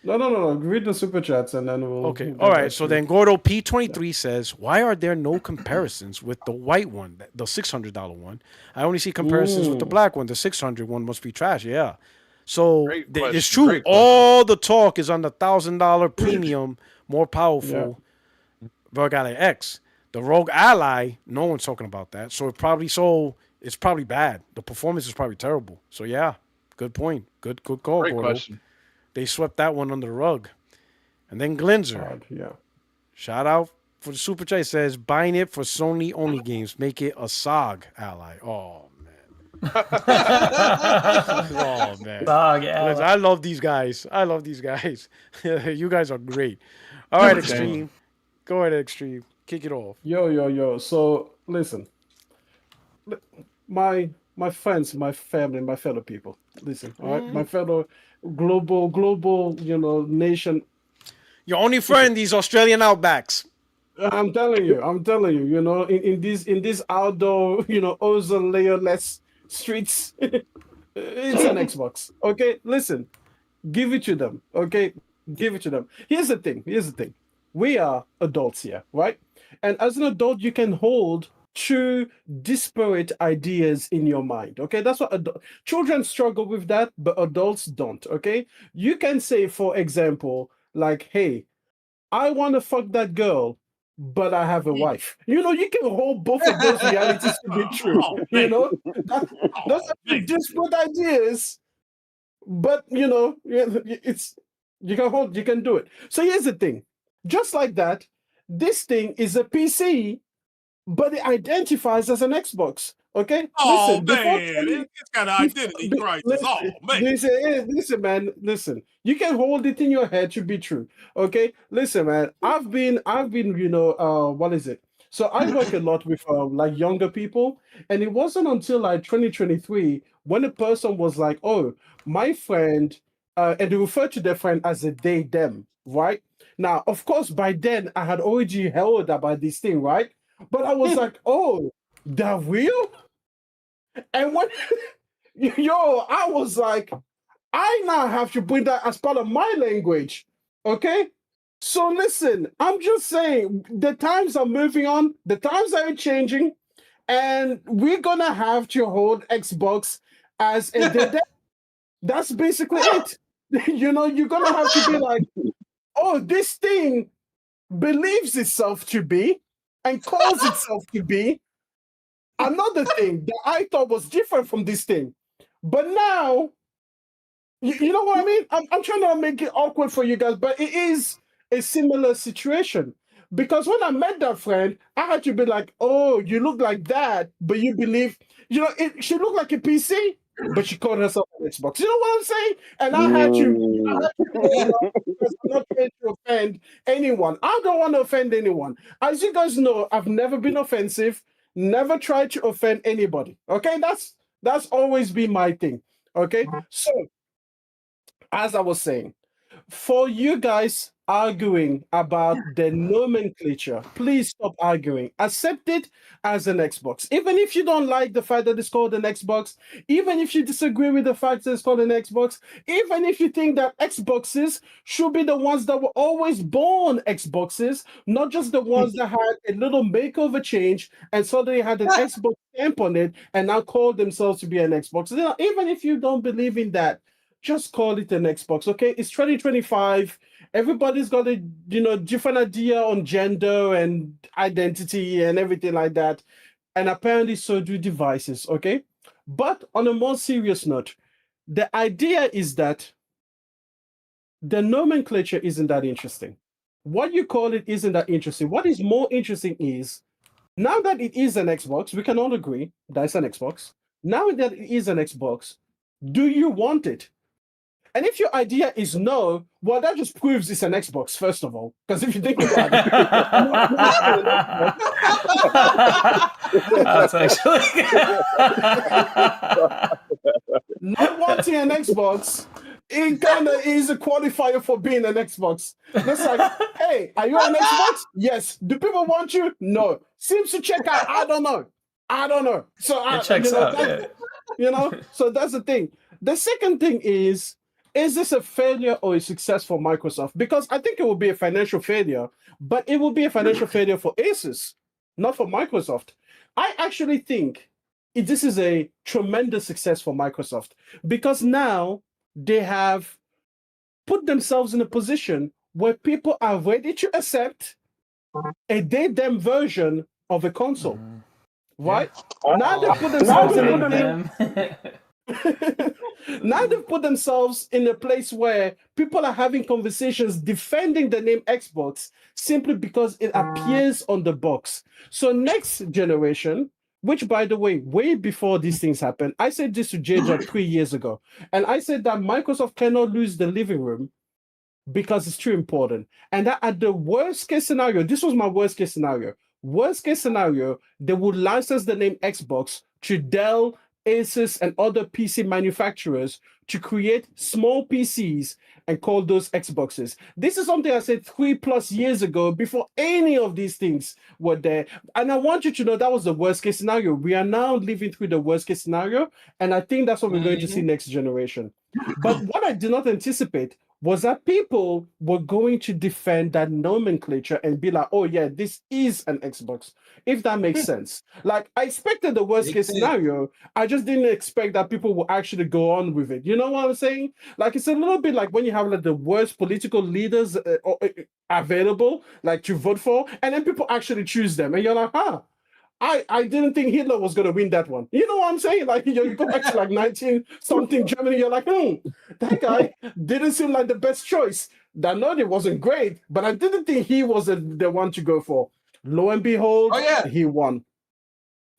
No. Read the super chats and then we'll. Okay. All right. So then Gordo P23 says, "Why are there no comparisons with the white one, the $600 one? I only see comparisons with the black one. The $600 one must be trash." Yeah. So it's true. All the talk is on the $1,000 premium, more powerful ROG Ally X. The ROG Ally, no one's talking about that. So it's probably bad. The performance is probably terrible. So yeah, good point. Good call, Great Gordo. question. They swept that one under the rug. And then Glinzer. Shout out for the super chat. Says, buying it for Sony only games. Make it a SOG ally. Oh, man. Oh, man. SOG ally. I love these guys. You guys are great. All right, Extreme. Go ahead, Extreme. Kick it off. Yo. So, listen. My friends, my family, my fellow people. Listen, all right? My fellow global, nation. Your only friend, these Australian outbacks. I'm telling you, in this outdoor, ozone layer-less streets, it's an Xbox. Okay, listen, give it to them. Okay, give it to them. Here's the thing. We are adults here, right? And as an adult, you can hold two disparate ideas in your mind. Okay, that's what children struggle with that, but adults don't. Okay, you can say, for example, like, hey, I want to fuck that girl, but I have a wife. You can hold both of those realities to be true. Those are disparate ideas, but it's you can do it. So here's the thing. Just like that, this thing is a PC, but it identifies as an Xbox. Okay? Oh, man. It's got an identity crisis. Oh, man. Listen, man. Listen. You can hold it in your head to be true. Okay? Listen, man. I've been, what is it? So I work a lot with like younger people, and it wasn't until like 2023 when a person was like, "Oh, my friend," and they refer to their friend as a they them, right? Now, of course, by then I had already heard about this thing, right? But I was like, "Oh, they're real?" And when I was like, I now have to bring that as part of my language. Okay? So listen, I'm just saying the times are moving on, the times are changing, and we're gonna have to hold Xbox as a dead. That's basically it. You're gonna have to be like, oh, this thing believes itself to be and calls itself to be another thing that I thought was different from this thing. But now, you know what I mean? I'm trying to make it awkward for you guys, but it is a similar situation. Because when I met that friend, I had to be like, oh, you look like that, but you believe, she looked like a PC, but she called herself an Xbox. You know what I'm saying? And I had to because I'm not trying to offend anyone. I don't want to offend anyone. As you guys know, I've never been offensive, never tried to offend anybody. Okay, that's always been my thing. Okay, so as I was saying, for you guys arguing about the nomenclature. Please stop arguing. Accept it as an Xbox. Even if you don't like the fact that it's called an Xbox, even if you disagree with the fact that it's called an Xbox, even if you think that Xboxes should be the ones that were always born Xboxes, not just the ones that had a little makeover change and suddenly had an Xbox stamp on it and now called themselves to be an Xbox. Even if you don't believe in that, just call it an Xbox, okay? It's 2025. Everybody's got a different idea on gender and identity and everything like that. And apparently so do devices, okay? But on a more serious note, the idea is that the nomenclature isn't that interesting. What you call it isn't that interesting. What is more interesting is, now that it is an Xbox, we can all agree that it's an Xbox. Now that it is an Xbox, do you want it? And if your idea is no, well, that just proves it's an Xbox, first of all. Because if you think about it, that's actually not wanting an Xbox, it kind of is a qualifier for being an Xbox. It's like, hey, are you an Xbox? Yes. Do people want you? No. Seems to check out. I don't know. So it checks out. So that's the thing. The second thing is this a failure or a success for Microsoft? Because I think it will be a financial failure, but it will be a financial failure for Asus, not for Microsoft. I actually think this is a tremendous success for Microsoft because now they have put themselves in a position where people are ready to accept a they-them version of a console. Right? Now they put themselves in a now they've put themselves in a place where people are having conversations defending the name Xbox simply because it appears on the box. So next generation, which by the way, way before these things happened, I said this to JJ 3 years ago, and I said that Microsoft cannot lose the living room because it's too important. And that at the worst case scenario, this was my worst case scenario. Worst case scenario, they would license the name Xbox to Dell, Asus, and other PC manufacturers to create small PCs and call those Xboxes. This is something I said 3+ years ago before any of these things were there. And I want you to know that was the worst case scenario. We are now living through the worst case scenario. And I think that's what we're going to see next generation. But what I did not anticipate was that people were going to defend that nomenclature and be like, oh yeah, this is an Xbox, if that makes sense. Like, I expected the worst case scenario. I just didn't expect that people will actually go on with it. You know what I'm saying? Like, it's a little bit like when you have like the worst political leaders available, like to vote for, and then people actually choose them. And you're like, I didn't think Hitler was going to win that one. You know what I'm saying? Like, you go back to like 19-something Germany, you're like, that guy didn't seem like the best choice. That no, it wasn't great, but I didn't think he was the one to go for. Lo and behold, he won.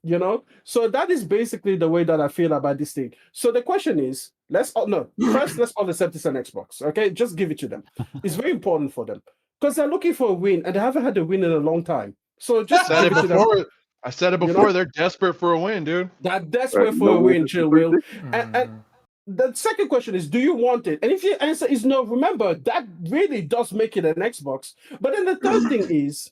You know? So that is basically the way that I feel about this thing. So the question is, let's all accept it's an Xbox, okay? Just give it to them. It's very important for them because they're looking for a win and they haven't had a win in a long time. So just I said it before. They're desperate for a win, dude. They're desperate for a win, Chill Will. And the second question is, do you want it? And if your answer is no, remember, that really does make it an Xbox. But then the third thing is,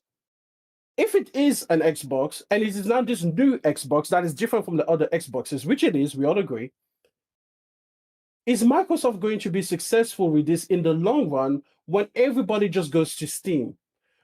if it is an Xbox, and it is now this new Xbox that is different from the other Xboxes, which it is, we all agree, is Microsoft going to be successful with this in the long run when everybody just goes to Steam?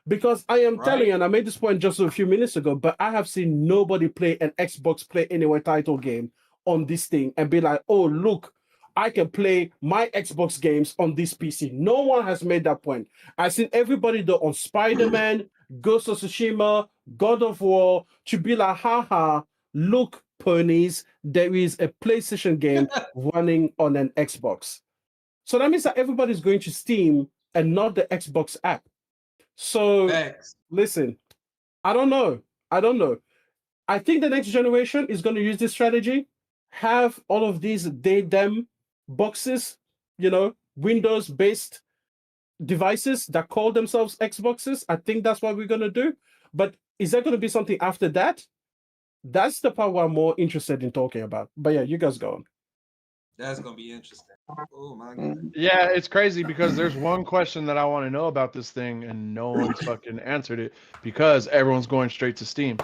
Because I am telling you, and I made this point just a few minutes ago, but I have seen nobody play an Xbox Play Anywhere title game on this thing and be like, oh, look, I can play my Xbox games on this PC. No one has made that point. I've seen everybody though on Spider-Man, Ghost of Tsushima, God of War, to be like, haha, look, ponies, there is a PlayStation game running on an Xbox. So that means that everybody's going to Steam and not the Xbox app. So listen, I don't know. I think the next generation is going to use this strategy, have all of these they-them boxes, Windows-based devices that call themselves Xboxes. I think that's what we're going to do. But is there going to be something after that? That's the part where I'm more interested in talking about. But yeah, you guys go on. That's gonna be interesting. Oh my god. Yeah, it's crazy because there's one question that I want to know about this thing, and no one's fucking answered it because everyone's going straight to Steam.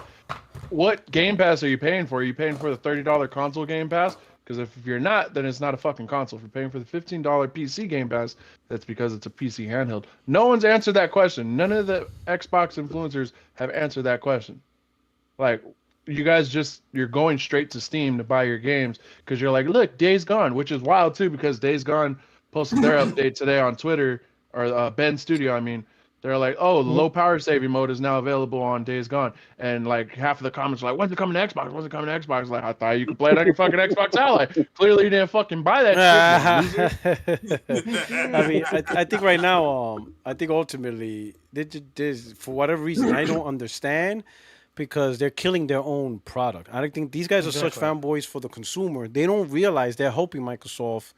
What Game Pass are you paying for? Are you paying for the $30 console Game Pass? Because if you're not, then it's not a fucking console. If you're paying for the $15 PC Game Pass, that's because it's a PC handheld. No one's answered that question. None of the Xbox influencers have answered that question. Like, you guys you're going straight to Steam to buy your games because you're like, look, Days Gone, which is wild too because Days Gone posted their update today on Twitter, or Ben Studio, I mean. They're like, oh, the low power saving mode is now available on Days Gone. And like half of the comments are like, when's it coming to Xbox? When's it coming to Xbox? Like, I thought you could play it on your fucking Xbox Ally. Clearly you didn't fucking buy that shit, you loser. I mean, I think right now, I think ultimately, there's for whatever reason, I don't understand because they're killing their own product. I don't think these guys are such fanboys for the consumer. They don't realize they're helping Microsoft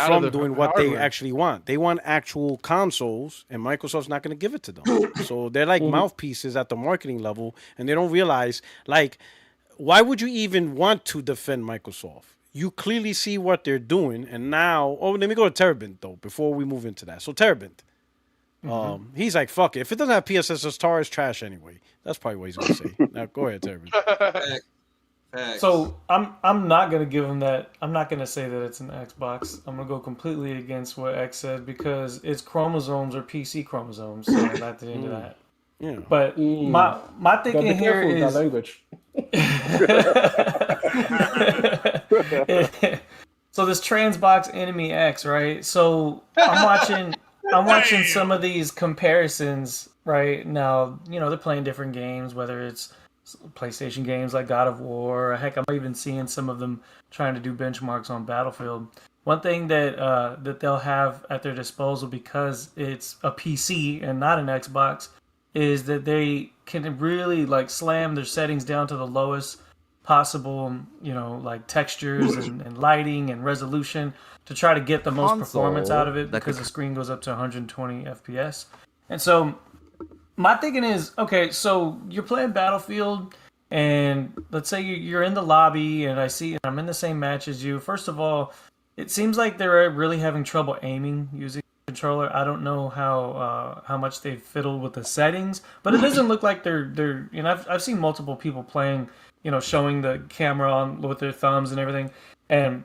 from doing what they actually want. They want actual consoles, and Microsoft's not going to give it to them. So they're like mouthpieces at the marketing level, and they don't realize, like, why would you even want to defend Microsoft? You clearly see what they're doing, and now, let me go to Terabint, though, before we move into that. So Terabint, he's like, fuck it. If it doesn't have PSS, Star is trash anyway. That's probably what he's going to say. Now, go ahead, Terabint. So I'm not gonna give him that. I'm not gonna say that it's an Xbox. I'm gonna go completely against what X said because its chromosomes are PC chromosomes. So I'm not into that. Yeah. But my thinking here is language. So this transbox enemy X, right? So I'm watching some of these comparisons right now. You know, they're playing different games, whether it's PlayStation games like God of War. Heck, I'm even seeing some of them trying to do benchmarks on Battlefield. One thing that they'll have at their disposal because it's a PC and not an Xbox is that they can really like slam their settings down to the lowest possible, you know, like textures and lighting and resolution to try to get the most performance out of it because the screen goes up to 120 FPS. And so my thinking is, okay, so you're playing Battlefield, and let's say you're in the lobby, and I'm in the same match as you. First of all, it seems like they're really having trouble aiming using the controller. I don't know how much they've fiddled with the settings, but it doesn't look like they're. You know, I've seen multiple people playing, you know, showing the camera on with their thumbs and everything, and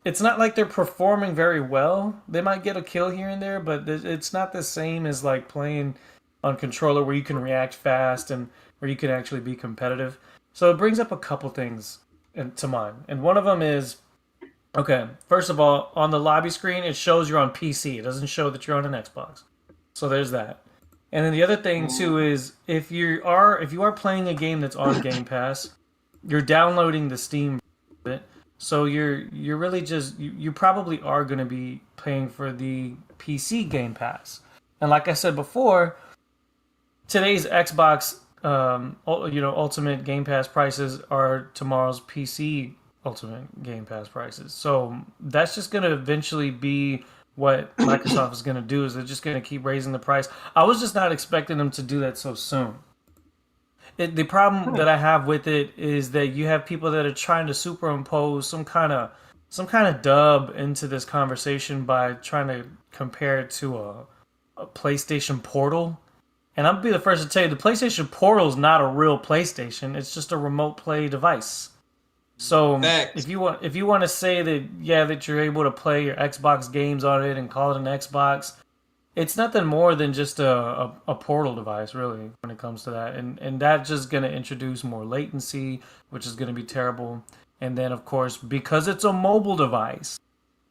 it's not like they're performing very well. They might get a kill here and there, but it's not the same as like playing on controller where you can react fast and where you can actually be competitive. So it brings up a couple things to mind. And one of them is, okay, first of all, on the lobby screen, it shows you're on PC. It doesn't show that you're on an Xbox. So there's that. And then the other thing too is if you are playing a game that's on Game Pass, you're downloading the Steam bit. So you're really just you probably are going to be paying for the PC Game Pass. And like I said before, today's Xbox, Ultimate Game Pass prices are tomorrow's PC Ultimate Game Pass prices. So that's just going to eventually be what Microsoft is going to do. Is they're just going to keep raising the price. I was just not expecting them to do that so soon. The problem that I have with it is that you have people that are trying to superimpose some kind of dub into this conversation by trying to compare it to a PlayStation Portal. And I'll be the first to tell you, the PlayStation Portal is not a real PlayStation. It's just a remote play device. So if you want to say that you're able to play your Xbox games on it and call it an Xbox, it's nothing more than just a Portal device, really, when it comes to that. And that's just going to introduce more latency, which is going to be terrible. And then, of course, because it's a mobile device,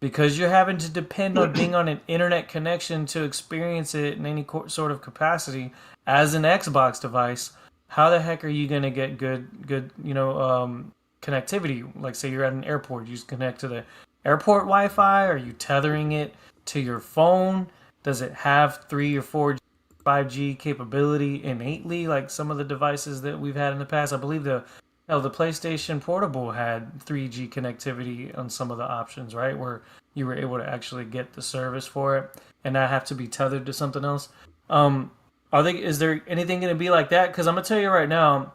because you're having to depend on being on an internet connection to experience it in any sort of capacity as an Xbox device, how the heck are you going to get good connectivity? Like, say you're at an airport, you just connect to the airport Wi-Fi. Are you tethering it to your phone? Does it have 3 or 4 5G capability innately, like some of the devices that we've had in the past? I believe the PlayStation Portable had 3G connectivity on some of the options, right? Where you were able to actually get the service for it and not have to be tethered to something else. Is there anything going to be like that? Because I'm going to tell you right now,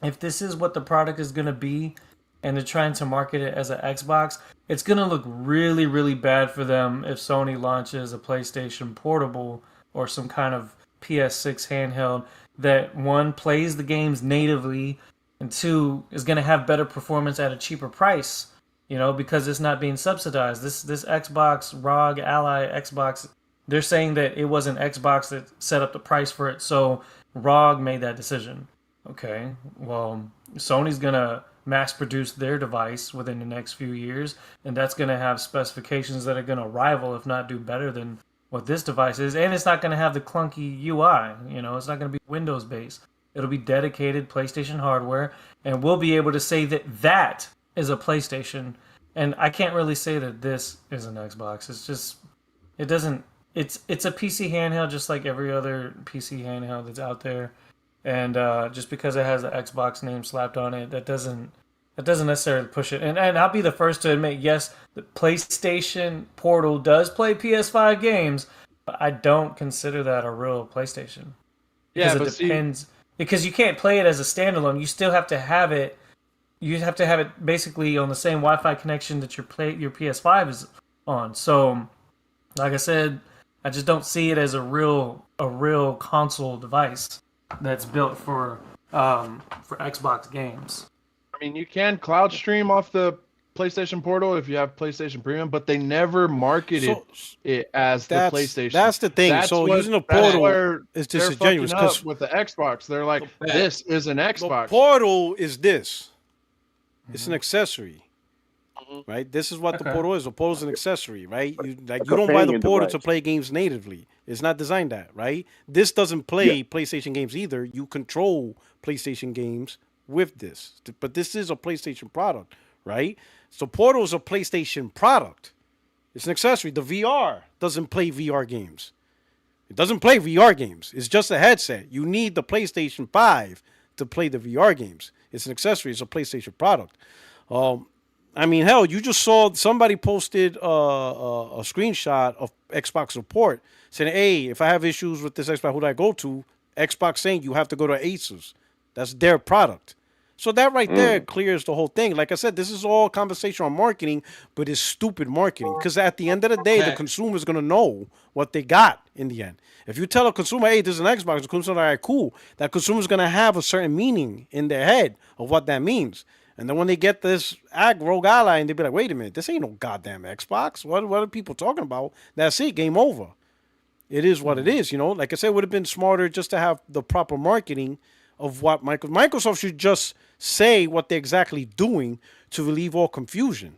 if this is what the product is going to be, and they're trying to market it as an Xbox, it's going to look really, really bad for them if Sony launches a PlayStation Portable or some kind of PS6 handheld that, one, plays the games natively, and two, is going to have better performance at a cheaper price, because it's not being subsidized. This Xbox ROG Ally Xbox, they're saying that it wasn't Xbox that set up the price for it, so ROG made that decision. Okay, well, Sony's going to mass produce their device within the next few years, and that's going to have specifications that are going to rival, if not do better than what this device is, and it's not going to have the clunky UI. It's not going to be Windows based. It'll be dedicated PlayStation hardware, and we'll be able to say that that is a PlayStation. And I can't really say that this is an Xbox. It's a PC handheld just like every other PC handheld that's out there. And just because it has the Xbox name slapped on it, that doesn't necessarily push it. And I'll be the first to admit, yes, the PlayStation Portal does play PS5 games, but I don't consider that a real PlayStation. Because it depends. Because you can't play it as a standalone. You still have to have it. You have to have it basically on the same Wi-Fi connection that your PS5 is on. So, like I said, I just don't see it as a real console device that's built for Xbox games. I mean, you can cloud stream off the PlayStation Portal if you have PlayStation Premium, but they never marketed it as the PlayStation. That's the thing. Using a Portal is disingenuous. Because with the Xbox, they're like, this is an Xbox. The Portal is this. It's an accessory. Right? This is what the Portal is. The Portal is an accessory, right? You don't buy the Portal to play games natively. It's not designed that, right? This doesn't play PlayStation games either. You control PlayStation games with this. But this is a PlayStation product, right? So Portal is a PlayStation product. It's an accessory. The VR doesn't play VR games. It doesn't play VR games. It's just a headset. You need the PlayStation 5 to play the VR games. It's an accessory. It's a PlayStation product. I mean, hell, you just saw somebody posted a screenshot of Xbox support saying, hey, if I have issues with this Xbox, who do I go to? Xbox saying you have to go to Asus. That's their product. So that right there clears the whole thing. Like I said, this is all conversation on marketing, but it's stupid marketing. Because at the end of the day, the consumer is going to know what they got in the end. If you tell a consumer, hey, this is an Xbox, the consumer, all right, cool. That consumer is going to have a certain meaning in their head of what that means. And then when they get this ROG Ally, and they be like, wait a minute, this ain't no goddamn Xbox. What are people talking about? That's it, game over. It is what it is, Like I said, it would have been smarter just to have the proper marketing of what Microsoft should just say what they're exactly doing to relieve all confusion.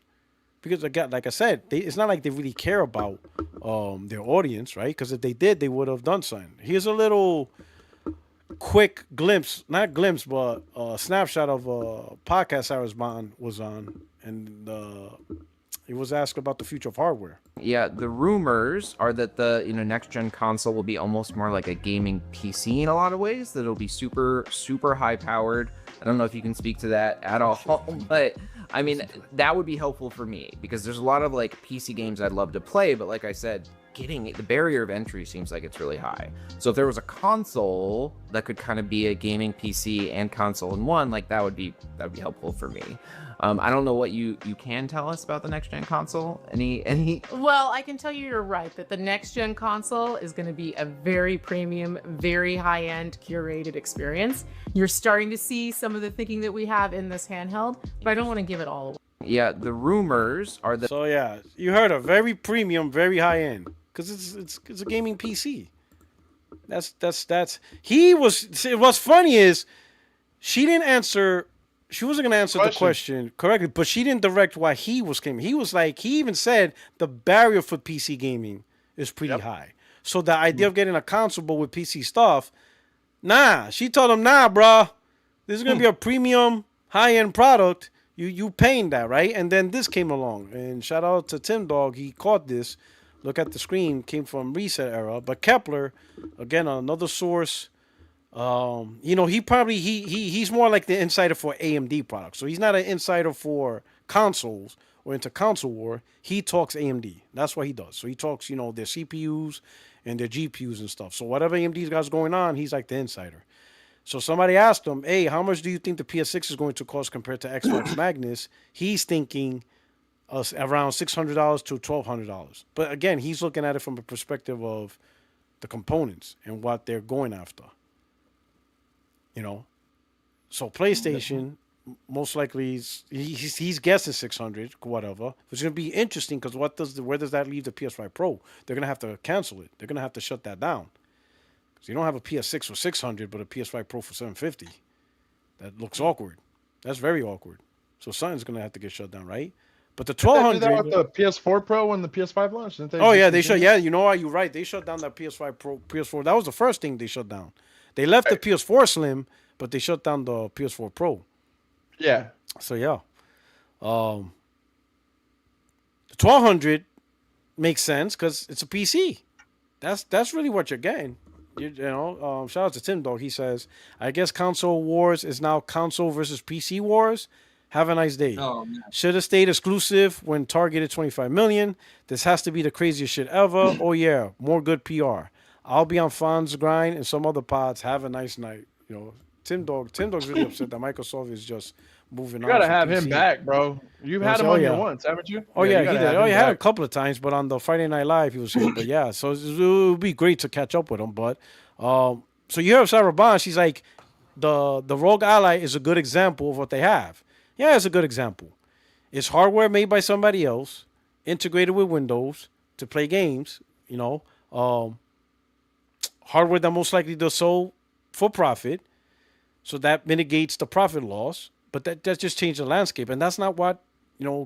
Because, again, like I said, it's not like they really care about their audience, right? Because if they did, they would have done something. Here's a little quick glimpse, not glimpse, but a snapshot of a podcast Cyrus Bond was on, and he was asked about the future of hardware. Yeah, the rumors are that the next gen console will be almost more like a gaming PC in a lot of ways. That it'll be super high powered. I don't know if you can speak to that at all, but I mean that would be helpful for me because there's a lot of like PC games I'd love to play, but like I said, getting the barrier of entry seems like it's really high. So if there was a console that could kind of be a gaming PC and console in one, like that would be helpful for me. I don't know what you can tell us about the next gen console. Any? Well, I can tell you're right that the next gen console is going to be a very premium, very high end curated experience. You're starting to see some of the thinking that we have in this handheld, but I don't want to give it all away. Yeah, the rumors are that. So yeah, you heard a very premium, very high end. Because it's a gaming PC. That's he was. What's funny is she didn't answer. She wasn't gonna answer the question correctly, but she didn't direct why he was gaming. He was like, he even said the barrier for PC gaming is pretty high. So the idea of getting a console but with PC stuff, nah. She told him, nah, bruh. This is gonna be a premium, high end product. You paying that, right? And then this came along, and shout out to Tim Dog. He caught this. Look at the screen, came from Reset Era. But Kepler, again, another source. He's more like the insider for AMD products. So he's not an insider for consoles or into console war. He talks AMD. That's what he does. So he talks, their CPUs and their GPUs and stuff. So whatever AMD's got going on, he's like the insider. So somebody asked him, "Hey, how much do you think the PS6 is going to cost compared to Xbox Magnus?" He's thinking around $600 to $1,200. But again, he's looking at it from a perspective of the components and what they're going after. So PlayStation most likely he's guessing 600, whatever. It's going to be interesting because where does that leave the PS5 Pro? They're going to have to cancel it. They're going to have to shut that down. So you don't have a PS6 for 600, but a PS5 Pro for 750. That looks awkward. That's very awkward. So something's going to have to get shut down, right? But the 1200. Did they do that with the PS4 Pro when the PS5 launched? They shut. Yeah, you know what? You're right. They shut down that PS5 Pro, PS4. That was the first thing they shut down. They left the PS4 Slim, but they shut down the PS4 Pro. Yeah. So yeah, the 1200 makes sense because it's a PC. That's really what you're getting. Shout out to Tim Dog. He says, "I guess console wars is now console versus PC wars." Have a nice day. Oh, should have stayed exclusive when targeted 25 million. This has to be the craziest shit ever. Oh yeah, more good PR. I'll be on Fon's grind and some other pods. Have a nice night. Tim Dog's really upset that Microsoft is just moving on. You gotta have him back, bro. You've had him on here once, haven't you? Oh yeah, he did. Oh, he had a couple of times, but on the Friday Night Live he was here. But yeah, so it would be great to catch up with him. But so you hear Sarah Bond, she's like, the ROG Ally is a good example of what they have. Yeah, it's a good example. It's hardware made by somebody else, integrated with Windows to play games. Hardware that most likely they're sold for profit, so that mitigates the profit loss. But that just changed the landscape, and that's not what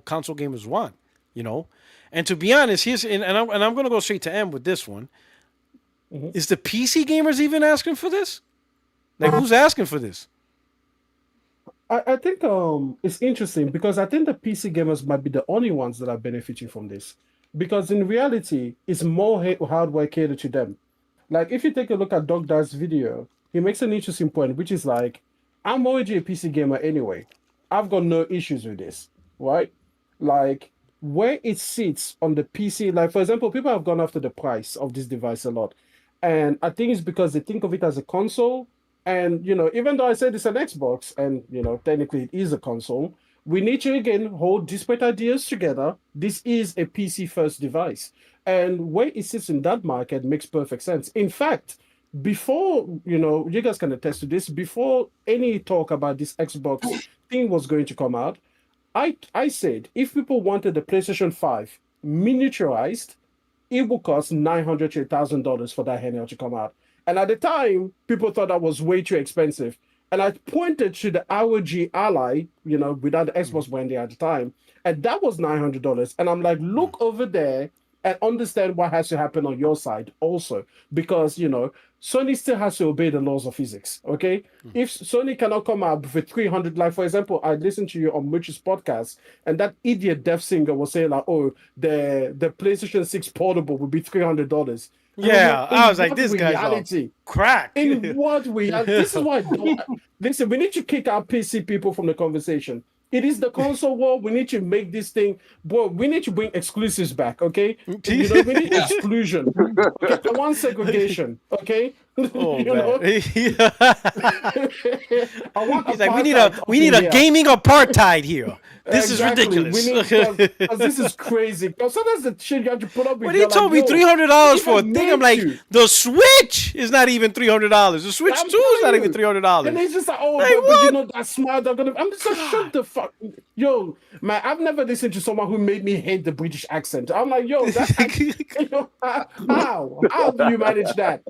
console gamers want. And to be honest, and I'm gonna go straight to M with this one. Mm-hmm. Is the PC gamers even asking for this? Like, who's asking for this? I think it's interesting because I think the PC gamers might be the only ones that are benefiting from this, because in reality, it's more hardware catered to them. Like, if you take a look at Dog Dar's video, he makes an interesting point, which is like, I'm already a PC gamer anyway. I've got no issues with this, right? Like, where it sits on the PC, like, for example, people have gone after the price of this device a lot. And I think it's because they think of it as a console. And, even though I said it's an Xbox and, technically it is a console, we need to, again, hold disparate ideas together. This is a PC-first device. And where it sits in that market makes perfect sense. In fact, before, you guys can attest to this, before any talk about this Xbox thing was going to come out, I said, if people wanted the PlayStation 5 miniaturized, it would cost $900 to $1,000 for that handheld to come out. And at the time, people thought that was way too expensive. And I pointed to the ROG Ally, without the Xbox branding at the time, and that was $900. And I'm like, look over there and understand what has to happen on your side also. Because, Sony still has to obey the laws of physics, okay? If Sony cannot come out with 300, like, for example, I listened to you on Mitch's podcast, and that idiot deaf singer was saying, like, oh, the PlayStation 6 portable would be $300. Yeah, I was like, this guy's crack. In what reality? This is why. Listen, we need to kick out PC people from the conversation. It is the console war. We need to make this thing, bro. We need to bring exclusives back, okay? We need exclusion. Okay? I want segregation, okay? Oh, man. He's like, we need a gaming apartheid here. This is ridiculous. This is crazy. Sometimes the shit you have to put up with. When he told me $300 for a thing, I'm like, the Switch is not even $300. The Switch 2 is not even $300. And it's just like, oh, but that's smart. I'm just like, shut the fuck. Yo, man, I've never listened to someone who made me hate the British accent. I'm like, yo, how do you manage that?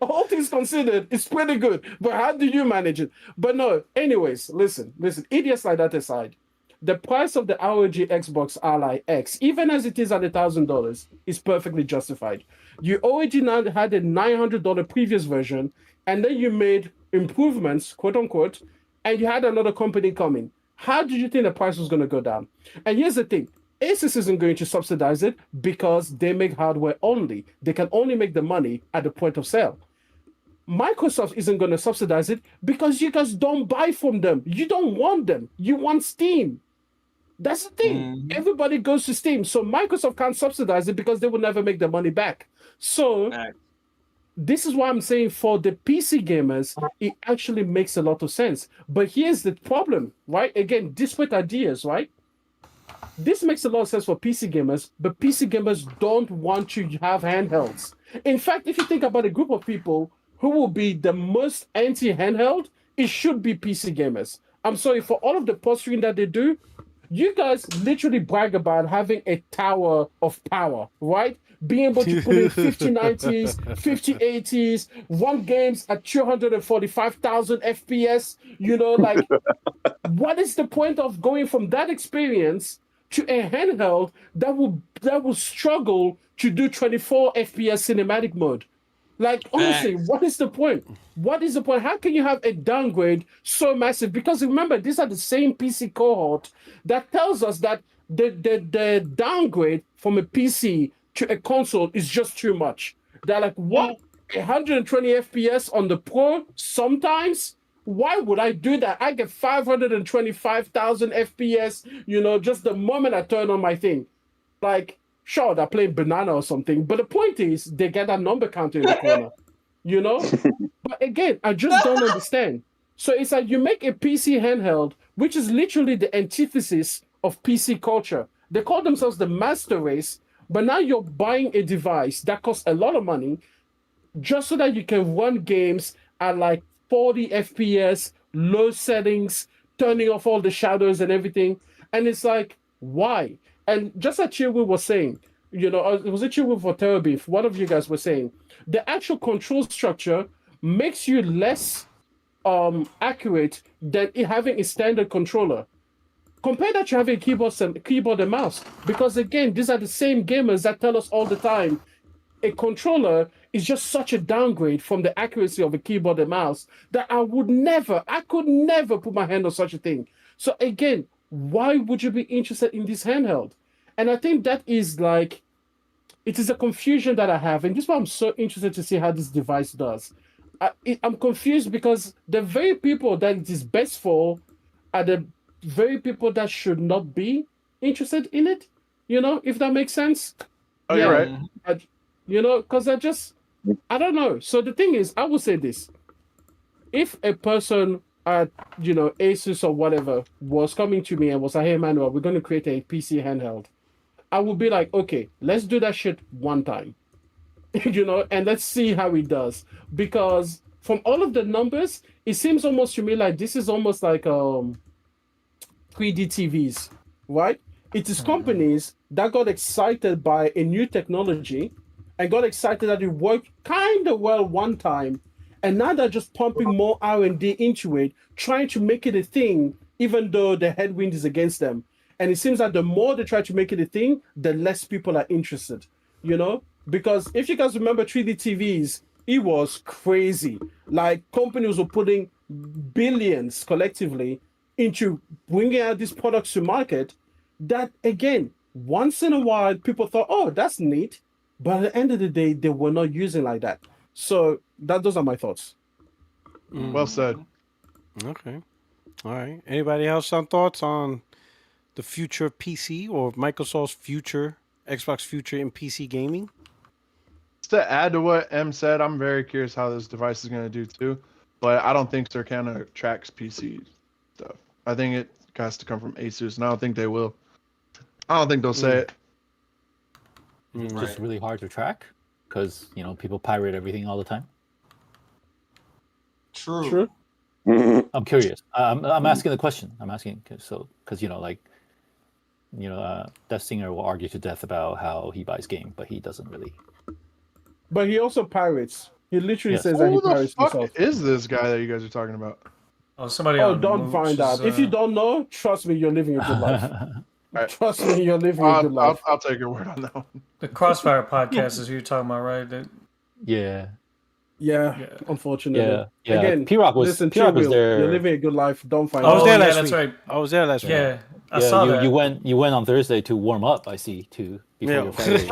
All things considered, it's pretty good. But how do you manage it? But no, anyways, listen. Idiots like that aside, the price of the ROG Xbox Ally X, even as it is at $1,000, is perfectly justified. You already had a $900 previous version, and then you made improvements, quote unquote, and you had another company coming. How did you think the price was going to go down? And here's the thing. Asus isn't going to subsidize it because they make hardware only. They can only make the money at the point of sale. Microsoft isn't going to subsidize it because you guys don't buy from them. You don't want them. You want Steam. That's the thing. Mm-hmm. Everybody goes to Steam. So Microsoft can't subsidize it because they will never make their money back. So this is why I'm saying for the PC gamers, it actually makes a lot of sense. But here's the problem, right? Again, disparate ideas, right? This makes a lot of sense for PC gamers, but PC gamers don't want to have handhelds. In fact, if you think about a group of people who will be the most anti-handheld, it should be PC gamers. I'm sorry, for all of the posturing that they do, you guys literally brag about having a tower of power, right? Being able to put in 5090s, 5080s, run games at 245,000 FPS. You know, like, what is the point of going from that experience to a handheld that will struggle to do 24 FPS cinematic mode? Like, honestly, what is the point? What is the point? How can you have a downgrade so massive? Because remember, these are the same PC cohort that tells us that the downgrade from a PC to a console is just too much. They're like, what? 120 FPS on the Pro sometimes? Why would I do that? I get 525,000 FPS, you know, just the moment I turn on my thing. Like, sure, they're playing banana or something, but the point is they get that number counter in the corner, you know? But again, I just don't understand. So it's like you make a PC handheld, which is literally the antithesis of PC culture. They call themselves the master race, but now you're buying a device that costs a lot of money just so that you can run games at like 40 FPS, low settings, turning off all the shadows and everything. And it's like, why? And just like Chilwi was saying, you know, was it Chilwi for Terrorbeef? One of you guys were saying, the actual control structure makes you less accurate than having a standard controller. Compare that to having a keyboard and mouse. Because again, these are the same gamers that tell us all the time, a controller is just such a downgrade from the accuracy of a keyboard and mouse that I could never put my hand on such a thing. So again, why would you be interested in this handheld? And I think that is like, it is a confusion that I have. And this is why I'm so interested to see how this device does. I'm confused because the very people that it is best for are the very people that should not be interested in it. You know, if that makes sense. Oh, yeah, you're right. You know, because I don't know. So the thing is, I will say this. If a person at, you know, Asus or whatever was coming to me and was like, hey, Manuel, we're going to create a PC handheld, I would be like, okay, let's do that shit one time, you know, and let's see how it does. Because from all of the numbers, it seems almost to me like this is almost like 3D TVs, right? It is companies that got excited by a new technology and got excited that it worked kind of well one time, and now they're just pumping more R&D into it, trying to make it a thing, even though the headwind is against them. And it seems that the more they try to make it a thing, the less people are interested, you know? Because if you guys remember 3D TVs, it was crazy. Like, companies were putting billions collectively into bringing out these products to market that, again, once in a while, people thought, oh, that's neat. But at the end of the day, they were not using like that. So those are my thoughts. Well said. Okay. All right. Anybody else some thoughts on the future of PC or Microsoft's future, Xbox future in PC gaming? Just to add to what M said, I'm very curious how this device is going to do too. But I don't think Circana tracks PC stuff. I think it has to come from Asus, and I don't think they will. I don't think they'll say it. It's just really hard to track because, you know, people pirate everything all the time. True. I'm curious. I'm asking the question. I'm asking because you know, like, you know, Death Singer will argue to death about how he buys game, but he doesn't really. But he also pirates. He literally says that he Who the pirates fuck himself. is this guy that you guys are talking about? Oh, somebody. Oh, on don't Mooch find out. If you don't know, trust me, you're living a good life. Trust me, you're living a good life. I'll take your word on that one. The Crossfire podcast is who you're talking about, right? Yeah, unfortunately. Yeah. Again, P-Rock was listen, P-Rock was Chill, there. You're living a good life. Don't find I was out. there last that's week. right. I was there last week. Yeah, I saw that. You went on Thursday to warm up. I see too. Before your Friday. Hey,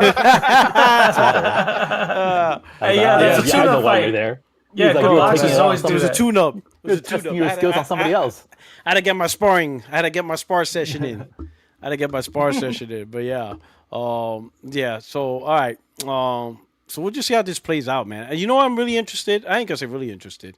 yeah, that's a I know tune-up why fight. you're there. Yeah, He's like, Go you're Boxers taking it always on do It was a that. tune-up. You're testing your skills on somebody else. I had to get my sparring. I had to get my spar session in. But yeah, So all right. So we'll just see how this plays out, man. And you know what I'm really interested? I ain't gonna say really interested.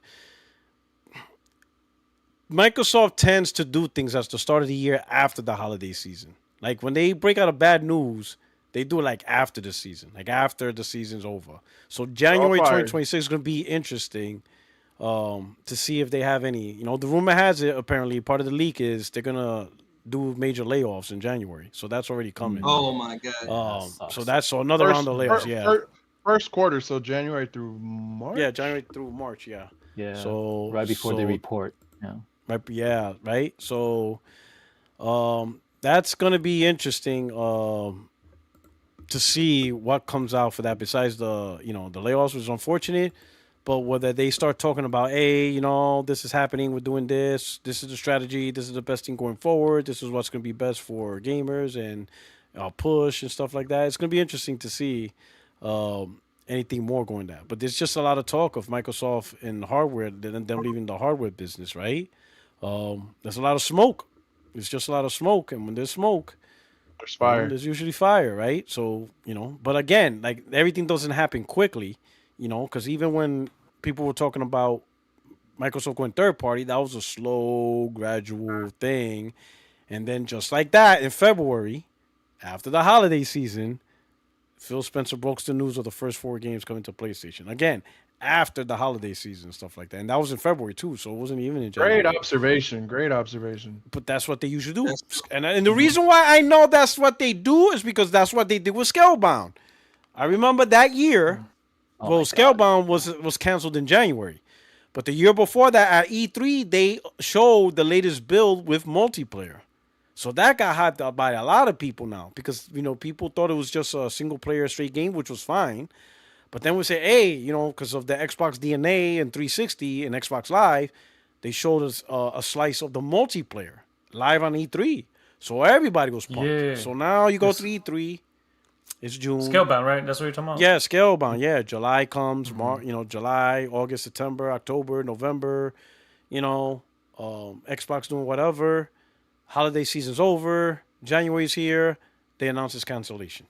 Microsoft tends to do things at the start of the year after the holiday season. Like when they break out of bad news, they do it like after the season, like after the season's over. So January 2026 is gonna be interesting to see if they have any. You know, the rumor has it apparently part of the leak is they're gonna do major layoffs in January. So that's already coming. Oh my god. So that's another round of layoffs. First quarter, so January through March. Yeah, January through March. Yeah. Yeah. So right before they report. Yeah. Right. Yeah. Right. So, that's gonna be interesting. To see what comes out for that. Besides the the layoffs was unfortunate, but whether they start talking about, hey, this is happening, we're doing this. This is the strategy. This is the best thing going forward. This is what's gonna be best for gamers and push and stuff like that. It's gonna be interesting to see. Anything more going down. But there's just a lot of talk of Microsoft and hardware, them leaving the hardware business, right? There's a lot of smoke. It's just a lot of smoke. And when there's smoke, there's fire. There's usually fire, right? So, but again, like everything doesn't happen quickly, because even when people were talking about Microsoft going third party, that was a slow, gradual thing. And then just like that in February, after the holiday season, Phil Spencer broke the news of the first 4 games coming to PlayStation. Again, after the holiday season and stuff like that. And that was in February, too, so it wasn't even in January. Great observation. But that's what they usually do. And the reason why I know that's what they do is because that's what they did with Scalebound. I remember that year, Scalebound was canceled in January. But the year before that, at E3, they showed the latest build with multiplayer. So that got hyped up by a lot of people now because, people thought it was just a single player straight game, which was fine. But then we say, hey, because of the Xbox DNA and 360 and Xbox Live, they showed us a slice of the multiplayer live on E3. So everybody was pumped. Yeah. So now you go to E3. It's June. Scalebound, right? That's what you're talking about? Yeah, Scalebound. Yeah, July comes. July, August, September, October, November. Xbox doing whatever. Holiday season's over. January's here. They announced its cancellation.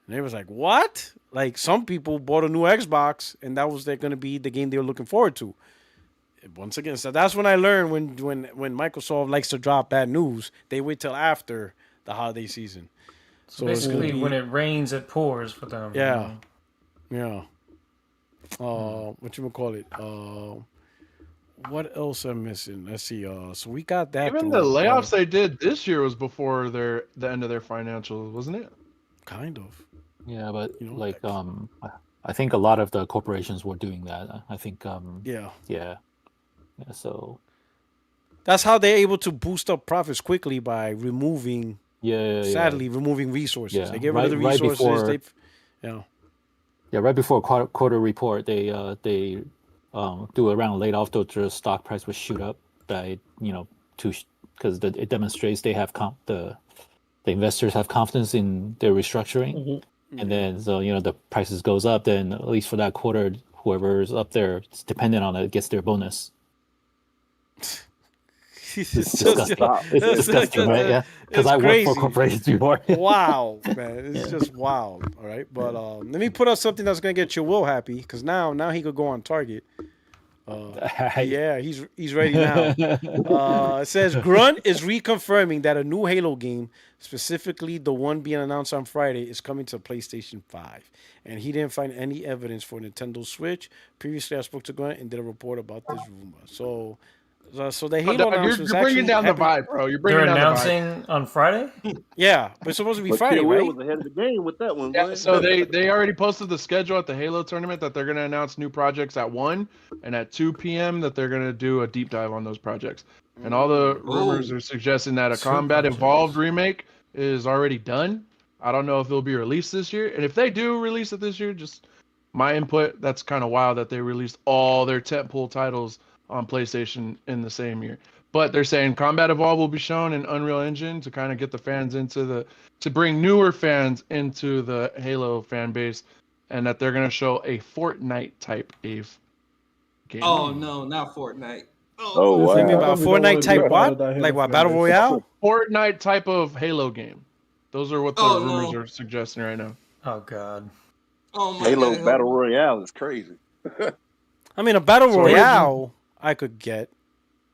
And they was like, what? Like, some people bought a new Xbox, and that was going to be the game they were looking forward to. Once again, so that's when I learned when Microsoft likes to drop bad news, they wait till after the holiday season. So basically, when it rains, it pours for them. Yeah. Yeah. Whatchamacallit? What else I'm missing? Let's see. So we got that. Even the layoffs they did this year was before the end of their financials, wasn't it? Kind of. Yeah, but I think a lot of the corporations were doing that. I think. Yeah. So. That's how they're able to boost up profits quickly by removing. Sadly, removing resources. Yeah. They get rid of the resources. Right before quarter report, they do a round laid-off, the stock price would shoot up by because it demonstrates they have the investors have confidence in their restructuring, and then so the prices goes up. Then at least for that quarter, whoever's up there, it's dependent on it, gets their bonus. It's disgusting. It's disgusting, right? Yeah, because I worked for corporations before. Wow, man, it's just wild. All right, but let me put up something that's gonna get your Will happy, because now he could go on target. Yeah, he's ready now. It says Grunt is reconfirming that a new Halo game, specifically the one being announced on Friday, is coming to PlayStation 5. And he didn't find any evidence for Nintendo Switch. Previously, I spoke to Grunt and did a report about this rumor. So the Halo announcement you're bringing down the vibe, bro. They're announcing on Friday. Yeah, but it's supposed to be Friday, right? was ahead of the game with that one. Yeah, so they already posted the schedule at the Halo tournament that they're going to announce new projects at 1 and at 2 p.m. that they're going to do a deep dive on those projects. And all the rumors are suggesting that a Combat Evolved remake is already done. I don't know if it'll be released this year, and if they do release it this year, just my input. That's kind of wild that they released all their tentpole titles on PlayStation in the same year. But they're saying Combat Evolved will be shown in Unreal Engine to kind of get the fans to bring newer fans into the Halo fan base, and that they're going to show a Fortnite type of game. Oh no, not Fortnite. Oh wow. Thinking about Fortnite type what? Like what, Battle Royale? Fortnite type of Halo game. Those are what the rumors are suggesting right now. Oh god. Oh my Halo God, Battle Royale is crazy. I mean, a battle So royale I could get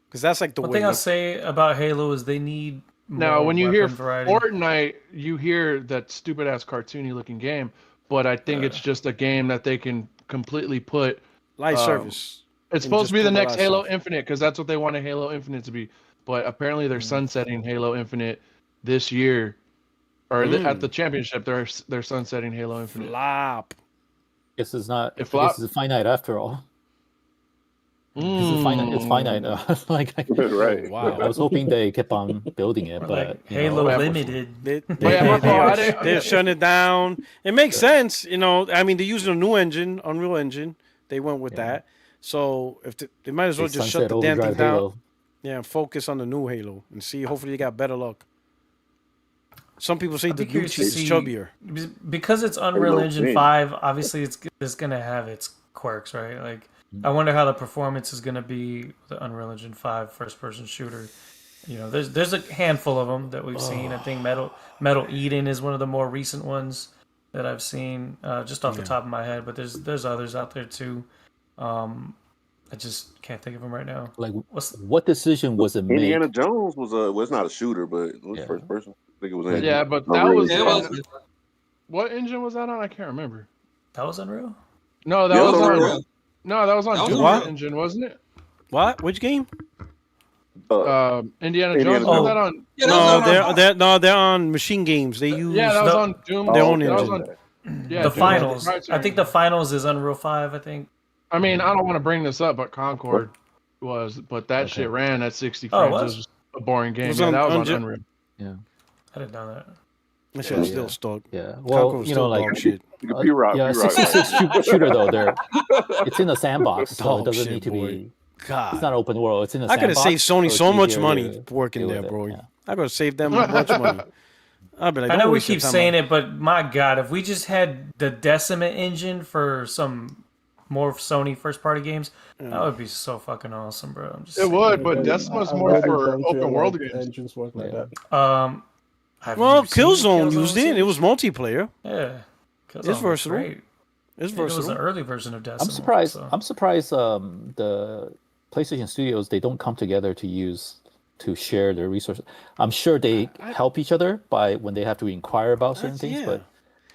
because that's like the One way. thing I'll say about Halo is they need Now, more when you hear weapon variety. Fortnite, you hear that stupid ass cartoony looking game, but I think it's just a game that they can completely put live service. It's And supposed just to be the put a lot next of Halo stuff. Infinite because that's what they wanted Halo Infinite to be. But apparently they're sunsetting Halo Infinite this year, or at the championship they're sunsetting Halo Infinite. Flop. Guess it's not. It I guess flopped. it's finite after all. It's finite. It's finite. Like, Right. Wow. I was hoping they kept on building it, Or but like you Halo know, Limited. They're shutting it down. It makes sense, you know. I mean, they're using a new engine, Unreal Engine. They went with that. So if they might as well just shut the damn thing down. Halo. Yeah, and focus on the new Halo and see. Hopefully, they got better luck. Some people say I'd be the new curious cheat to is see chubbier. because it's Unreal Halo Engine Wing. 5. Obviously, it's gonna have its quirks, right? Like, I wonder how the performance is gonna be with the Unreal Engine 5 first-person shooter. You know, there's a handful of them that we've seen. I think Metal Eden is one of the more recent ones that I've seen, just off the top of my head. But there's others out there too. I just can't think of them right now. Like, what decision was it made? Indiana Jones was well, it's not a shooter, but it was first person. I think it was. Yeah, but that was what engine was that on? I can't remember. That was Unreal. No, that was on. No, that was on Doom engine, wasn't it? What? Which game? Indiana Jones. Was that on? They're on Machine Games. They use that was on Doom. their own that was engine. on, yeah, The Doom finals. had the I think the finals is Unreal 5. I think. I mean, I don't want to bring this up, but Concord was, but that shit ran at 60 frames. It was just a boring game. Was Yeah, on that was on Unreal. Unreal. Yeah. I didn't know that. That shit was still stuck. Yeah. Well, Concord was you know, still like dog shit. yeah, 66 shooter though. It's in a sandbox, so Dog it doesn't shit, need to boy. be. God. It's not open world. It's in a I could sandbox. have saved Sony so it's much easier money to working deal there, with it, bro. yeah. I could have saved them a bunch of money. I'd be like, I know don't we waste your keep time saying on- it, but my God, if we just had the Decima engine for some more Sony first-party games, that would be so fucking awesome, bro. I'm just It would, but Decima's more for open world games. Engines work like that. Well, Killzone used it. It was multiplayer. Yeah, It's versatile. great. It's It was versatile. the early version of Decima. I'm surprised. so- I'm surprised. The PlayStation Studios, they don't come together to share their resources. I'm sure they help each other by when they have to inquire about certain things. yeah. But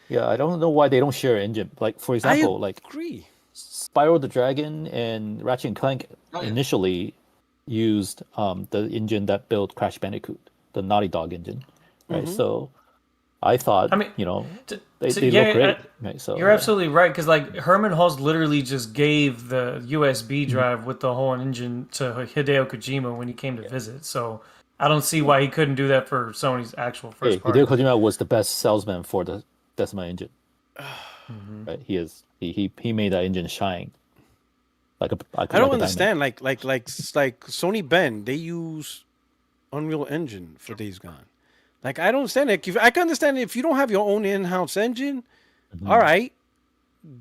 yeah, I don't know why they don't share engine. Like, for example, like agree. Spyro the Dragon and Ratchet and Clank initially used the engine that built Crash Bandicoot, the Naughty Dog engine, right? Mhm. So I thought, I mean, you know, to- they to- look yeah, great. Right? So You're absolutely right, because like Herman Hulse literally just gave the USB drive with the whole engine to Hideo Kojima when he came to visit. So I don't see why he couldn't do that for Sony's actual Hey, first party. Hideo Kojima was the best salesman for the Decima engine. Right? He made that engine shine. Like a I don't understand. Like Sony Bend, they use Unreal Engine for Days Gone. Like I don't understand it. I can understand if you don't have your own in-house engine. All right,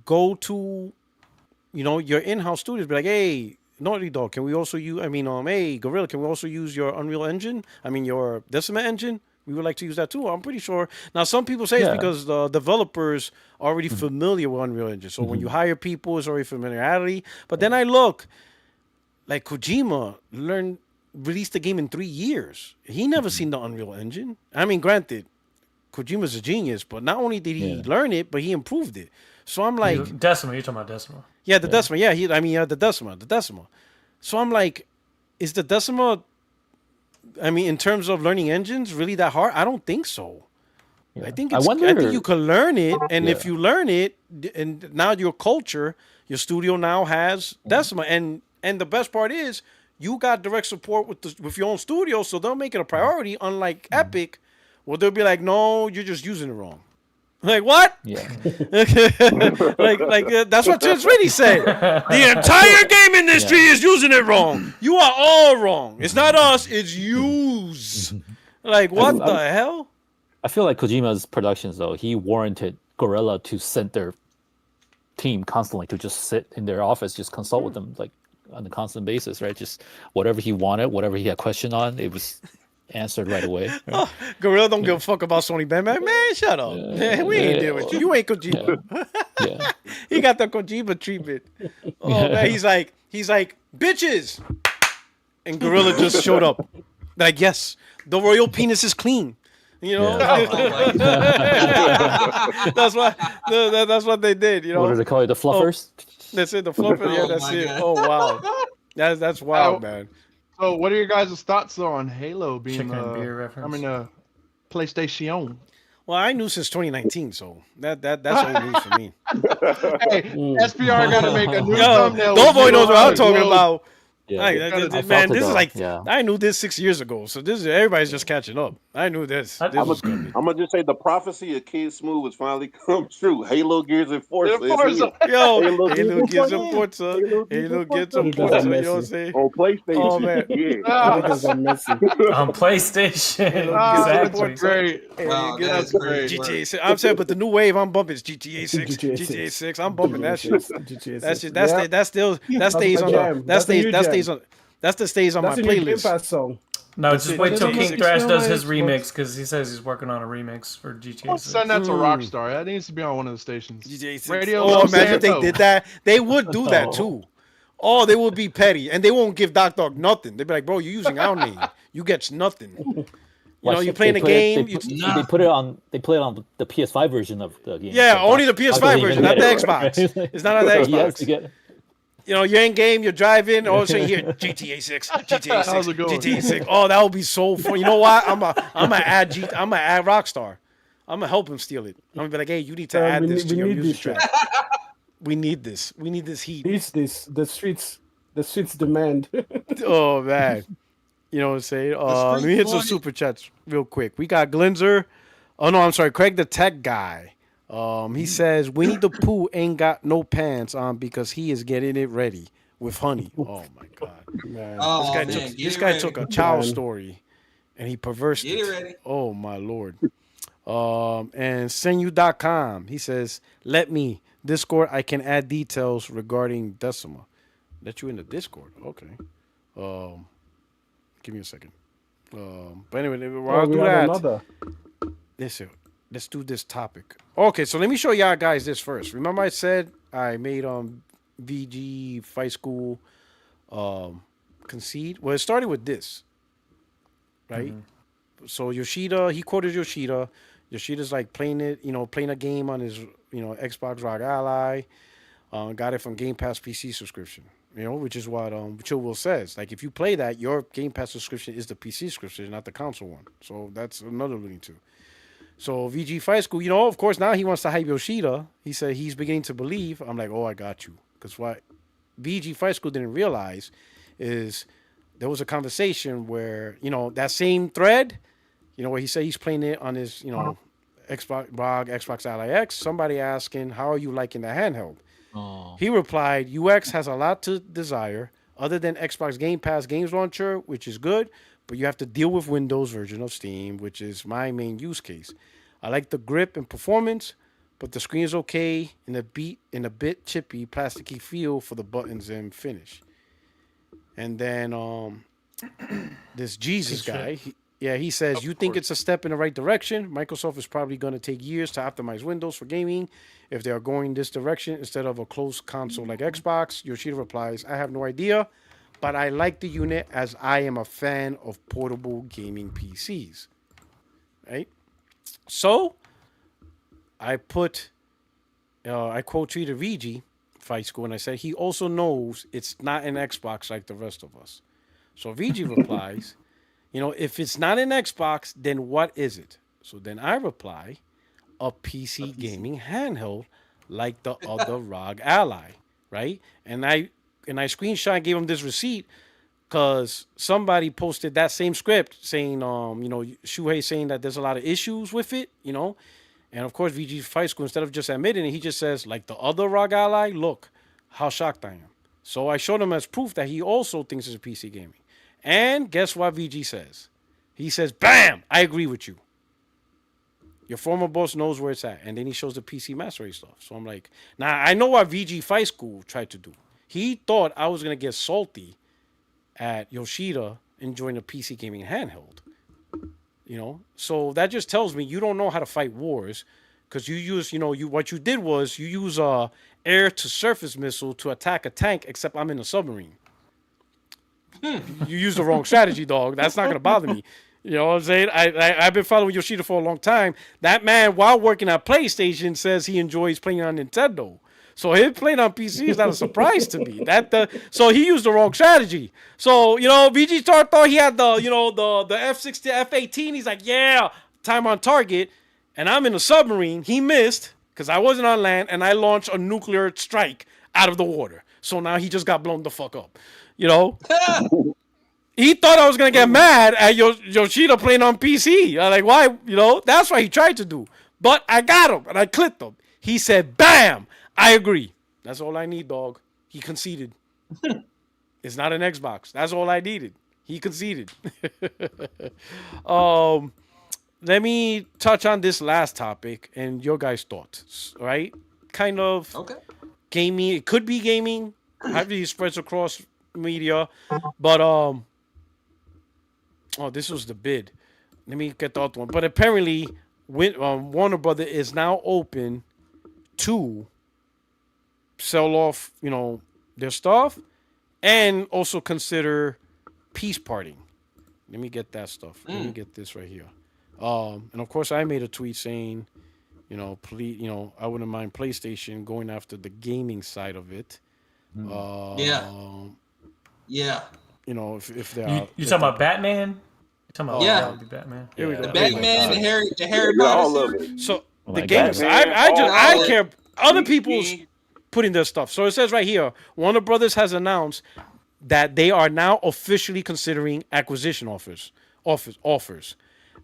go to, your in-house studios. Be like, hey, Naughty Dog, can we also use? Hey, Gorilla, can we also use your Unreal Engine? Your Decima engine. We would like to use that too. I'm pretty sure. Now, some people say it's because the developers are already familiar with Unreal Engine. So when you hire people, it's already familiarity. But then I look, like Kojima released the game in 3 years. He never seen the Unreal Engine. Granted, Kojima's a genius, but not only did he learn it, but he improved it. So I'm like, Decima, you're talking about Decima. Yeah, the Decima. Yeah, the Decima. So I'm like, is the Decima, in terms of learning engines, really that hard? I don't think so. Yeah. I think you can learn it, and if you learn it, and now your culture, your studio now has Decima, and the best part is you got direct support with your own studio, so they'll make it a priority. Unlike Epic, where they'll be like, "No, you're just using it wrong." Like what? Yeah. That's what Tim Sweeney said. The entire game industry is using it wrong. You are all wrong. It's not us. It's yous. Like what the hell? I feel like Kojima's productions, though, he warranted Gorilla to send their team constantly to just sit in their office, just consult with them like on a constant basis, right? Just whatever he wanted, whatever he had question on, it was answered right away. Right? Oh, Gorilla don't give a fuck about Sony Batman. Man, shut up. Man, we ain't dealing with you. You ain't Kojima. Yeah. He got the Kojima treatment. Oh man, he's like, bitches. And Gorilla just showed up. Like, yes, the royal penis is clean. You know, that's what they did. You know, What do they call it? The fluffers. That's it. The fluffer. Yeah, that's it. Oh wow, that's wild, man. So, what are your guys' thoughts on Halo being Chicken and beer reference. PlayStation? Well, I knew since 2019, so that's old news for me. Hey, SPR got to make a new Yo, thumbnail. Doughboy knows what I'm talking about. Yeah, Man, this is like I knew this 6 years ago, so this is everybody's just catching up. I knew this. I'm gonna just say the prophecy of Kid Smooth has finally come true. Halo, Gears, and Forza. Yo, Halo, Gears, and Forza. Halo, Gears, and Forza. You know what I'm saying? On PlayStation. Oh man, on PlayStation. Exactly. Great. Wow, that's great. GTA 6. I'm saying, but the new wave I'm bumping is GTA 6. GTA 6. I'm bumping that shit. That stays on my playlist. Game Pass song. No, just wait till King Thrash does his remix because he says he's working on a remix for GTA 6. Send that to Rockstar. That needs to be on one of the stations. GTA 6. Radio. Oh, imagine if they did that. They would do that too. Oh, they would be petty, and they won't give Doc Dog nothing. They'd be like, "Bro, you're using our name. You get nothing." You know, you're playing a game. They play it on the PS5 version of the game. Yeah, only the PS5 version, not the Xbox. It's not on the Xbox. You know, you're in game, you're driving, all of a sudden you hear GTA 6, GTA 6, GTA 6. Oh, that would be so fun. You know what? I'm gonna add Rockstar. I'm gonna help him steal it. I'm gonna be like, hey, you need to add this to your music track. We need this. We need this heat. The streets demand. Oh man. You know what I'm saying? Let me hit some super chats real quick. We got Glinzer. Oh no, I'm sorry, Craig the Tech Guy. He says Winnie the Pooh ain't got no pants on because he is getting it ready with honey. Oh my god, man. This guy took a child story and he perversed Get it ready. Oh my lord. And senyu.com, he says, let me Discord, I can add details regarding Decima. Let you in the Discord. Okay. Give me a second. But anyway, I'll do that. Listen. Let's do this topic. Okay, so let me show y'all guys this first. Remember I said I made VG Fight School concede? Well, it started with this, right? Mm-hmm. So Yoshida, he quoted Yoshida. Yoshida's like playing a game on his, Xbox ROG Ally. Got it from Game Pass PC subscription, which is what Chill Will says. Like, if you play that, your Game Pass subscription is the PC subscription, not the console one. So that's another Looney Tune. So VG Fight School, of course, now he wants to hype Yoshida. He said he's beginning to believe. I'm like, oh, I got you. Because what VG Fight School didn't realize is there was a conversation where, that same thread, where he said he's playing it on his, Xbox ROG, Xbox Ally X. Somebody asking, how are you liking the handheld? Oh. He replied, UX has a lot to desire other than Xbox Game Pass Games Launcher, which is good, but you have to deal with Windows version of Steam, which is my main use case. I like the grip and performance, but the screen is okay and a bit chippy, plasticky feel for the buttons and finish. And then this Jesus guy, he says, you think it's a step in the right direction? Microsoft is probably going to take years to optimize Windows for gaming if they are going this direction instead of a closed console like Xbox. Yoshida replies, I have no idea, but I like the unit as I am a fan of portable gaming PCs. Right? So I quote tweeted VG Fight School and I said he also knows it's not an Xbox like the rest of us. So VG replies, if it's not an Xbox, then what is it? So then I reply, a PC gaming handheld like the other ROG Ally, right? And I screenshot and gave him this receipt because somebody posted that same script saying, Shuhei saying that there's a lot of issues with it, and of course VG Fight School, instead of just admitting it, he just says, like the other ROG Ally, look how shocked I am. So I showed him as proof that he also thinks it's PC gaming. And guess what VG says? He says, bam, I agree with you. Your former boss knows where it's at. And then he shows the PC Master Race stuff. So I'm like, now I know what VG Fight School tried to do. He thought I was going to get salty at Yoshida enjoying a PC gaming handheld. You know, so that just tells me you don't know how to fight wars, because you use, what you did was you use a air to surface missile to attack a tank, except I'm in a submarine. You use the wrong strategy, dog. That's not gonna bother me. You know what I'm saying? I've been following Yoshida for a long time. That man, while working at PlayStation, says he enjoys playing on Nintendo. So him playing on PC is not a surprise to me. So he used the wrong strategy. So, VG Star thought he had the F-16, F-18. He's like, yeah, time on target. And I'm in a submarine. He missed because I wasn't on land, and I launched a nuclear strike out of the water. So now he just got blown the fuck up. He thought I was going to get mad at Yoshida playing on PC. I'm like, why? That's what he tried to do. But I got him, and I clipped him. He said, bam! I agree. That's all I need, dog. He conceded. It's not an Xbox. That's all I needed. He conceded. Let me touch on this last topic and your guys' thoughts, right? Kind of gaming. It could be gaming. Heavily spreads across media. But, this was the bid. Let me get the other one. But apparently, Warner Brothers is now open to sell off, their stuff, and also consider peace parting. Let me get that stuff. Let me get this right here. And of course, I made a tweet saying, please, I wouldn't mind PlayStation going after the gaming side of it. Yeah. If they're you talking about Batman? You're talking about Batman. Here we go. The Batman, the Harry Potter series. So the games, I care. Other people's putting their stuff. So it says right here, Warner Brothers has announced that they are now officially considering acquisition offers.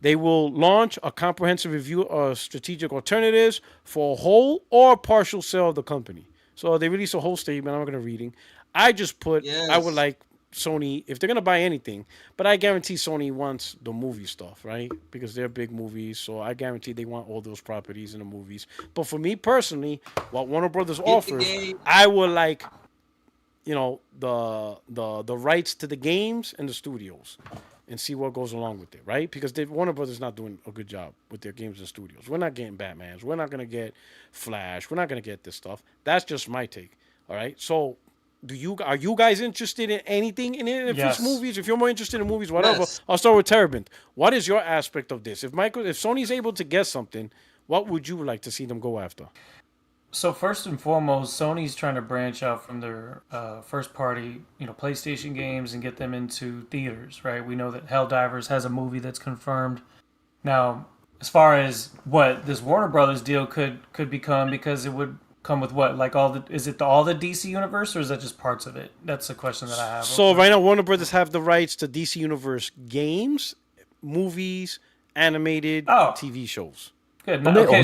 They will launch a comprehensive review of strategic alternatives for a whole or partial sale of the company. So they released a whole statement. I'm not going to reading. I just put, I would like Sony, if they're going to buy anything, but I guarantee Sony wants the movie stuff, right? Because they're big movies, so I guarantee they want all those properties in the movies. But for me personally, what Warner Brothers offers, I would like, the rights to the games and the studios, and see what goes along with it, right? Because Warner Brothers not doing a good job with their games and studios. We're not getting Batmans. We're not going to get Flash. We're not going to get this stuff. That's just my take, all right? So are you guys interested in anything in it? If it's movies, if you're more interested in movies, whatever. I'll start with Terabint. What is your aspect of this? If Sony's able to get something, what would you like to see them go after? So first and foremost, Sony's trying to branch out from their first party, PlayStation games and get them into theaters, right? We know that Helldivers has a movie that's confirmed. Now, as far as what this Warner Brothers deal could become, because it would come with what? Like is it all the DC universe, or is that just parts of it? That's the question that I have. So right now, Warner Brothers have the rights to DC Universe games, movies, animated TV shows. Good. Okay,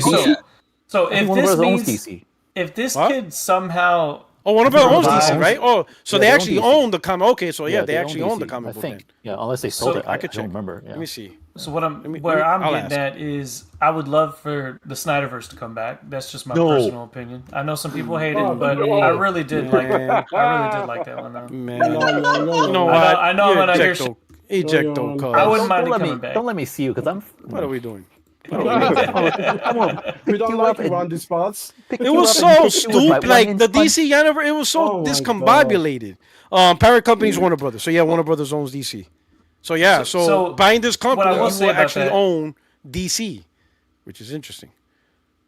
so if this means if this could somehow Warner Brothers owns DC, right? Oh, so they actually own the comic. Okay, so they actually own the comic book. Then. Yeah, unless they sold it. I could don't remember. Yeah. Let me see. So I'm getting at is I would love for the Snyderverse to come back. That's just my personal opinion. I know some people hate it, but I really did like it. I really did like that one though. Man, you know what? I know I'm gonna hear ejecto. I wouldn't mind it coming back. Don't let me see you because I'm. What are we doing? We don't like you on these spots. It was so stupid. Like the DC universe, it was so discombobulated. Parent company's Warner Brothers. So Warner Brothers owns DC. So so buying this company, you will actually own DC, which is interesting.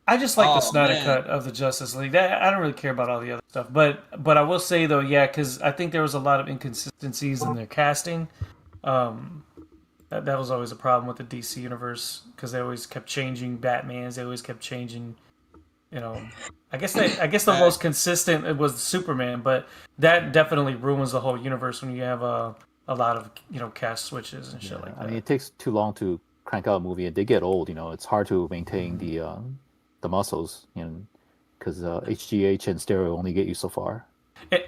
I just like the Snyder cut of the Justice League. I don't really care about all the other stuff, but I will say though, because I think there was a lot of inconsistencies in their casting. That was always a problem with the DC universe because they always kept changing Batmans. They always kept changing, I guess the most consistent it was Superman, but that definitely ruins the whole universe when you have a lot of cast switches and shit like that. I mean, it takes too long to crank out a movie, and they get old. It's hard to maintain the muscles, because HGH and stereo only get you so far.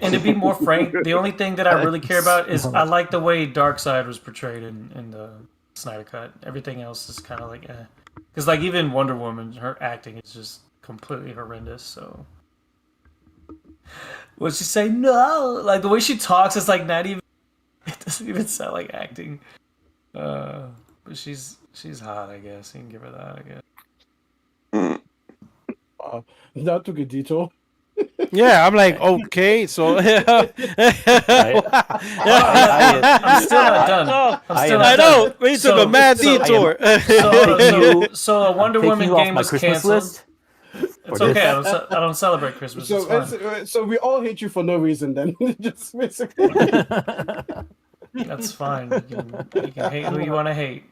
And to be more frank, the only thing that I really care about is I like the way Darkseid was portrayed in the Snyder Cut. Everything else is kind of like, because like even Wonder Woman, her acting is just completely horrendous. So, would she say no? Like the way she talks, it's like not even. It doesn't even sound like acting. But she's hot, I guess. You can give her that, I guess. That took a detour. Yeah, I'm like, okay, so I'm still not done. I know. We took a mad detour. So a Wonder taking Woman you off game my was Christmas canceled. list. It's okay. I don't celebrate Christmas. It's fine. So we all hate you for no reason then. Just basically. That's fine. You can hate who you want to hate.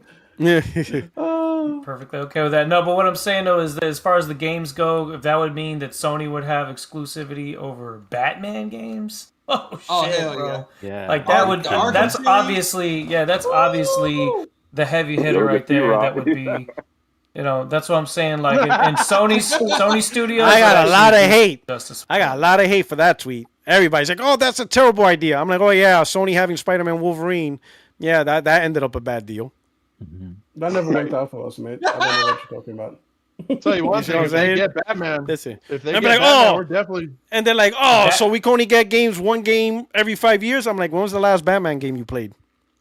Oh. Perfectly okay with that. No, but what I'm saying though is that as far as the games go, if that would mean that Sony would have exclusivity over Batman games, shit, hell bro. Yeah. Like that would. That's obviously the heavy hitter right there. That would be. That's what I'm saying. Like, and Sony Studios. I got a lot of hate. I got a lot of hate for that tweet. Everybody's like, "Oh, that's a terrible idea." I'm like, "Oh yeah, Sony having Spider-Man Wolverine, yeah, that ended up a bad deal." That never worked out for us, mate. I don't know what you're talking about. Tell you one thing, if they get Batman, Listen, if they I'm get like, Batman, we're definitely. And they're like, so we can only get one game every 5 years. I'm like, when was the last Batman game you played?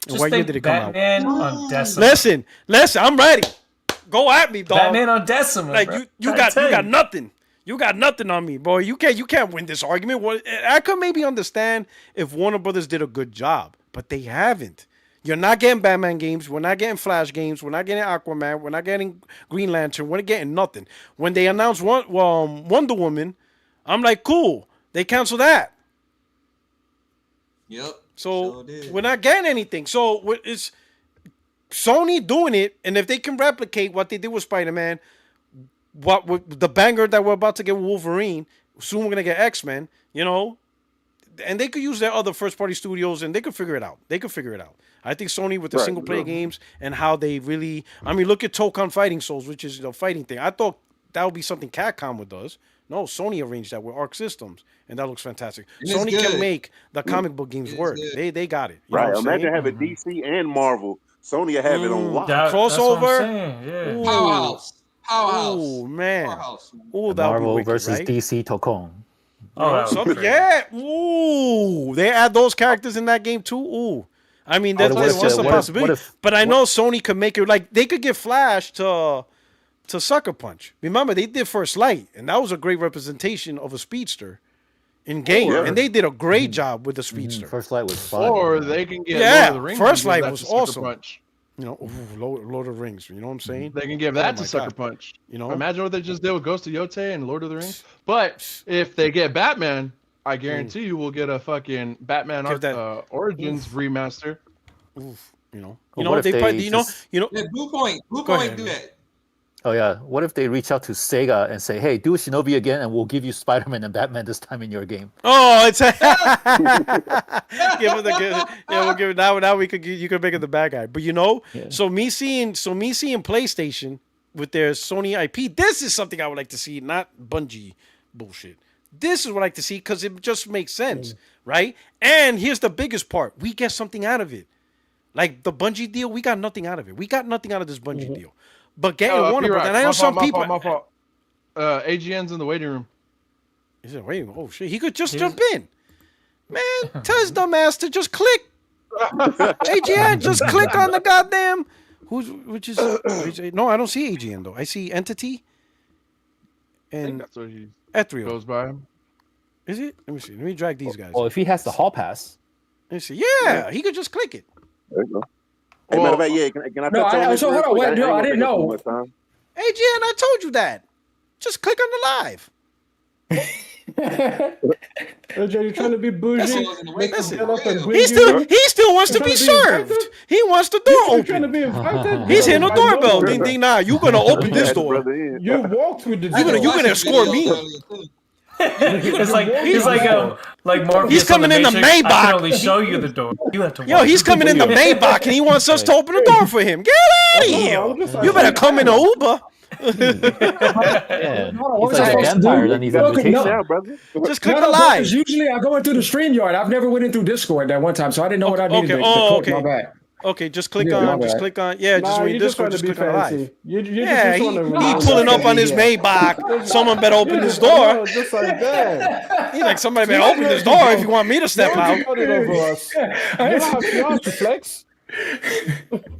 And what year did it come out? Batman on Decima. Listen, I'm ready. Go at me, dog. Batman on Decima. Like bro. you got nothing. You got nothing on me, boy. You can't win this argument. I could maybe understand if Warner Brothers did a good job, but they haven't. You're not getting Batman games. We're not getting Flash games. We're not getting Aquaman. We're not getting Green Lantern. We're not getting nothing. When they announced Wonder Woman, I'm like, cool. They canceled that. Yep. So we're not getting anything. So it's Sony doing it, and if they can replicate what they did with Spider-Man, the banger that we're about to get with Wolverine, soon we're gonna get X-Men, and they could use their other first-party studios, and they could figure it out. I think Sony with the single-player games and how they really, look at Tokon Fighting Souls, which is the fighting thing. I thought that would be something Capcom would does. No, Sony arranged that with Arc Systems, and that looks fantastic. Sony can make the comic book games work. They got it. You know what I'm Imagine saying? having DC and Marvel. Sony will have it on lock. Crossover. Powerhouse. Oh man. Oh, that Marvel would be wicked, versus right? DC Tokon. Ooh, they add those characters in that game too. Ooh. That's a possibility. But I know Sony could make it like they could give Flash to Sucker Punch. Remember, they did First Light, and that was a great representation of a speedster in game, and they did a great job with the speedster. First Light was fun. Or they can get Lord of the Rings. First and give Light that was to Sucker awesome. Punch. Lord of the Rings. You know what I'm saying? They can give that to my Sucker God. Punch. Imagine what they just did with Ghost of Yotei and Lord of the Rings. But if they get Batman, I guarantee you will get a fucking Batman Origins remaster. Oof, Blue Point do that. Oh yeah, what if they reach out to Sega and say, "Hey, do Shinobi again, and we'll give you Spider-Man and Batman this time in your game." Oh, it's give it the good. Yeah, we'll give it now. Now you could make it the bad guy. But so me seeing PlayStation with their Sony IP, this is something I would like to see, not Bungie bullshit. This is what I like to see because it just makes sense, right? And here's the biggest part: we get something out of it. Like the Bungie deal, we got nothing out of it. We got nothing out of this Bungie deal. But getting Warner Brothers, and I know some people. My fault. AGN's in the waiting room. Is it waiting? Oh shit! He could just jump in. Man, tell his dumb ass to just click. AGN, just click on the goddamn. No, I don't see AGN though. I see Entity. And I think that's what he Ethereal goes by. Is it? Let me see. Let me drag these guys. Well, if he has the hall pass. Let me see. Yeah, he could just click it. There you go. Hey, matter of fact, can I touch on this? So hold on, wait, no, I didn't know. AGN, I told you that. Just click on the live. AJ, you're trying to be bougie. He still wants to be served. He wants the door open. He's hitting the doorbell. Ding ding. Nah, you gonna open this door. You walked with the. You gonna escort me. It's like he's like Morpheus. He's coming in the Maybach. I can only show you the door. You have to. He's coming in the Maybach and he wants us to open the door for him. Get out of here! You better come in the Uber. Yeah, he's like a vampire. Then he's brother. Just click the live. Usually I go in through the StreamYard. I've never went in through Discord that one time, so I didn't know what I needed to click. My bad. Okay, just click on. Yeah, just when you Discord, just click on live. Yeah, he pulling up on his Maybach. Someone better open this door. Just like that. He's like, somebody better open this door if you want me to step out. You don't have to flex.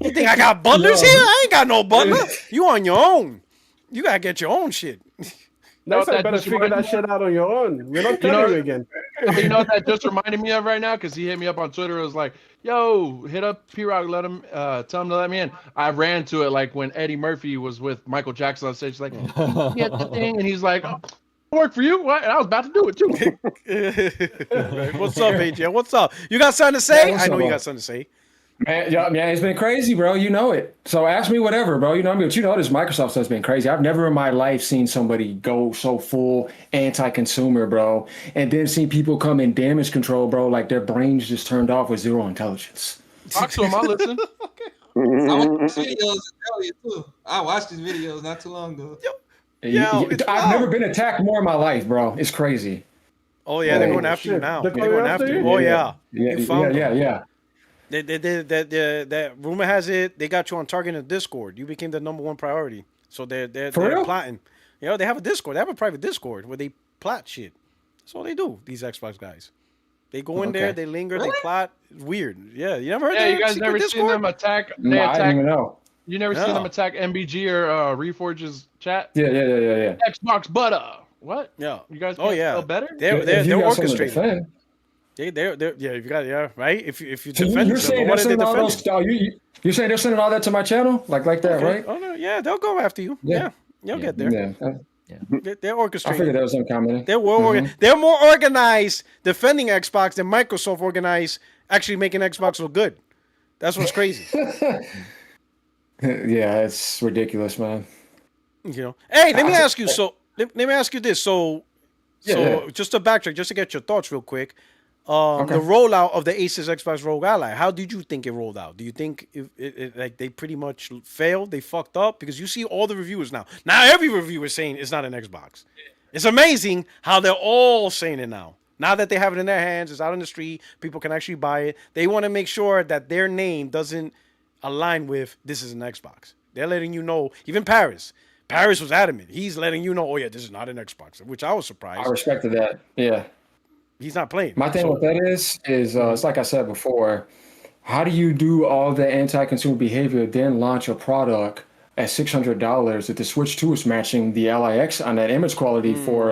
You think I got butlers here? I ain't got no butler. You on your own. You gotta get your own shit. Next time, better figure that shit out on your own. We're not telling you again. You know what that just reminded me of right now? Because he hit me up on Twitter. It was like, "Yo, hit up P-Rock, tell him to let me in." I ran to it like when Eddie Murphy was with Michael Jackson on stage. He's like, "Yeah, the thing," and he's like, oh, "Work for you?" What? And I was about to do it too. What's up, AJ? What's up? You got something to say? I know you got something to say. Man, it's been crazy, bro. You know it. So ask me whatever, bro. You know what I mean? But you know this Microsoft stuff's been crazy. I've never in my life seen somebody go so full anti-consumer, bro, and then seen people come in damage control, bro, like their brains just turned off with zero intelligence. Talk to him. I'll listen. I watched videos earlier too. I watched these videos not too long ago. I've never been attacked more in my life, bro. It's crazy. Oh yeah, they're going after you now. They're going after you. Oh yeah. You found them. Yeah. That rumor has it they got you on target in the Discord. You became the #1 priority. So they're plotting. You know, they have a Discord. They have a private Discord where they plot shit. That's all they do. These Xbox guys. They go in there, they linger, they plot. It's weird. Yeah, you never heard that? You guys never seen them attack? No, I didn't even know. You never seen them attack MBG or Reforge's chat? Yeah. Xbox butter. What? Yeah. You guys feel better? They're orchestrating. They're right. If you defend yourself, what are they defending? You're saying they're sending all that to my channel, like that, right? Oh no, yeah, they'll go after you. Yeah, you'll get there. They're orchestrating. I figured that was some comment. They're more organized defending Xbox than Microsoft organized actually making Xbox look good. That's what's crazy. Yeah, it's ridiculous, man. You know. Hey, let me ask you. So let me ask you this. So just to backtrack, just to get your thoughts real quick. The rollout of the Asus Xbox ROG Ally, how did you think it rolled out? Do you think like they pretty much failed? They fucked up? Because you see all the reviewers now. Now every reviewer is saying it's not an Xbox. It's amazing how they're all saying it now. Now that they have it in their hands, it's out on the street, people can actually buy it. They want to make sure that their name doesn't align with this is an Xbox. They're letting you know, even Paris. Paris was adamant. He's letting you know, oh yeah, this is not an Xbox, which I was surprised. I respected that. Yeah. He's not playing. My thing with that is it's like I said before, how do you do all the anti-consumer behavior, then launch a product at $600 that the Switch 2 is matching the Ally X on that image quality for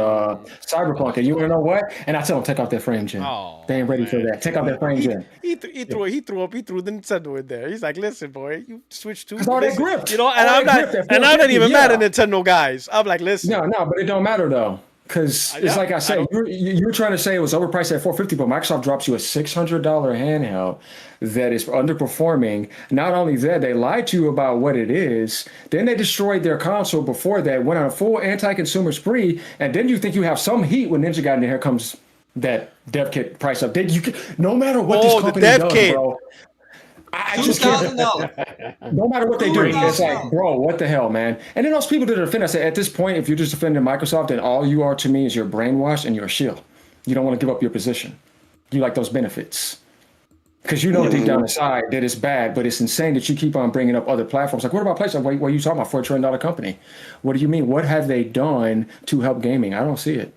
Cyberpunk? And you want to know what? And I tell them, take out that frame gen. They ain't ready for that. Take out that frame gen. He threw the Nintendo in there. He's like, listen, boy, you Switch 2. All they gripped. You know, and I'm not even mad at Nintendo guys. I'm like, listen. No, but it don't matter though. Because it's like I said, you were trying to say it was overpriced at $450, but Microsoft drops you a $600 handheld that is underperforming. Not only that, they lied to you about what it is. Then they destroyed their console before that, went on a full anti-consumer spree, and then you think you have some heat when Ninja got in there. Here comes that dev kit price up. No matter what this company does, bro. I just can't. No matter what they do, it's like, bro, what the hell, man? And then those people that defend, I say, at this point, if you're just defending Microsoft, then all you are to me is you're brainwashed and you're a shill. You don't want to give up your position. You like those benefits. Because you know deep down inside that it's bad, but it's insane that you keep on bringing up other platforms. Like, what about PlayStation? What are you talking about? $4 trillion company. What do you mean? What have they done to help gaming? I don't see it.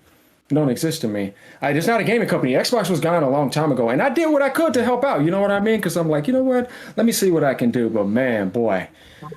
It don't exist to me. It's not a gaming company. Xbox was gone a long time ago, and I did what I could to help out. You know what I mean? Because I'm like, you know what? Let me see what I can do. But man, boy,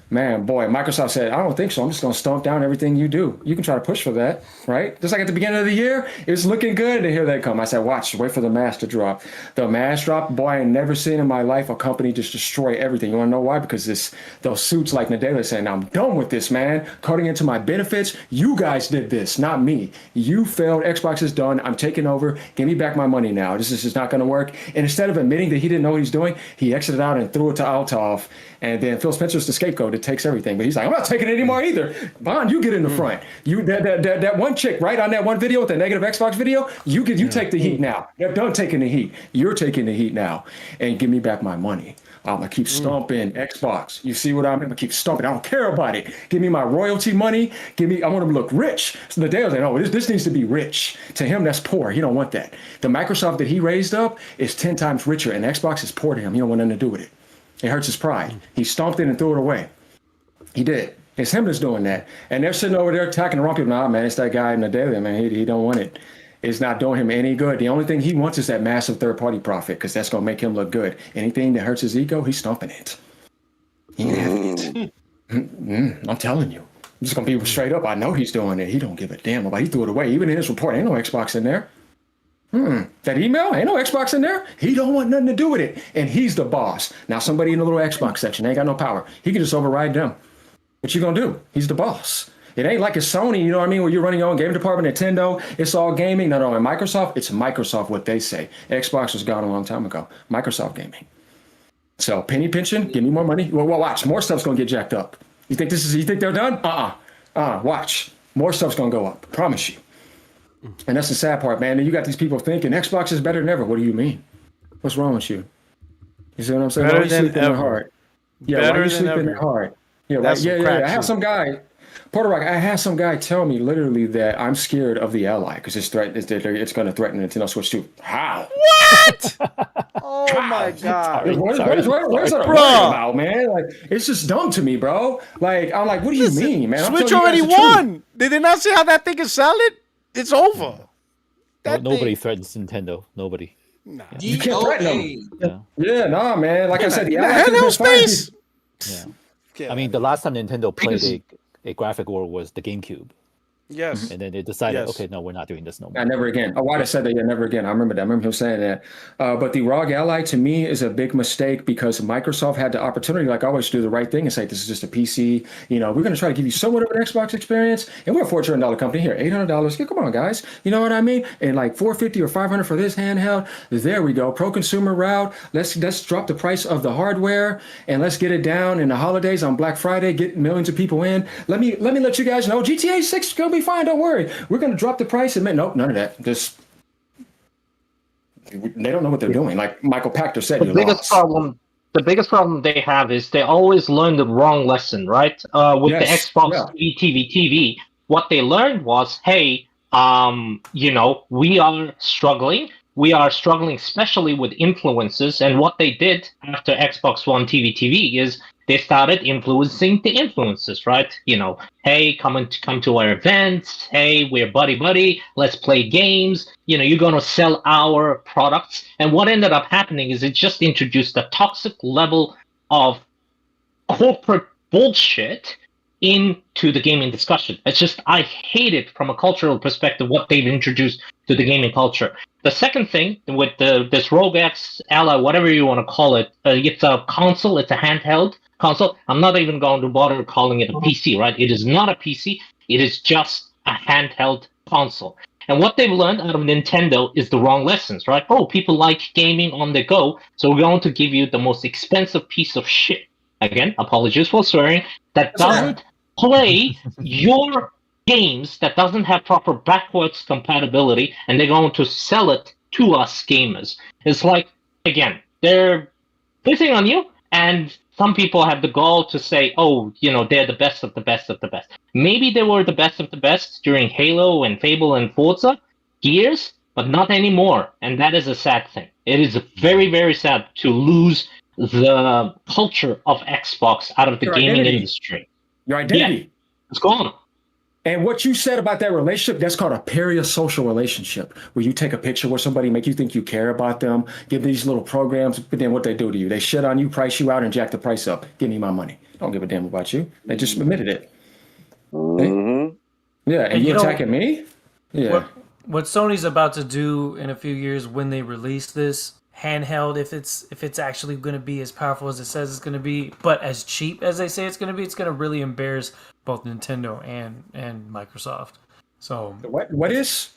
Microsoft said, I don't think so. I'm just going to stomp down everything you do. You can try to push for that, right? Just like at the beginning of the year, it was looking good, and here they come. I said, watch, wait for the mask to drop. The mask drop, boy, I ain't never seen in my life a company just destroy everything. You want to know why? Because those suits like Nadella saying, I'm done with this, man. Cutting into my benefits. You guys did this, not me. You failed. Xbox is done. I'm taking over. Give me back my money now. This is just not going to work. And instead of admitting that he didn't know what he's doing, he exited out and threw it to Althoff. And then Phil Spencer's the scapegoat that takes everything. But he's like, I'm not taking it anymore either. Bond, you get in the front. You that one chick, right, on that one video with the negative Xbox video, you take the heat now. They're done taking the heat. You're taking the heat now. And give me back my money. I'm going to keep stomping Xbox. You see what I'm going to keep stomping. I don't care about it. Give me my royalty money. I want to look rich. So the day was like, no, this needs to be rich. To him, that's poor. He don't want that. The Microsoft that he raised up is 10 times richer, and Xbox is poor to him. He don't want nothing to do with it. It hurts his pride. He stomped it and threw it away. He did. It's him that's doing that. And they're sitting over there attacking the wrong people. Nah, man, it's that guy in the daily, man. He don't want it. It's not doing him any good. The only thing he wants is that massive third-party profit because that's going to make him look good. Anything that hurts his ego, he's stomping it. He ain't having it. I'm telling you. I'm just gonna be straight up. I know he's doing it. He don't give a damn about. He threw it away. Even in his report, ain't no Xbox in there. That email, ain't no Xbox in there. He don't want nothing to do with it, and he's the boss. Now somebody in the little Xbox section ain't got no power. He can just override them. What you gonna do? He's the boss. It ain't like a Sony, you know what I mean, where you're running your own game department, Nintendo, it's all gaming. No, in Microsoft, it's Microsoft what they say. Xbox was gone a long time ago. Microsoft gaming. So penny pinching, give me more money. Well, watch, more stuff's gonna get jacked up. You think they're done? Watch. More stuff's gonna go up. Promise you. And that's the sad part, man. And you got these people thinking Xbox is better than ever. What do you mean? What's wrong with you? You see what I'm saying? Better why are you than sleeping ever. in heart? Yeah, Better why are you than sleeping ever. in heart? Yeah, right. That's some Yeah. crack I have shit. some guy, Puerto Rico. I had some guy tell me literally that I'm scared of the Ally because it's going to threaten Nintendo Switch 2. How? What? Oh my god. What is it Bruh. about, man? Like, it's just dumb to me, bro. Like, I'm like, what do you mean, man? I'm Switch telling you already guys the truth. won. Did they not see how that thing is solid? It's over. Nobody threatens Nintendo. Nobody. Nah. You can't threaten them. Yeah. Yeah, nah, man. Like I said, the In Ally the could've been handheld fine. space. Yeah. I mean, the last time Nintendo played a graphic war was the GameCube. Yes. And then they decided, Yes. okay, no, we're not doing this no more. Yeah, never again. Oh, why I said that? Yeah, never again. I remember that. I remember him saying that. But the ROG Ally to me is a big mistake because Microsoft had the opportunity, like always, to do the right thing and say, this is just a PC. You know, we're going to try to give you somewhat of an Xbox experience. And we're a $4 trillion company here. $800. Yeah, come on, guys. You know what I mean? And like $450 or $500 for this handheld. There we go. Pro consumer route. Let's drop the price of the hardware and let's get it down in the holidays on Black Friday. Get millions of people in. Let me let you guys know GTA 6 is going to be fine. Don't worry. We're going to drop the price and nope, none of that. Just they don't know what they're doing. Like Michael Pachter said, The biggest problem they have is they always learn the wrong lesson, right? With the Xbox TV, what they learned was, hey, we are struggling. We are struggling, especially with influencers. And what they did after Xbox One TV is they started influencing the influencers, right? Hey, come to our events. Hey, we're buddy. Let's play games. You're going to sell our products. And what ended up happening is it just introduced a toxic level of corporate bullshit into the gaming discussion. It's just, I hate it from a cultural perspective, what they've introduced to the gaming culture. The second thing with this ROG Ally, whatever you want to call it, it's a console, it's a handheld console. I'm not even going to bother calling it a PC, right? It is not a PC. It is just a handheld console. And what they've learned out of Nintendo is the wrong lessons, right? Oh, people like gaming on the go, so we're going to give you the most expensive piece of shit. Again, apologies for swearing, that doesn't play your games, that doesn't have proper backwards compatibility, and they're going to sell it to us gamers. It's like, again, they're pissing on you, and some people have the gall to say, oh, they're the best of the best of the best. Maybe they were the best of the best during Halo and Fable and Forza, Gears, but not anymore, and that is a sad thing. It is very, very sad to lose the culture of Xbox out of the gaming industry. Your identity. Yeah, it's gone. And what you said about that relationship, that's called a parasocial relationship, where you take a picture with somebody, make you think you care about them, give these little programs, but then what they do to you, they shit on you, price you out, and jack the price up. Give me my money. Don't give a damn about you. They just admitted it. Yeah, and you attacking me? Yeah. What Sony's about to do in a few years when they release this handheld, if it's actually going to be as powerful as it says it's going to be, but as cheap as they say it's going to really embarrass both Nintendo and Microsoft. So what is?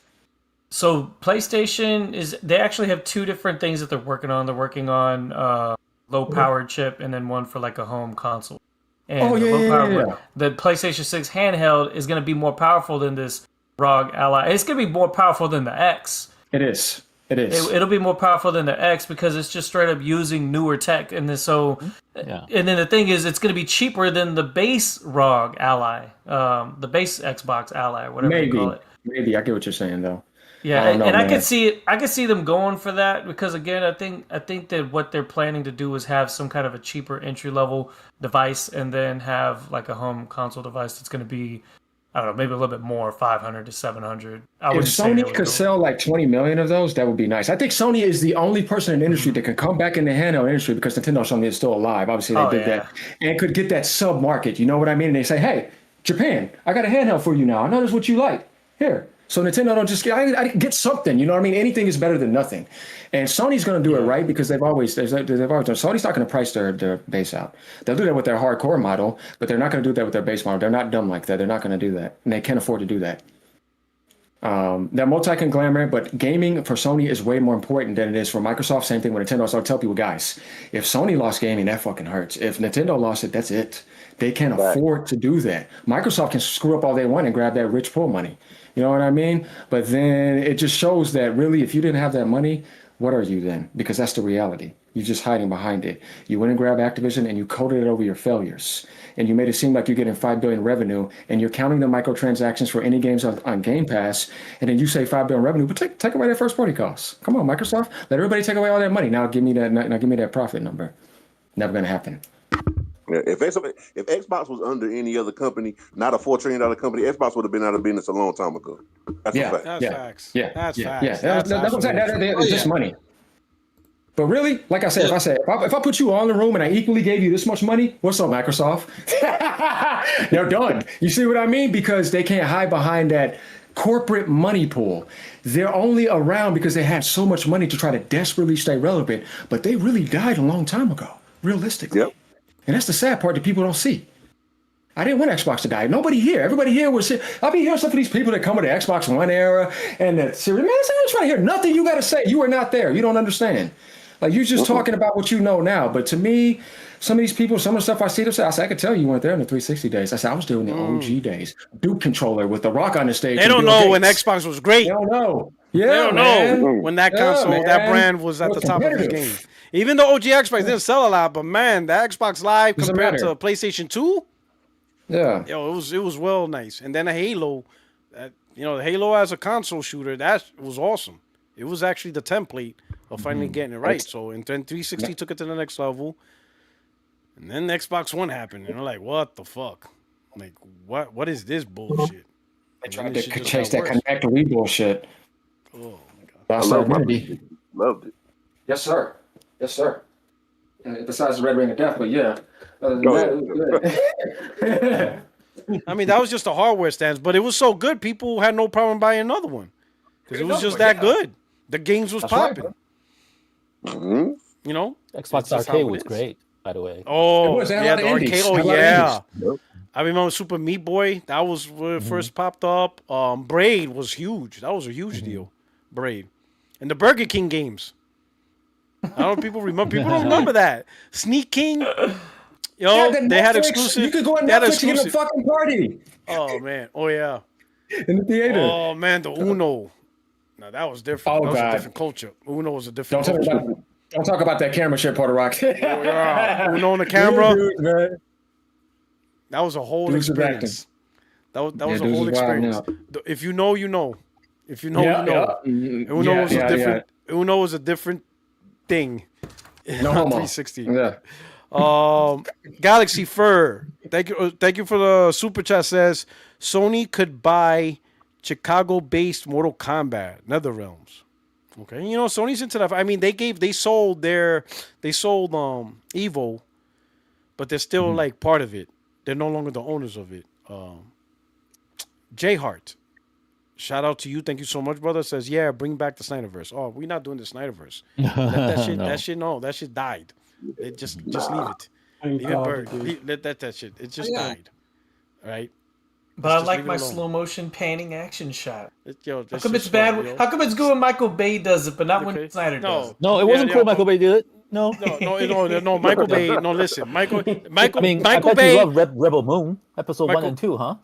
So PlayStation they actually have two different things that they're working on. They're working on low powered chip and then one for like a home console. And the PlayStation 6 handheld is going to be more powerful than this ROG Ally. It's going to be more powerful than the X. It is. It'll be more powerful than the X because it's just straight up using newer tech, and then and then the thing is, it's going to be cheaper than the base ROG Ally, the base Xbox Ally, whatever you call it. Maybe I get what you're saying though. Yeah, and I could see it. I could see them going for that because again, I think that what they're planning to do is have some kind of a cheaper entry level device, and then have like a home console device that's going to be I don't know, maybe a little bit more, 500 to 700. I If wouldn't say they Sony would could go- sell like 20 million of those, that would be nice. I think Sony is the only person in the industry that can come back in the handheld industry because Nintendo Sony is still alive. Obviously, they Oh, did yeah. that and could get that sub market. You know what I mean? And they say, hey, Japan, I got a handheld for you now. I know that's what you like. Here. So Nintendo don't just get, I get something. You know what I mean? Anything is better than nothing. And Sony's going to do it right because they've always done. Sony's not going to price their base out. They'll do that with their hardcore model, but they're not going to do that with their base model. They're not dumb like that. They're not going to do that. And they can't afford to do that. They're multi-conglomerate, but gaming for Sony is way more important than it is for Microsoft. Same thing with Nintendo. So I tell people, guys, if Sony lost gaming, that fucking hurts. If Nintendo lost it, that's it. They can't afford to do that. Microsoft can screw up all they want and grab that rich pool money. You know what I mean? But then it just shows that really, if you didn't have that money, what are you then? Because that's the reality. You're just hiding behind it. You went and grabbed Activision and you coded it over your failures. And you made it seem like you're getting $5 billion revenue and you're counting the microtransactions for any games on Game Pass. And then you say $5 billion revenue, but take away their first party costs. Come on, Microsoft, let everybody take away all that money. Now give me that profit number. Never going to happen. Yeah, if Xbox was under any other company, not a $4 trillion company, Xbox would have been out of business a long time ago. That's a fact. That's facts. Yeah, That's yeah, facts. yeah. That's That's what I'm saying. absolutely true. It's just money. But really, like I said, if I put you all in the room and I equally gave you this much money, what's up, Microsoft? They're done. You see what I mean? Because they can't hide behind that corporate money pool. They're only around because they had so much money to try to desperately stay relevant, but they really died a long time ago, realistically. Yep. And that's the sad part that people don't see. I didn't want Xbox to die. Nobody here. Everybody here was. I'll be hearing some of these people that come with the Xbox One era and that series. Man, I'm not trying to hear nothing you got to say. You are not there. You don't understand. Like, you're just talking about what you know now. But to me, some of these people, some of the stuff I see them say, I could tell you weren't there in the 360 days. I said, I was there in the OG days. Duke controller with the Rock on the stage. They don't know when Xbox was great. They don't know. Yeah, they don't know when that console, that brand was at the top of the game. Even the OG Xbox didn't sell a lot, but man, the Xbox Live compared to PlayStation 2, yeah, yo, it was well nice. And then the Halo, the Halo as a console shooter, that was awesome. It was actually the template of finally getting it right. So, and then 360 took it to the next level, and then the Xbox One happened, and I'm like, what the fuck? Like, what is this bullshit? They tried to chase that Connect Wii bullshit. Oh my god! I loved it. Yes, sir. Yes, sir. Besides the Red Ring of Death, but yeah. Other than that, I mean, that was just a hardware stance, but it was so good, people had no problem buying another one because it was just that good. The games was popping. You know, Xbox Arcade was great, by the way. Oh, yeah, the arcade. Oh, yeah. I remember Super Meat Boy. That was where it first popped up. Braid was huge. That was a huge deal. Braid. And the Burger King games. I don't know if people remember. People don't remember that. Sneak King. They had exclusive. You could go on Netflix and get a fucking party. Oh, man. Oh, yeah. In the theater. Oh, man. The Uno. Now, that was different. Oh, that was God. a different culture. Uno was a different culture. Don't talk about that camera shit, Puerto Rock. Uno on the camera. Dude, that was a whole experience. That was a whole experience. If you know, you know. If you know, you know. Uno was a different. Uno was a different thing. No homo. 360. Yeah. Galaxy Fur. Thank you for the super chat. Says Sony could buy Chicago-based Mortal Kombat NetherRealms. Okay, Sony's into that. I mean, they sold Evo, but they're still like part of it. They're no longer the owners of it. J Hart, shout out to you. Thank you so much, brother. Says, yeah, bring back the Snyderverse. Oh, we're not doing the Snyderverse. That shit died. Just leave it. Leave it burn. Let that shit. It just died. All right. But I like my slow motion panning action shot. How come it's bad? How come it's good when Michael Bay does it, but not when Snyder does it? No, it wasn't cool. Michael Bay did it. No, Michael Bay. No, listen, Michael I bet Bay. You love Rebel Moon, episode 1 and 2, huh?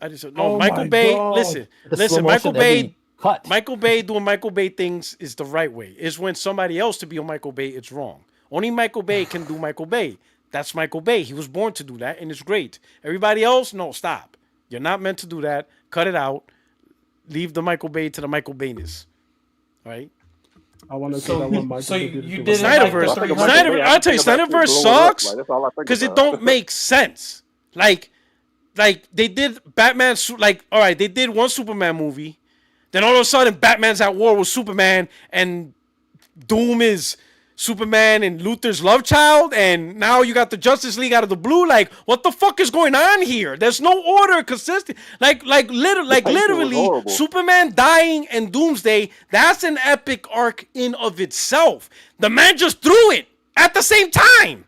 Michael Bay. Listen, Michael Bay. Michael Bay doing Michael Bay things is the right way. It's when somebody else to be on Michael Bay, it's wrong. Only Michael Bay can do Michael Bay. That's Michael Bay. He was born to do that, and it's great. Everybody else, no, stop. You're not meant to do that. Cut it out. Leave the Michael Bay to the Michael Bayness. All right? I want to say that one Michael Bay you did did Snyderverse. I'll tell you, Snyderverse sucks because it don't make sense. Like, like they did Batman, like all right, they did one Superman movie, then all of a sudden Batman's at war with Superman, and Doom is Superman and Luthor's love child, and now you got the Justice League out of the blue. Like, what the fuck is going on here? There's no order, consistent. Literally, Superman dying and Doomsday. That's an epic arc in of itself. The man just threw it at the same time.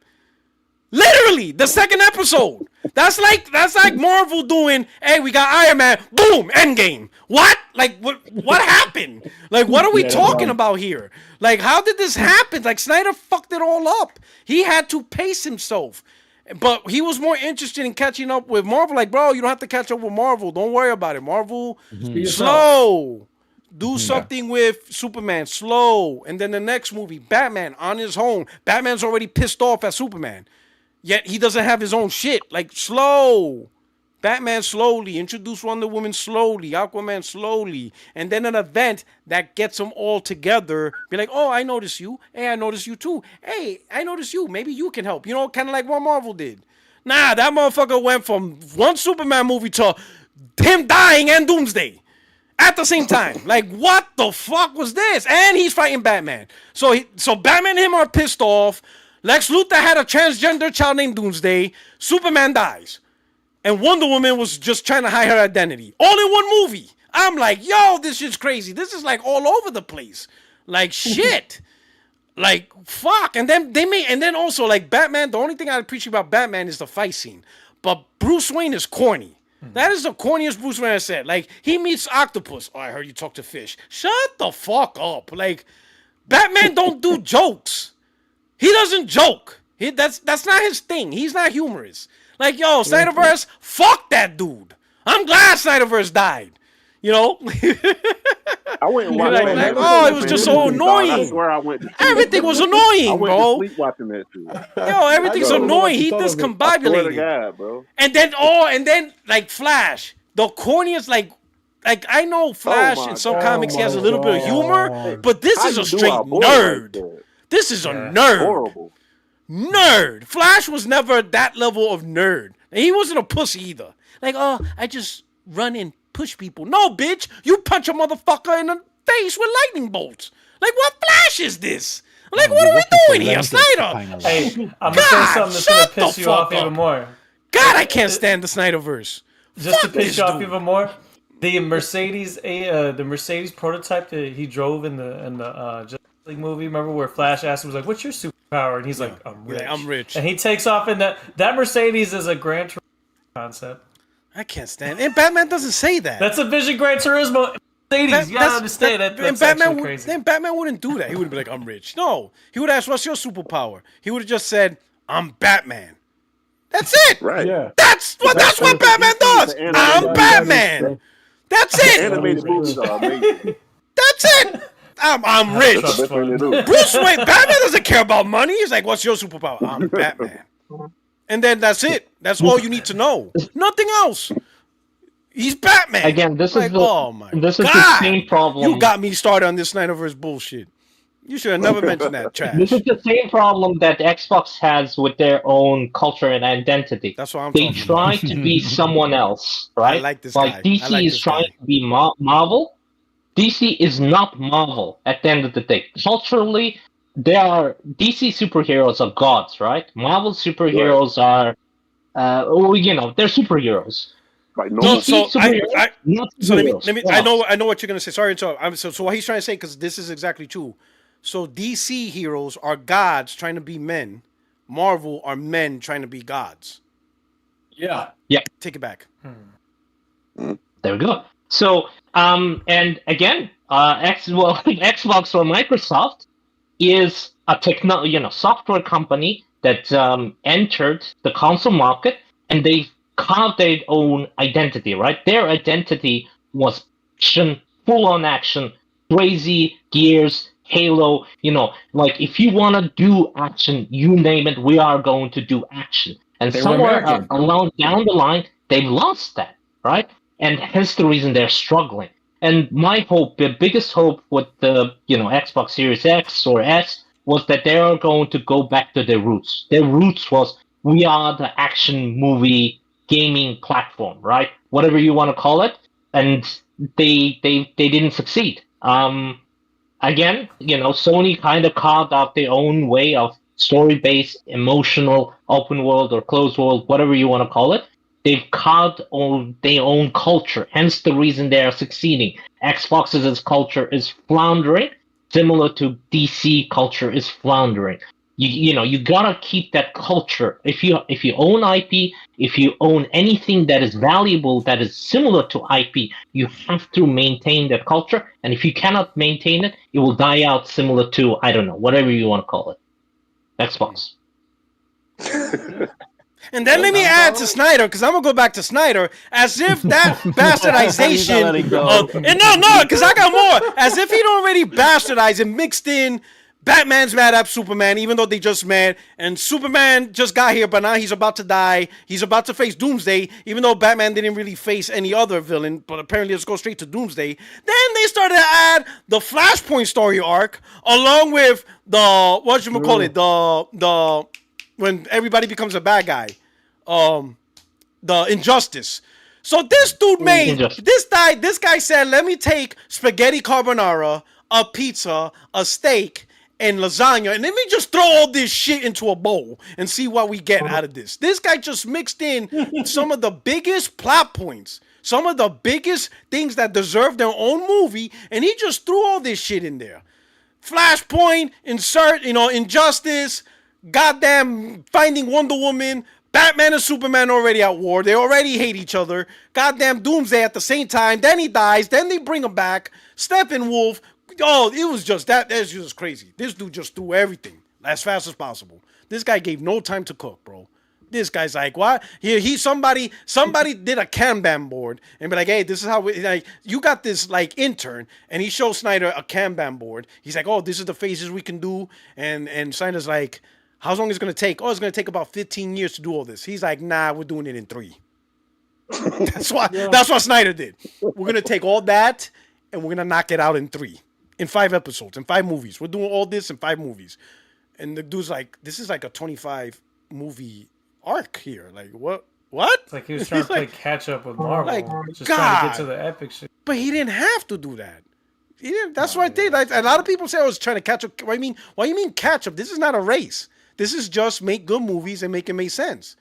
Literally, the second episode. That's like Marvel doing, hey, we got Iron Man, boom, Endgame. What? Like, what happened? Like, what are we talking about here? Like, how did this happen? Like, Snyder fucked it all up. He had to pace himself. But he was more interested in catching up with Marvel. Like, bro, you don't have to catch up with Marvel. Don't worry about it. Marvel, slow. Do something with Superman, slow. And then the next movie, Batman, on his own. Batman's already pissed off at Superman. Yet he doesn't have his own shit. Like, slow. Batman slowly. Introduce Wonder Woman slowly. Aquaman slowly. And then an event that gets them all together. Be like, oh, I notice you. Hey, I notice you too. Hey, I notice you. Maybe you can help. You know, kind of like what Marvel did. Nah, that motherfucker went from one Superman movie to him dying and Doomsday at the same time. Like, what the fuck was this? And he's fighting Batman. So Batman and him are pissed off. Lex Luthor had a transgender child named Doomsday. Superman dies. And Wonder Woman was just trying to hide her identity. All in one movie. I'm like, yo, this shit's crazy. This is like all over the place. Like, shit. Like, fuck. And then also, like, Batman, the only thing I appreciate about Batman is the fight scene. But Bruce Wayne is corny. That is the corniest Bruce Wayne I said. Like, he meets Octopus. Oh, I heard you talk to fish. Shut the fuck up. Like, Batman don't do jokes. He doesn't joke. That's not his thing. He's not humorous. Like, yo, Snyderverse, fuck that dude. I'm glad Snyderverse died. You know? I went and watched like, oh, it was just so annoying. I swear I went. Everything was annoying, I went bro. to sleep watching that shit. Yo, everything's annoying. He discombobulated. God, bro. And then, like, Flash, the corniest, like I know Flash in some comics he has a little bit of humor, but this is a straight nerd. This is a nerd. Horrible. Nerd. Flash was never that level of nerd. And he wasn't a pussy either. Like, oh, I just run and push people. No, bitch. You punch a motherfucker in the face with lightning bolts. Like, what Flash is this? Like, what are we doing here, Snyder? Hey, I'm going to say something that's going to piss you off even more. God, I can't stand the Snyderverse. Just to piss you off even more, the Mercedes prototype that he drove in the Justice League movie, remember where Flash asked him, was like, what's your superpower? And he's like, I'm rich. I'm rich. And he takes off in that Mercedes is a Gran Turismo concept. I can't stand it. And Batman doesn't say that. That's a Vision Gran Turismo Mercedes. You gotta understand that. That's crazy. Then Batman wouldn't do that. He would be like, I'm rich. No. He would ask, what's your superpower? He would have just said, I'm Batman. That's it. Right. Yeah. That's what Batman does. I'm Batman. That's it. Animated movies are amazing. That's it. I'm rich. Bruce Wayne, Batman doesn't care about money. He's like, what's your superpower? I'm Batman. And then that's it. That's all you need to know. Nothing else. He's Batman. Again, this is the same problem. You got me started on this Snyderverse bullshit. You should have never mentioned that trash. This is the same problem that Xbox has with their own culture and identity. That's what I'm They talking try about. to be someone else, right? I like this like guy. DC I like is this trying guy. to be Marvel. DC is not Marvel at the end of the day. Culturally, DC superheroes are gods, right? Marvel superheroes are, they're superheroes. Like No, so let me. Yeah. I know what you're gonna say. Sorry, so what he's trying to say, because this is exactly true. So DC heroes are gods trying to be men. Marvel are men trying to be gods. Yeah. Yeah. Take it back. There we go. So, and again, Xbox or Microsoft is a software company that entered the console market, and they carved their own identity, right? Their identity was action, full-on action, crazy, Gears, Halo, like if you want to do action, you name it, we are going to do action. And They were somewhere American. along down the line, they've lost that, right? And hence the reason they're struggling. And my hope, the biggest hope with the Xbox Series X or S was that they are going to go back to their roots. Their roots was, we are the action movie gaming platform, right? Whatever you want to call it, and they didn't succeed. Again, Sony kind of carved out their own way of story-based, emotional, open world or closed world, whatever you want to call it. They've carved their own culture, hence the reason they are succeeding. Xbox's culture is floundering, similar to DC culture is floundering. You gotta keep that culture. If you own IP, if you own anything that is valuable, that is similar to IP, you have to maintain that culture. And if you cannot maintain it, it will die out, similar to, I don't know, whatever you want to call it, Xbox. And then let me add to Snyder, because I'm gonna go back to Snyder, as if that bastardization because I got more, as if he'd already bastardized and mixed in Batman's mad at Superman, even though they just met, and Superman just got here, but now he's about to die. He's about to face Doomsday, even though Batman didn't really face any other villain, but apparently let's go straight to Doomsday. Then they started to add the Flashpoint story arc, along with the, the when everybody becomes a bad guy. The Injustice. So this dude made this guy said, let me take spaghetti carbonara, a pizza, a steak, and lasagna, and let me just throw all this shit into a bowl and see what we get out of this. This guy just mixed in some of the biggest plot points, some of the biggest things that deserve their own movie, and he just threw all this shit in there. Flashpoint, Injustice, goddamn Finding Wonder Woman, Batman and Superman already at war. They already hate each other. Goddamn Doomsday at the same time. Then he dies. Then they bring him back. Steppenwolf. Oh, it was just that. That's just crazy. This dude just threw everything as fast as possible. This guy gave no time to cook, bro. This guy's like, what? Somebody did a Kanban board and be like, hey, this is how you got this like intern, and he shows Snyder a Kanban board. He's like, oh, this is the phases we can do, and Snyder's like, how long is it going to take? Oh, it's going to take about 15 years to do all this. He's like, nah, we're doing it in 3. That's what Snyder did. We're going to take all that and we're going to knock it out in 3. In 5 episodes, in 5 movies. We're doing all this in 5 movies. And the dude's like, this is like a 25 movie arc here. Like, what? It's like he was trying to play catch up with Marvel. Like, just trying to get to the epic shit. But he didn't have to do that. That's what I did. A lot of people say I was trying to catch up. Why you mean catch up? This is not a race. This is just make good movies and make it make sense.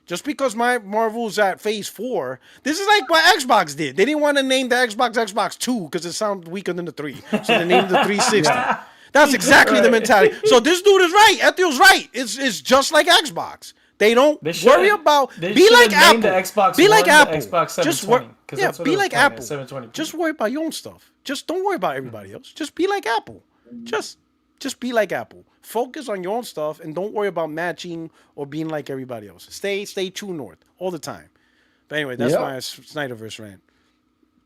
Just because my Marvel's at phase 4, this is like what Xbox did. They didn't want to name the Xbox 2 because it sounded weaker than the 3. So they named the 360. That's exactly the mentality. So this dude is right. Ethio's right. It's just like Xbox. They don't worry about. Be like Apple. Be like Apple. Just be like Apple. Just worry about your own stuff. Just don't worry about everybody else. Just be like Apple. Just be like Apple. Focus on your own stuff and don't worry about matching or being like everybody else. Stay true north all the time. But anyway, that's my Snyderverse rant.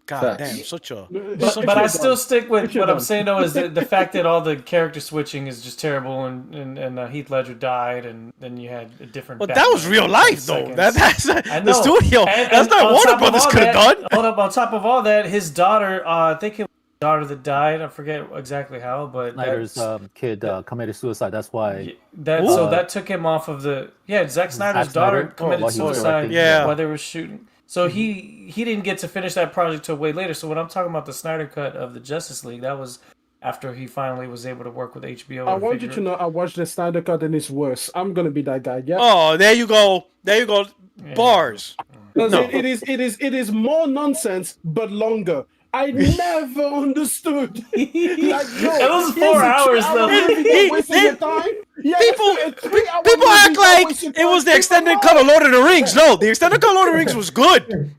God damn, such a. But I still stick with what I'm saying though is the fact that all the character switching is just terrible, and Heath Ledger died, and then you had a different. But that was real life though. That's the studio. That's not Warner Brothers could have done. Hold up, on top of all that, his daughter, I think it was his daughter that died. I forget exactly how, but Snyder's kid committed suicide. That's why. So that took him off of the. Yeah, Zack Snyder's daughter committed suicide while they were shooting. So he didn't get to finish that project till way later. So when I'm talking about the Snyder cut of the Justice League, that was after he finally was able to work with HBO. I want you to know I watched the Snyder cut and it's worse. I'm gonna be that guy. Yeah. Oh, there you go. Yeah. Bars. No. It is more nonsense but longer. I never understood. Like, it was 4 hours though. People act like it was the extended cut of Lord of the Rings. No, the extended cut of Lord of the Rings was good.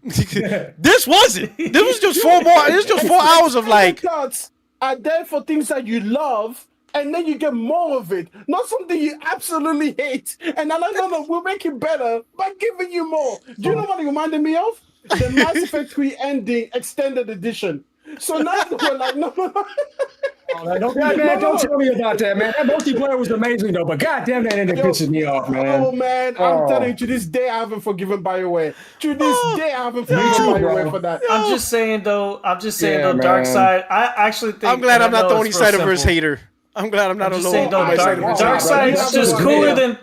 This wasn't. This was just 4 more. This was just 4 hours of like. Cuts are there for things that you love, and then you get more of it. Not something you absolutely hate. And I'm like, no, we'll make it better by giving you more. Do you know what it reminded me of? The Mass Effect 3 ending extended edition. So now we're like, no. Don't tell me about that, man. That multiplayer was amazing, though, but goddamn, that ended pisses me off, man. Oh, man. I'm telling you, to this day, I haven't forgiven BioWare. To this day, I haven't forgiven BioWare for that. I'm just saying, though, Dark Side, I actually think... I'm glad I'm not the only Snyderverse hater. I'm glad I'm not alone. Dark Side's just cooler than...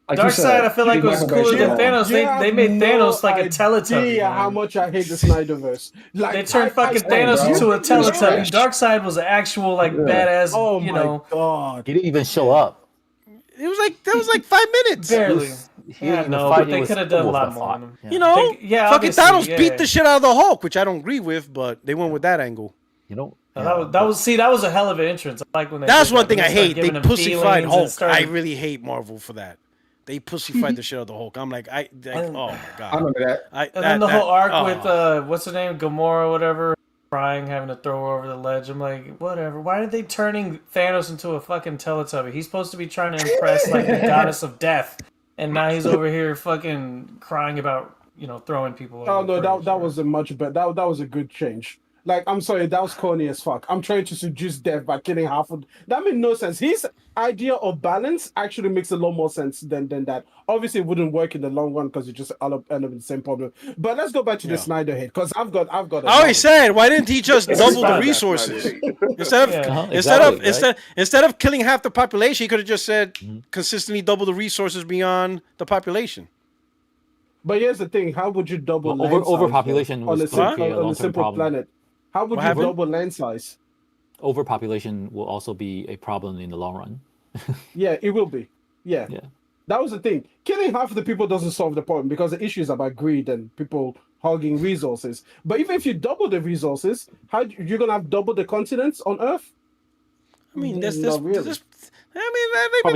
Like you Dark said, Side, I feel like Michael was Bay cooler shit than on. Thanos. They made Thanos like a Teletubby. Yeah, Man. how much I hate the Snyderverse. Like They turned fucking Hey, Thanos bro. into a It was Teletubby. trash. Dark Side was an actual like badass. Oh you my know, god. He didn't even show up. It was like 5 minutes. barely. He Yeah, didn't even no, fight. but they It was could have done a Wolf lot that more. fought. On him. Yeah. You know, yeah, fucking obviously, Thanos yeah. beat the shit out of the Hulk, which I don't agree with, but they went with that angle. You know, That was a hell of an entrance. I like when they That's did one that, thing when I started hate. They giving him pussified feelings and Hulk. started- I really hate Marvel for that. They pussified the shit out of the Hulk. I'm like, oh my god. I remember that. And then the whole arc with what's her name, Gamora, or whatever, crying, having to throw her over the ledge. I'm like, whatever. Why are they turning Thanos into a fucking Teletubby? He's supposed to be trying to impress like the goddess of death, and now he's over here fucking crying about throwing people. Oh over the no, bridge. that was a much better. That was a good change. Like, I'm sorry, that was corny as fuck. I'm trying to seduce death by killing half of. That made no sense. His idea of balance actually makes a lot more sense than that. Obviously, it wouldn't work in the long run because you just end up in the same problem. But let's go back to the Snyder hate because I've got. I always said, why didn't he just double the resources instead of killing half the population? He could have just said consistently double the resources beyond the population. But here's the thing: how would you double Well, land size, overpopulation though, was on a going to be a simple, on a long-term simple problem. planet? How would What you happened? double land size? Overpopulation will also be a problem in the long run. Yeah, it will be. Yeah. That was the thing. Killing half of the people doesn't solve the problem because the issue is about greed and people hogging resources. But even if you double the resources, you're gonna have double the continents on Earth? I mean, Not really.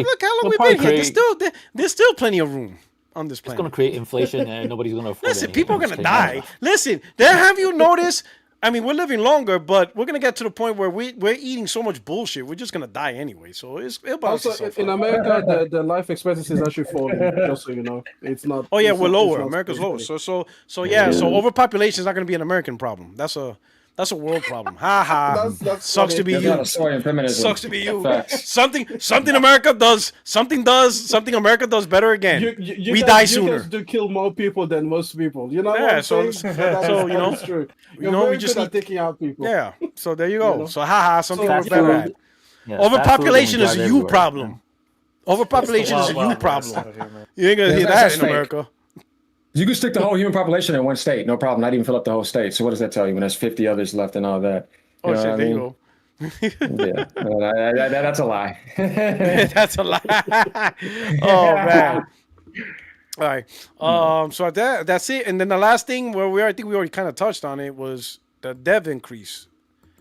Look how long we've been here. There's still plenty of room on this It's planet. going to create inflation and nobody's going to afford Listen, anything. people are It's gonna crazy. die. Listen, have you noticed? I mean, we're living longer, but we're gonna get to the point where we're eating so much bullshit. We're just gonna die anyway. So it'll balance Also, itself in out. America, the life expectancy is actually falling. Just so you know, it's not. Oh yeah, it's we're not- it's lower. not America's lower. stable. So overpopulation is not going to be an American problem. That's a world problem. Ha ha. That's Sucks to be There's you. not a story in feminism. Sucks to be you. Facts. Something America does. Something America does better again. We die You sooner. guys do kill more people than most people. You know what Yeah, I'm so saying? you That's true. you You're know, very we just good at taking out people. Yeah. So there you go. You know? So haha, something we're So- better at. Yeah, Overpopulation fast food is a and you drive problem. Overpopulation is a you problem. You ain't gonna Yeah, hear that's that in fake. America. You can stick the whole human population in one state, no problem. Not even fill up the whole state. So what does that tell you when there's 50 others left and all that? Oh know shit, what I there you mean? go. Yeah, that's a lie. That's a lie. Oh man. All right. So that's it. And then the last thing I think we already kind of touched on it was the dev increase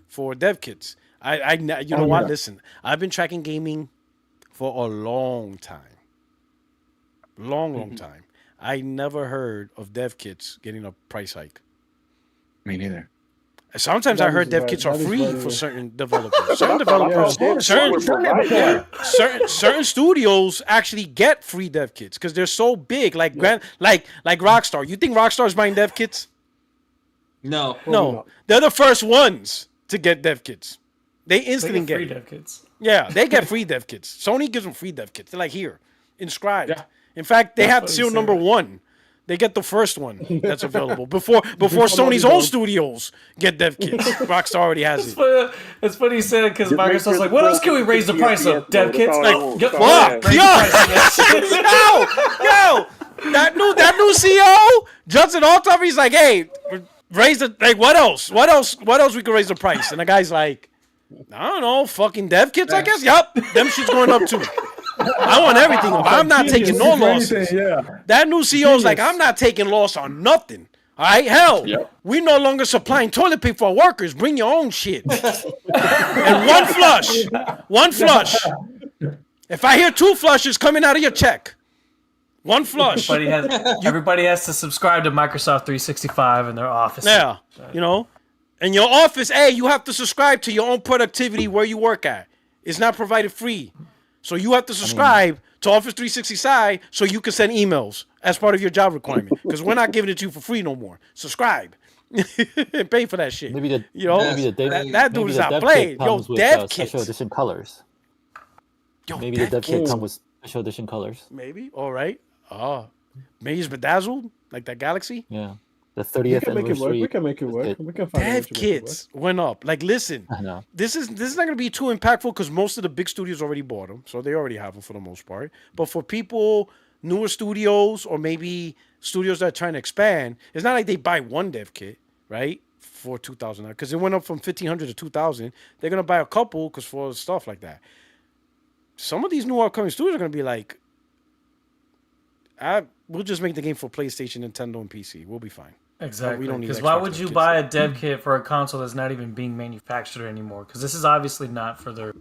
for dev kits. You know what? Yeah. Listen, I've been tracking gaming for a long time. Long time. I never heard of dev kits getting a price hike. Me neither. Sometimes I heard dev kits are free for certain developers. Certain developers, certain studios actually get free dev kits because they're so big. Like Rockstar. You think Rockstar is buying dev kits? No. No, they're the first ones to get dev kits. They instantly They get free get dev kits. Yeah, they get free dev kits. Sony gives them free dev kits. They're like here, inscribed. In fact, they have seal number 1. They get the first one that's available before Sony's own studios get dev kits. Rockstar already has it. It's funny you said it because Just make Microsoft's sure like, the what else bill can we raise the is price of? PS4, Dev that's kits? all Like, I want. get That's all I fuck, want. Yo, that new CEO, Judson Althoff, he's like, hey, raise the what else? What else we can raise the price? And the guy's like, I don't know, fucking dev kits, I guess. Yup, them shit's going up too. I want everything up. I'm not taking no losses. That new CEO's like, I'm not taking loss on nothing. All right, hell, we no longer supplying toilet paper for workers. Bring your own shit. And one flush. If I hear 2 flushes coming out of your check, 1 flush. Everybody has to subscribe to Microsoft 365 in their office. Yeah, you know, in your office, hey, you have to subscribe to your own productivity where you work at. It's not provided free. So you have to subscribe to Office 365 so you can send emails as part of your job requirement. Because we're not giving it to you for free no more. Subscribe. And pay for that shit. Maybe the that dude is not playing. Yo, dev kits. Special edition colors. Maybe the dev kit comes with special edition colors. Maybe. All right. Maybe it's bedazzled like that Galaxy. Yeah. The 30th anniversary. We can make it work. We can find a way Dev to make it kits went up. Like, listen, I know. this is not going to be too impactful because most of the big studios already bought them, so they already have them for the most part. But for people newer studios or maybe studios that are trying to expand, it's not like they buy one dev kit, right? For $2,000, because it went up from $1,500 to $2,000. They're gonna buy a couple because for stuff like that. Some of these new upcoming studios are gonna be like, we'll just make the game for PlayStation, Nintendo, and PC. We'll be fine. Exactly. We don't need Because why Xbox would dev you kits. buy a dev kit for a console that's not even being manufactured anymore? Because this is obviously not for their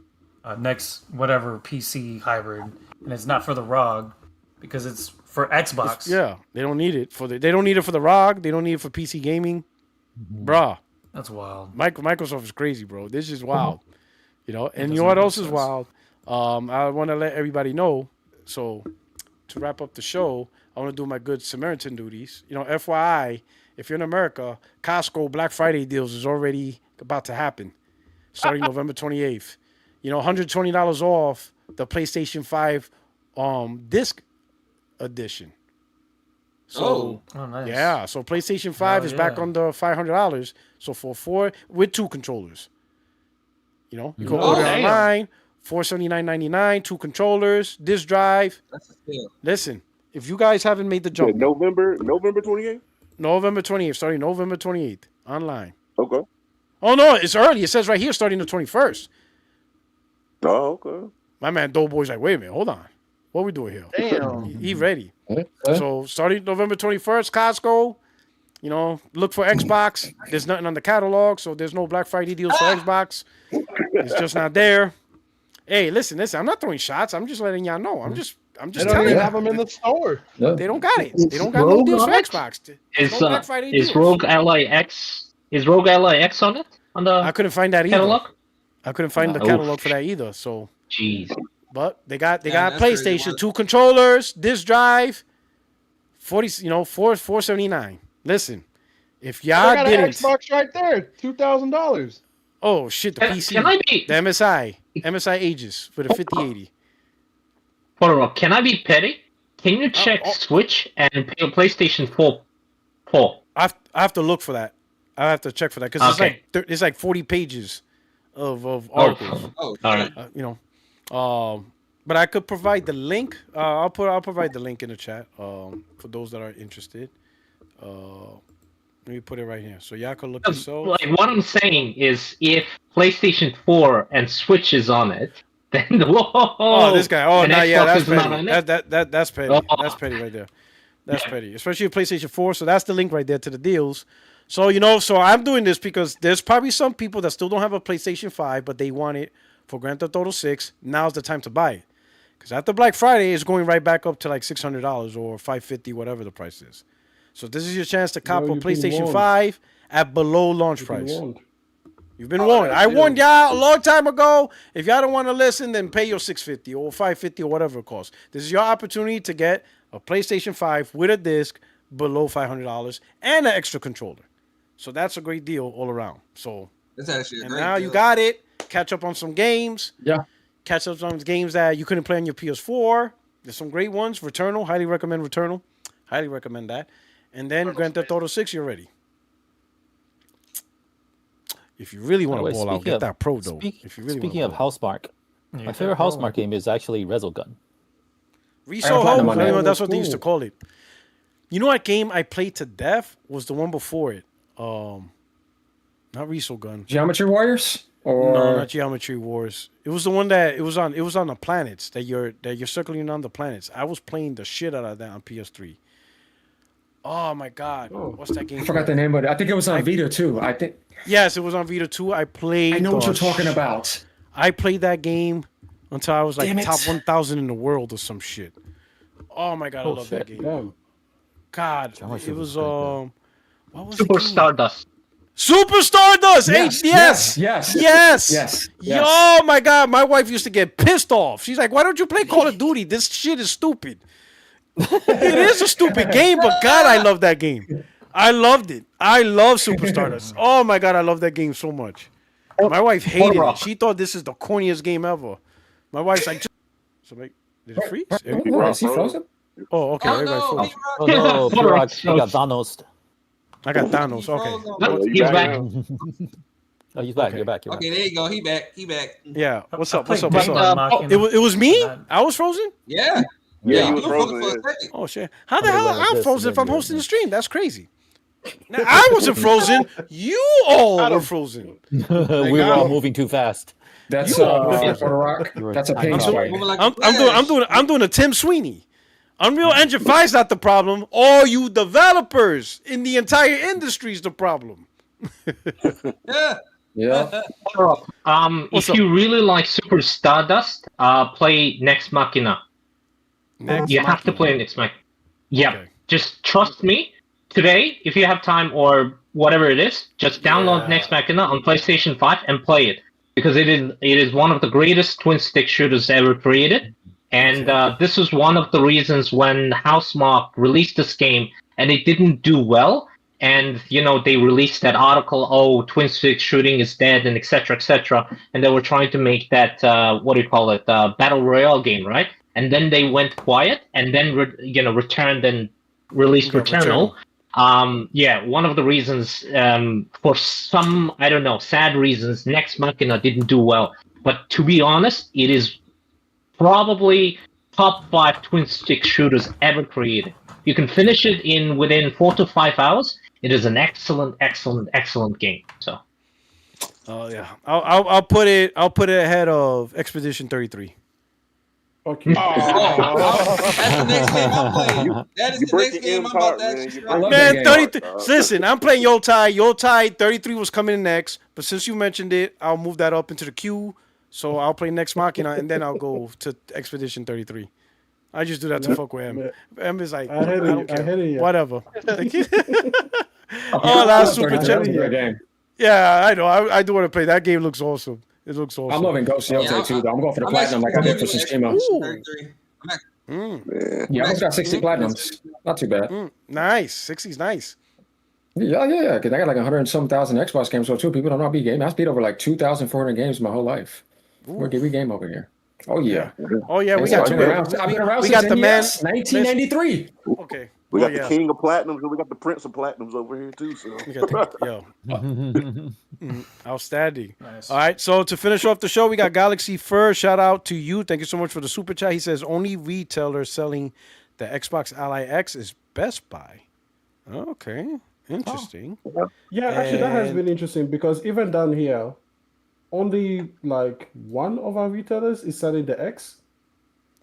next whatever PC hybrid, and it's not for the ROG because it's for Xbox. Yeah, they don't need it for they don't need it for the ROG. They don't need it for PC gaming, bruh. That's wild. Microsoft is crazy, bro. This is wild. You know, and you doesn't know what make else is sense. wild? I want to let everybody know. So, to wrap up the show, I want to do my good Samaritan duties. You know, FYI, if you're in America, Costco Black Friday deals is already about to happen, starting November 28th. You know, $120 off the PlayStation 5 disc edition. So, nice. yeah, so PlayStation 5 is back under $500. So for 4 with 2 controllers. You know, you can order online, $479.99, 2 controllers, disc drive. That's a steal. Listen, if you guys haven't made the jump, November 28th? November 28th, starting November 28th, online. Okay. Oh no, it's early. It says right here starting the 21st. Oh, okay. My man Doughboy's like, wait a minute, hold on. What we doing here? Damn. He ready. So starting November 21st, Costco. You know, look for Xbox. There's nothing on the catalog, so there's no Black Friday deals for Xbox. It's just not there. Hey, listen. I'm not throwing shots. I'm just letting y'all know. I'm just They don't telling even you. have them in the store. They don't got it. They don't got no deals for Xbox. There's no Black Friday Is deals. ROG Ally X on it? On the I couldn't find that either. catalog? I couldn't find the Oh. catalog for that either. So, Jeez. but they got that's crazy. PlayStation, 2 controllers, disc drive, 479. Listen, if I y'all got an didn't, Xbox right there, $2,000. oh shit, the PC, Can I be the MSI Aegis for the 5080. hold on, can I be petty? Can you check Switch and PlayStation 4? I have to look for that. I have to check for that because Okay. it's like 40 pages of articles. Oh, All right. But I could provide the link. I'll provide the link in the chat for those that are interested. Let me put it right here so y'all can look yourself. Like what I'm saying is, if PlayStation 4 and Switch is on it, then whoa! Oh, this guy. Oh, and no, yeah, Xbox that's is not on petty. it? That's petty. Oh. That's petty right there. That's petty, especially with PlayStation 4. So that's the link right there to the deals. So so I'm doing this because there's probably some people that still don't have a PlayStation 5, but they want it for Grand Theft Auto 6. Now's the time to buy it, because after Black Friday, it's going right back up to like $600 or $550, whatever the price is. So this is your chance to cop a you've been PlayStation warned. 5 at below launch You've been price. warned. You've been warned. I warned y'all a long time ago. If y'all don't want to listen, then pay your $650 or $550 or whatever it costs. This is your opportunity to get a PlayStation 5 with a disc below $500 and an extra controller. So that's a great deal all around. So That's actually a and great now deal. you got it. Catch up on some games. Yeah. Catch up on games that you couldn't play on your PS4. There's some great ones. Returnal. Highly recommend Returnal. Highly recommend that. And then Grand Theft Auto 6, you're ready. If you really want to ball out, get that Pro, though. If you really Speaking wanna of ball out. Housemark, my favorite Housemark game is actually Resogun. Resogun, Platinum. that's what they used to call it. You know what game I played to death was the one before it. Not Resogun. Geometry Warriors? Or No, not Geometry Wars. It was the one that it was on the planets that you're circling on the planets. I was playing the shit out of that on PS3. Oh my god. What's that game? I forgot the name of it. I think it was on Vita too. I think. Yes, it was on Vita too. I played. I know what the you're talking about. I played that game until I was like Damn it. top 1,000 in the world or some shit. Oh my god, I love that shit. game. God, Geometry it was was what was Super the game? Stardust. Super Stardust. Yes, yes. Oh my god, my wife used to get pissed off. She's like, "Why don't you play Call of Duty? This shit is stupid." It is a stupid game, but God, I love that game. I loved it. I love Super Stardust. Oh my god, I love that game so much. My wife hated it. She thought this is the corniest game ever. My wife's like, so like, did it freeze? Is he frozen? Oh, okay. Everybody froze. Oh no, P-Rock, he got Thanos. I got Thanos. Okay. He's back. Oh, he's back. Okay. You're back. You're Okay, back. there you go. He back. He back. Yeah. What's up? I What's up? played What's Mega up? Machina It was me. and I was frozen. Yeah. Yeah, you was frozen. for a Yeah. second. Oh shit! How the hell I'm frozen if I'm hosting the stream? That's crazy. Now I wasn't frozen. You all were frozen. We were all moving too fast. That's You all were Puerto frozen. Rock. That's a pain spike. I'm doing a Tim Sweeney. Unreal Engine 5 is not the problem. All you developers in the entire industry is the problem. Yeah. Yeah. If you really like Super Stardust, play Next Machina. You have to play Next Machina. Yeah, just trust me. Today, if you have time or whatever it is, just download Next Machina on PlayStation 5 and play it, because it is one of the greatest twin stick shooters ever created. And this is one of the reasons when Housemarque released this game and it didn't do well, and they released that article, oh, twin stick shooting is dead, and etc., and they were trying to make that battle royale game, right? And then they went quiet, and then returned and released Returnal. One of the reasons, for some, I don't know, sad reasons, Next Machina didn't do well. But to be honest, it is probably top 5 twin stick shooters ever created. You can finish it within 4 to 5 hours. It is an excellent game. So. Oh yeah, I'll put it ahead of Expedition 33. Okay. That's the next game I'm playing. That is the next game I'm about to actually. Man, 33. Listen, I'm playing Yotai. Yotai 33 was coming in next, but since you mentioned it, I'll move that up into the queue. So I'll play Next Machina, and then I'll go to Expedition 33. I just do that to fuck with him. M is like, I don't care. Whatever. Oh, last super chat. Yeah, I know. I do want to play. That game looks awesome. It looks awesome. I'm loving Ghost Yotai too, though. I'm going for the platinum like I did for Tsushima. Yeah, I almost got 60 platinums. Not too bad. Nice. 60's nice. Yeah. Because I got like 100 and some thousand Xbox games, so too. People don't know I beat game. I beat over like 2,400 games my whole life. We're giving game over here. Oh yeah. Oh yeah. We got I've been around we since got the man. 1993. Okay. We got the king of platinums and we got the prince of platinums over here too. So we got outstanding. Nice. All right. So to finish off the show, we got Galaxy Fur. Shout out to you. Thank you so much for the super chat. He says only retailer selling the Xbox Ally X is Best Buy. Okay. Interesting. Yeah, actually that has been interesting because even down here, only like one of our retailers is selling the X.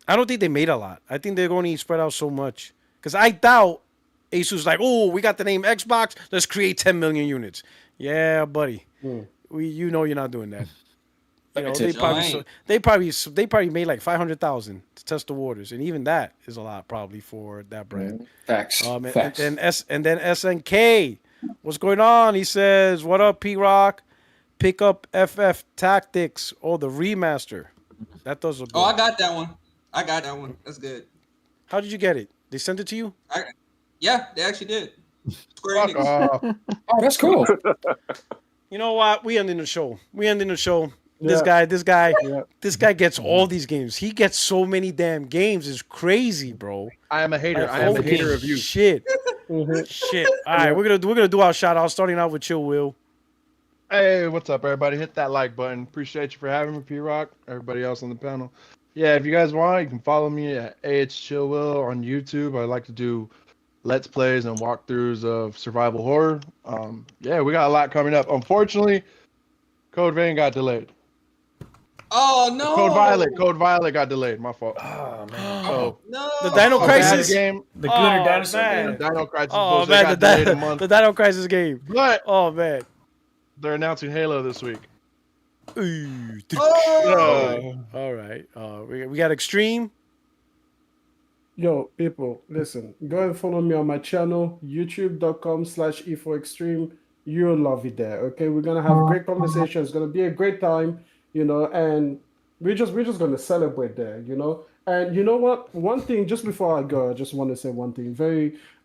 I don't think they made a lot. I think they're going to spread out so much. Because I doubt Asus like, oh, we got the name Xbox. Let's create 10 million units. Yeah, buddy. You know you're not doing that. You know, they probably made like 500,000 to test the waters, and even that is a lot probably for that brand. Facts. Facts. And then SNK, what's going on? He says, "What up, P Rock? Pick up FF Tactics or the remaster." That does look good. Oh, I got that one. That's good. How did you get it? They sent it to you? Yeah, they actually did. Square Enix. Oh, that's cool. You know what? We ending the show. This guy gets all these games. He gets so many damn games. It's crazy, bro. I am a hater. I am a hater of you. Shit. Shit. All right, we're gonna do our shout out, starting out with Chill Will. Hey, what's up, everybody? Hit that like button. Appreciate you for having me, P Rock. Everybody else on the panel. Yeah, if you guys want, you can follow me at AHChillWill on YouTube. I like to do Let's Plays and walkthroughs of survival horror. Yeah, we got a lot coming up. Unfortunately, Code Vein got delayed. Oh no! Code Violet got delayed. My fault. Oh man. So, no. The Dino Crisis game. The Gooner Dinosaur game. Dino Crisis. Oh man, the Dino Crisis game. But oh man, they're announcing Halo this week. Oh. All right. We got Extreme. Yo, people, listen. Go and follow me on my channel, youtube.com/E4Extreme. You'll love it there. Okay, we're gonna have great conversations. It's gonna be a great time, and we're just gonna celebrate there, And you know what? One thing, just before I go, I just want to say one thing.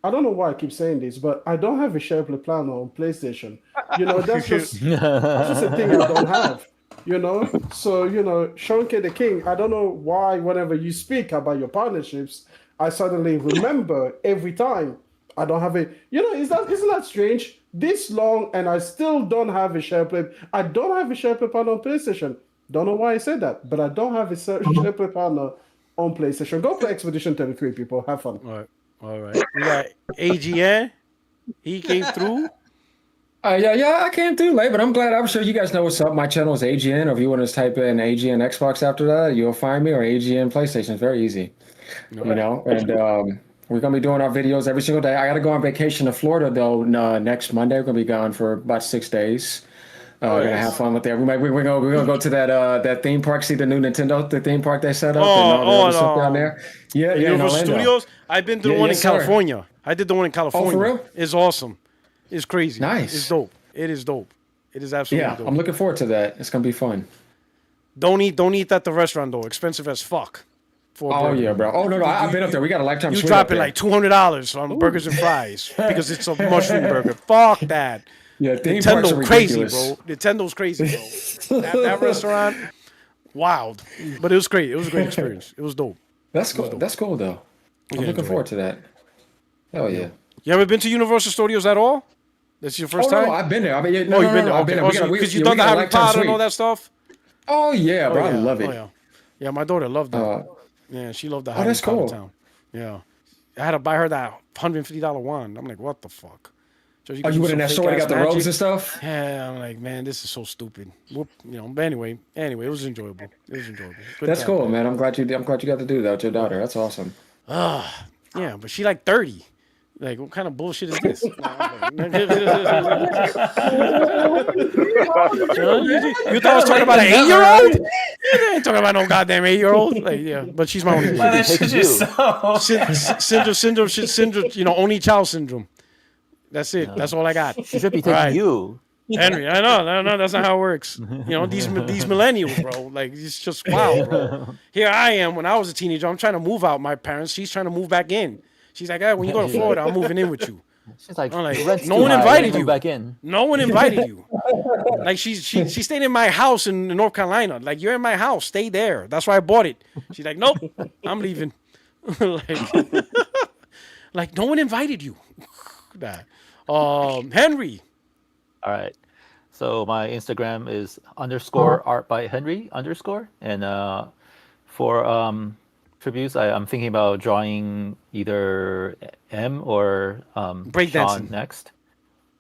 I don't know why I keep saying this, but I don't have a SharePlay planner on PlayStation. That's just a thing I don't have. So Sean K the King, I don't know why whenever you speak about your partnerships, I suddenly remember every time I don't have it. Isn't that strange? This long and I still don't have a SharePlay. I don't have a SharePlay partner on PlayStation. Don't know why I said that, but I don't have a SharePlay partner on PlayStation. Go play Expedition 33, people. Have fun. All right. We got AGN. He came through. Yeah, I came through late, but I'm sure you guys know what's up. My channel is AGN, or if you want to type in AGN Xbox after that, you'll find me, or AGN PlayStation. It's very easy. You know, and we're going to be doing our videos every single day. I got to go on vacation to Florida, though, next Monday. We're going to be gone for about 6 days. We're going to have fun with that. We're going to go to that theme park, see the new Nintendo, the theme park they set up, and all the other stuff down there. Yeah, Universal Studios. I've been to the one in California. I did the one in California. Oh, for real? It's awesome. It's crazy. Nice. It's dope. It is dope. It is absolutely dope. I'm looking forward to that. It's going to be fun. Don't eat at the restaurant, though. Expensive as fuck. Yeah, bro. Oh, no, I've been up there. We got a lifetime You suite dropping up like $200 on burgers and fries because it's a mushroom burger. Fuck that. Yeah, theme parks are Nintendo crazy, ridiculous. bro. Nintendo's crazy, bro. that restaurant, wild. But it was great. It was a great experience. It was dope. That's cool. That's cool, though. I'm looking forward to that. Hell yeah. You ever been to Universal Studios at all? That's your first time? No, I've been there. I mean, you've been there. I've been there. Because you done the Harry Potter and all that stuff? Oh, yeah, bro. I love it. Yeah, my daughter loved that. Yeah, she loved the Harry that's Potter cool. town. Yeah. I had to buy her that $150 wand. I'm like, what the fuck? So You went in that store and got the robes and stuff? Yeah, I'm like, man, this is so stupid. Whoop, but anyway, it was enjoyable. Good That's time, cool, man. I'm glad you got to do that with your daughter. That's awesome. Yeah, but she like 30. Like, what kind of bullshit is this? You thought I was talking about an 8-year-old? You ain't talking about no goddamn 8-year-old. Like, yeah, but she's my only syndrome, only child syndrome. That's it. That's all I got. She should be taking you. Henry, I know, that's not how it works. These millennials, bro, like, it's just wild, bro. Here I am when I was a teenager. I'm trying to move out my parents. She's trying to move back in. She's like, when you go to Florida, I'm moving in with you. She's like, I'm like, no one invited you. Back in. No one invited you. Like she stayed in my house in North Carolina. Like, you're in my house, stay there. That's why I bought it. She's like, nope, I'm leaving. like no one invited you. Henry. All right. So my Instagram is _art_by_Henry_. And for tributes, I'm thinking about drawing either M or Sean next.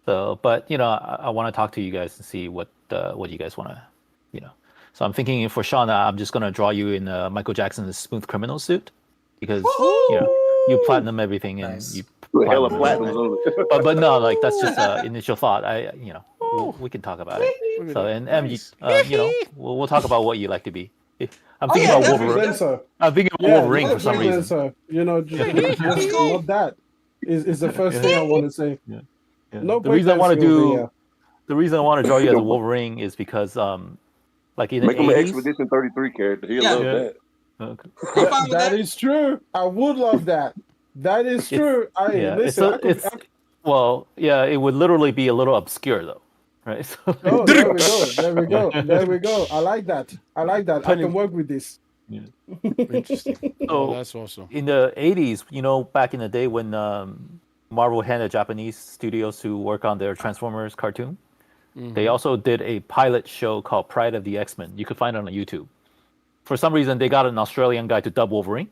So, but I want to talk to you guys and see what you guys want to, So I'm thinking for Sean, I'm just gonna draw you in Michael Jackson's Smooth Criminal suit because you platinum everything and you. But no, like that's just an initial thought. We can talk about it. So and M, we'll talk about what you like to be. I'm thinking about Wolverine. I'm thinking of Wolverine for some reason. Just love that. Is the first thing I want to say. Yeah. No, the reason I want to draw you as a Wolverine is because like in make the him an 80s, Expedition 33 character. He'll love that. Okay. That is true. I would love that. That is true. It would literally be a little obscure though, right? Oh, there we go. I like that. I can work with this. Yeah. Interesting. So that's awesome. In the 80s, back in the day when Marvel handed Japanese studios to work on their Transformers cartoon, they also did a pilot show called Pride of the X-Men. You could find it on YouTube. For some reason, they got an Australian guy to dub Wolverine.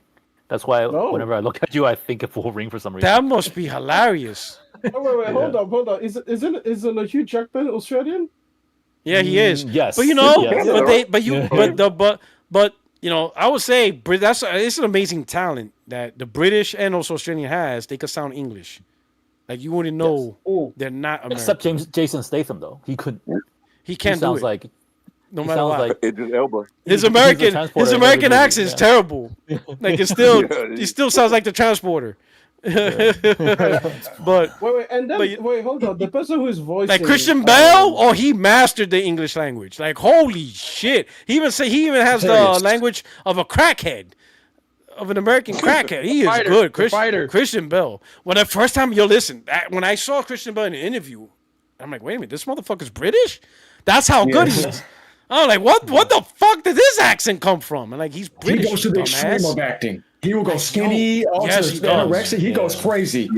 That's why whenever I look at you, I think of Wolverine for some reason. That must be hilarious. Oh, wait, hold on. Isn't Hugh Jackman Australian? Yeah, he is. Yes. But I would say it's an amazing talent that the British and also Australian has. They could sound English. Like you wouldn't know they're not American. Except Jason Statham though. He couldn't. He can't do it. Like no matter what. Like Elba. His American accent is terrible. Like he still sounds like the transporter. But hold on. The person who is voicing like Christian Bale, he mastered the English language. Like holy shit. He even has the language of a crackhead. Of an American crackhead. He is good. Christian Bale. When the first time when I saw Christian Bale in an interview, I'm like, wait a minute, this motherfucker's British? That's how good he is. I'm like, what the fuck did this accent come from? And like, he's British. He goes to the extreme of acting. He will go skinny, anorexia. He goes crazy.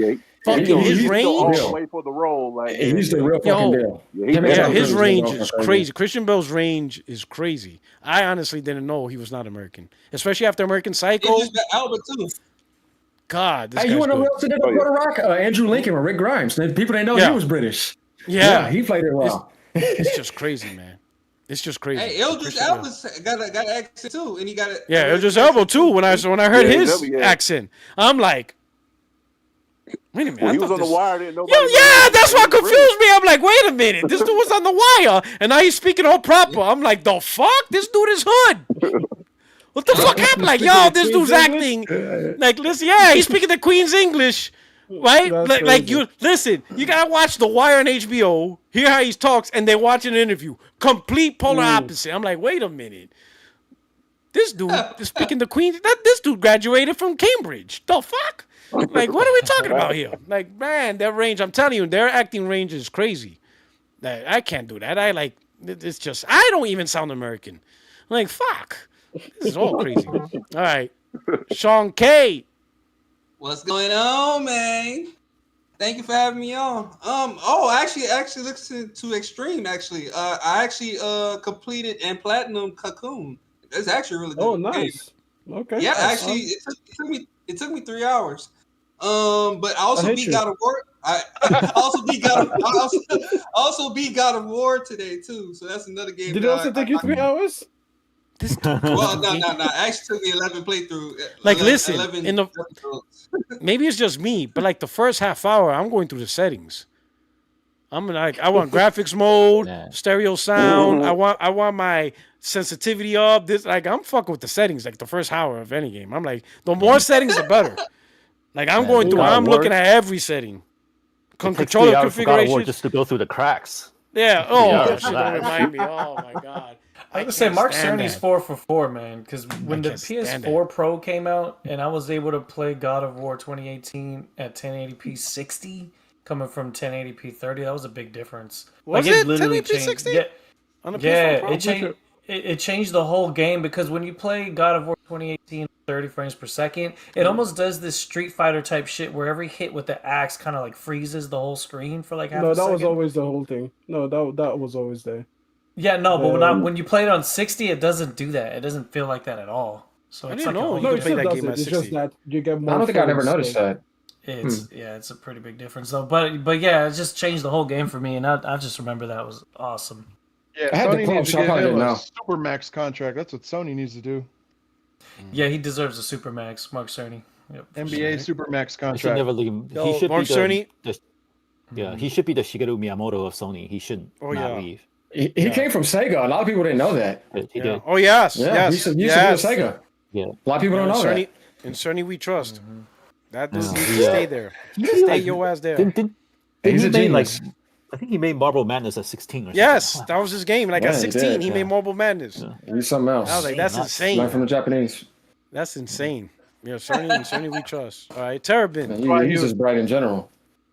fucking his range. All the way for the role. Like, He's the real fucking deal. Yeah, his range is crazy. Christian Bale's range is crazy. I honestly didn't know he was not American, especially after American Psycho. Idris Elba too. God, this Hey, guy's you want to know good. who else did it on Puerto Rock? Andrew Lincoln with Rick Grimes. People didn't know he was British. Yeah, he played it well. It's just crazy, man. It's just crazy. Hey, Idris Elba's got an accent too, and he got it. Yeah, Idris Elba too. When I heard his accent, I'm like, wait a minute. Well, he was on the wire. Didn't nobody That's what confused me. I'm like, wait a minute. This dude was on the wire, and now he's speaking all proper. I'm like, the fuck? This dude is hood. What the fuck happened? Like, yo, this dude's acting like, listen, he's speaking the Queen's English, right? Like you listen, you gotta watch The Wire on HBO, hear how he talks, and then watch an interview. Complete polar opposite. I'm like, wait a minute. This dude is speaking the Queen's. This dude graduated from Cambridge. The fuck? Like, what are we talking about here? Like, man, their range. I'm telling you, their acting range is crazy. Like, I can't do that. It's just, I don't even sound American. I'm like, fuck. This is all crazy. All right. Sean K. What's going on, man? Thank you for having me on. Actually looks to Extreme, actually. I actually completed and platinum Cocoon. It's actually really good. Oh, nice. Game. Okay. Yeah, actually, it took me 3 hours. But I also beat God of War. I also beat God of War today too. So that's another game. Did it also take you 3 hours? Well, no. Actually, took me 11 playthrough. Like, 11, listen, 11 maybe it's just me, but like the first half hour, I'm going through the settings. I'm like, I want graphics mode, stereo sound. I want my sensitivity up. I'm fucking with the settings. Like the first hour of any game, I'm like, the more settings, the better. Like I'm going through. I'm looking at every setting. Controller configuration just to go through the cracks. Yeah. Oh, shit, don't remind me. Oh my god. I was gonna say Mark Cerny's 4 for 4, man. Because when the PS4 Pro came out, and I was able to play God of War 2018 at 1080p 60, coming from 1080p 30, that was a big difference. Was it 1080p 60? Yeah, on the PS4 Pro? it changed. It changed the whole game because when you play God of War 2018 30 frames per second, it almost does this Street Fighter type shit where every hit with the axe kind of like freezes the whole screen for like half a second. No, that was always the whole thing. No, that was always there. Yeah, no, but when you play it on 60, it doesn't do that. It doesn't feel like that at all. So it's like you could play that game at 60. It's just that you get more. I don't think I've ever noticed that. It's a pretty big difference though. But yeah, it just changed the whole game for me, and I just remember that was awesome. Yeah, I had Sony the needs to Pro, get him now. a super max contract. That's what Sony needs to do. Yeah, he deserves a super max, Mark Cerny. Yep, NBA super max He should contract. never leave. He should Mark Cerny. He should be the Shigeru Miyamoto of Sony. He shouldn't not leave. He came from Sega. A lot of people didn't know that. He did. Oh yes, Yeah, yes. he used to be at Sega. Yeah. A lot of people don't know that. In Cerny we trust. That Yeah. needs to stay there. Stay your ass there. He's a genius. I think he made Marble Madness at 16 or something. Yes, that was his game. Like at Yeah, he 16, did, he yeah. made Marble Madness. He's something else. I was like, that's insane. Learn from the Japanese. That's insane. Yeah, Cerny we trust. All right, Terrabin. He's just bright in general.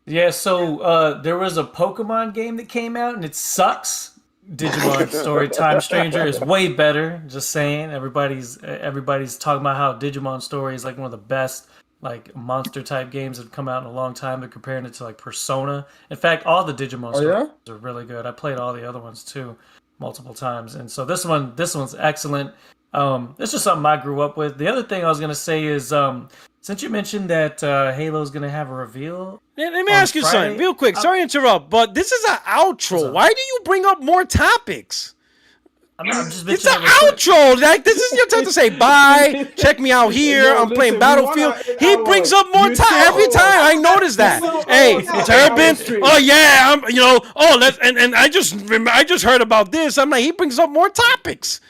Yeah, so there was a Pokemon game that came out, and it sucks. Digimon Story Time Stranger is way better. Just saying, everybody's talking about how Digimon Story is like one of the best like monster type games that have come out in a long time. They're comparing it to like Persona. In fact, all the Digimon stories are really good. I played all the other ones too, multiple times, and so this one's excellent. It's just something I grew up with. The other thing I was gonna say is, since you mentioned that Halo's gonna have a reveal. Let me ask you something real quick. Sorry to interrupt, but this is an outro. Why do you bring up more topics? I'm just it's an outro. Like this is your time to say bye. Check me out here. I'm playing Battlefield. He brings up more time every time. I noticed that. Hey, Terrabin. Oh yeah, and I just heard about this. I'm like, he brings up more topics.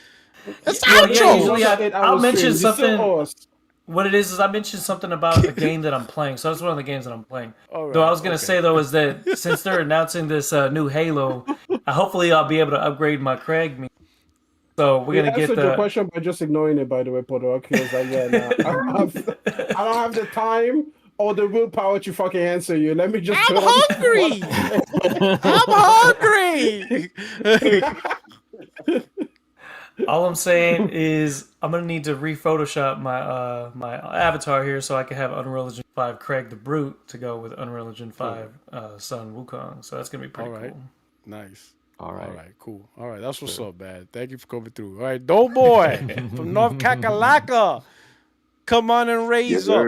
That's the outro. Yeah, I'll mention something. What it is I mentioned something about a game that I'm playing. So that's one of the games that I'm playing. Right, though I was gonna say though is that since they're announcing this new Halo, hopefully I'll be able to upgrade my Craig me. So we're gonna get your question by just ignoring it. By the way, Podok, he was like, I don't have the time or the willpower to fucking answer you. Let me just. I'm hungry. I'm hungry. All I'm saying is I'm gonna need to re-Photoshop my my avatar here so I can have Unreal Engine 5 Craig the Brute to go with Unreal Engine 5 Sun Wukong. So that's gonna be pretty cool. Nice. All right. All right, cool. All right, that's what's up, man. Thank you for coming through. All right, Doughboy from North Kakalaka. Come on and raise up.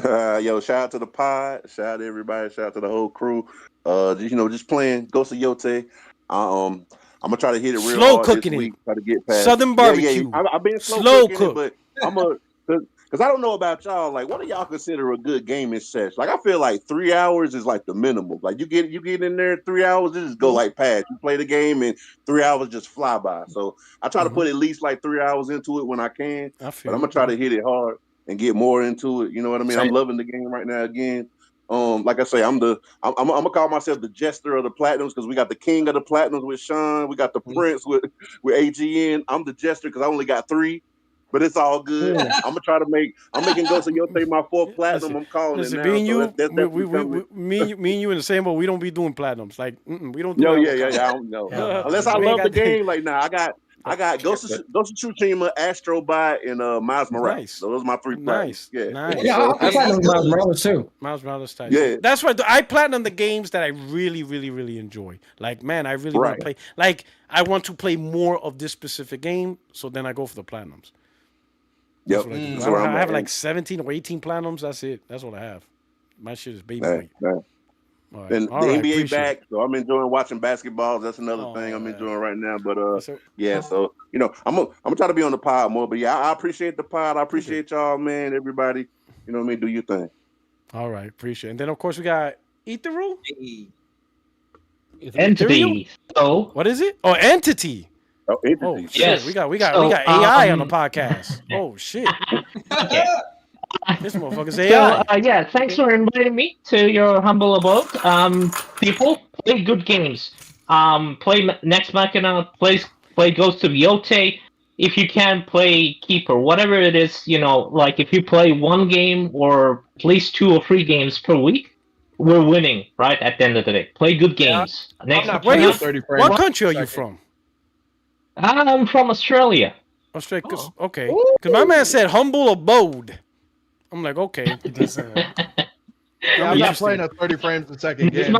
Yo, shout out to the pod. Shout out to everybody. Shout out to the whole crew. Just playing Ghost of Yote. I'm gonna try to hit it real Slow hard cooking this week. it. Try to get past Southern barbecue. I've been Slow cooking cook. it, but I'm a because I don't know about y'all. Like, what do y'all consider a good gaming session? Like, I feel like 3 hours is like the minimum. Like, you get in there 3 hours, it just go like past. You play the game and 3 hours just fly by. So I try to put at least like 3 hours into it when I can. But I'm gonna try to hit it hard and get more into it. You know what I mean? I'm loving the game right now again. Like I say, I'm gonna call myself the jester of the platinums because we got the king of the platinums with Sean, we got the prince with AGN. I'm the jester because I only got 3, but it's all good. I'm making Ghost of Yote my 4th platinum. I'm calling it now. Me and you, So that's me and you in the same boat. We don't be doing platinums. Like we don't do. No, that yeah. I don't know. Unless I love the game. Like, nah, I got Ghost of Tsushima, Astrobot, and Miles Morales. Nice. So those are my 3 platinums. Nice. Yeah, I platinum Miles Morales too. Miles Morales type. Yeah. That's right. I platinum the games that I really, really, really enjoy. Like, man, I really want to play. Like, I want to play more of this specific game, so then I go for the platinums. Yep. I have like 17 or 18 platinums. That's it. That's what I have. My shit is baby weight. All right. And the NBA back, so I'm enjoying watching basketball. That's another thing I'm enjoying right now. But so I'm gonna try to be on the pod more. But yeah, I appreciate the pod. I appreciate y'all, man. Everybody, you know what I mean. Do your thing. All right, appreciate it. And then of course we got Ethereal. Entity. So what is it? Oh, entity. Oh, entity. Oh shit. Yes. We got AI on the podcast. Oh shit. This motherfucker's AI. So, thanks for inviting me to your humble abode. People, play good games. Play Next Machina, play Ghost of Yote. If you can, play Keeper. Whatever it is, like if you play 1 game or at least 2 or 3 games per week, we're winning, right? At the end of the day. Play good games. What country are you from? I'm from Australia. Australia. Okay. Because my man said humble abode. I'm like, okay. I'm not playing a 30 frames a second game.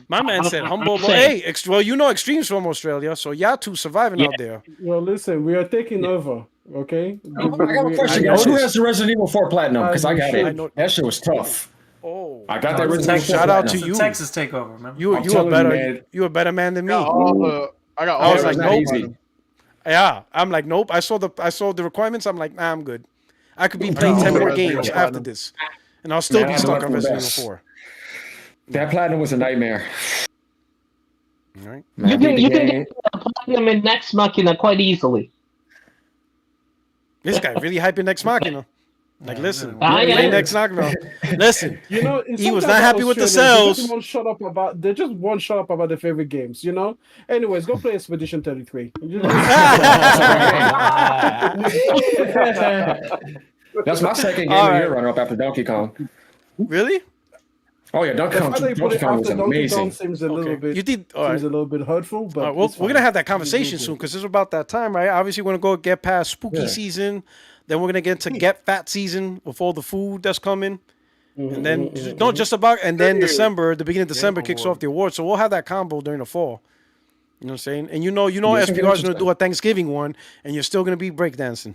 My man said humble. Hey, Extreme's from Australia, so y'all two surviving out there. Well, listen, we are taking over. Okay. I got a question, guys. Who has the Resident Evil 4 Platinum? Because I got it. That shit was tough. Oh, I got that Resident Evil 4 Shout out to you. Texas takeover, man. You a better man than me. I was like, nope. Easy. Yeah, I'm like, nope. I saw the requirements. I'm like, nah, I'm good. I could be playing 10 more games after this, and I'll still be stuck on Resident Evil 4. That platinum was a nightmare. All right. You can get a platinum in Next Machina quite easily. This guy really hyping Next Machina. Like, listen, Next Machina. Listen, he was not happy with the sales. They just won't shut up about their favorite games, Anyways, go play Expedition 33. That's my second game of the year runner-up after Donkey Kong. Really? Oh yeah, Donkey Kong was amazing. Seems a little bit hurtful, but we're gonna have that conversation soon because it's about that time, right? Obviously, we're gonna go get past spooky season. Then we're gonna get into get fat season with all the food that's coming, and then then December, the beginning of December kicks off the awards. So we'll have that combo during the fall. You know what I'm saying? And SPR is gonna do a Thanksgiving one, and you're still gonna be breakdancing.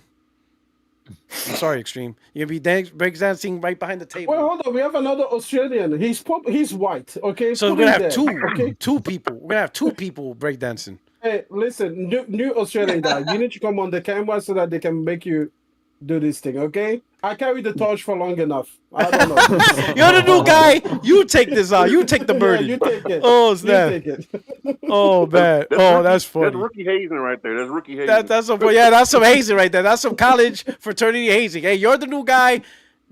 I'm sorry, Extreme. You're gonna be breakdancing right behind the table. Well, hold on. We have another Australian. He's white. Okay. So we're gonna have two people. We're gonna have 2 people breakdancing. Hey, listen, new Australian guy. You need to come on the camera so that they can make you do this thing, okay? I carried the torch for long enough. I don't know. You're the new guy. You take this out. You take the burden. Yeah, you take it. Oh, snap. You take it. Oh, man. That's funny. That's rookie hazing right there. That's rookie hazing. That's some hazing right there. That's some college fraternity hazing. Hey, you're the new guy.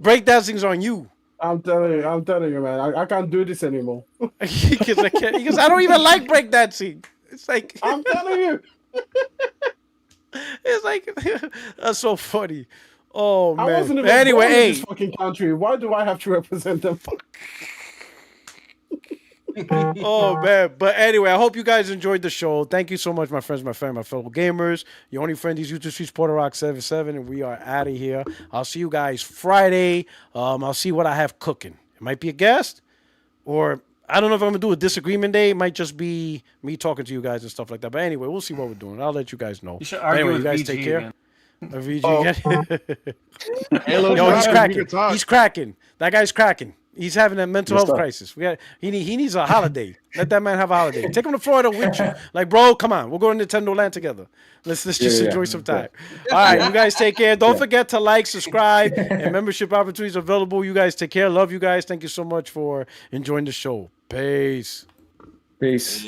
Breakdancing's on you. I'm telling you, man. I can't do this anymore. Because I don't even like breakdancing. It's like I'm telling you. It's like that's so funny. Oh man. I wasn't even born in this fucking country. Why do I have to represent them? Oh man, but anyway, I hope you guys enjoyed the show. Thank you so much, my friends, my family, my fellow gamers. Your only friend is YouTube Streets Porter Rock 77, and we are out of here. I'll see you guys Friday. I'll see what I have cooking. It might be a guest, or I don't know if I'm gonna do a disagreement day. It might just be me talking to you guys and stuff like that. But anyway, we'll see what we're doing. I'll let you guys know. You should argue Anyway, with you guys VG take care. again. VG Oh. again. Yo, he's cracking. He's cracking. That guy's cracking. He's having a mental health crisis. He needs a holiday. Let that man have a holiday. Take him to Florida with you. Like, bro, come on. We'll go to Nintendo Land together. Let's just enjoy some time. All right, you guys take care. Don't forget to like, subscribe, and membership opportunities available. You guys take care. Love you guys. Thank you so much for enjoying the show. Peace. Peace.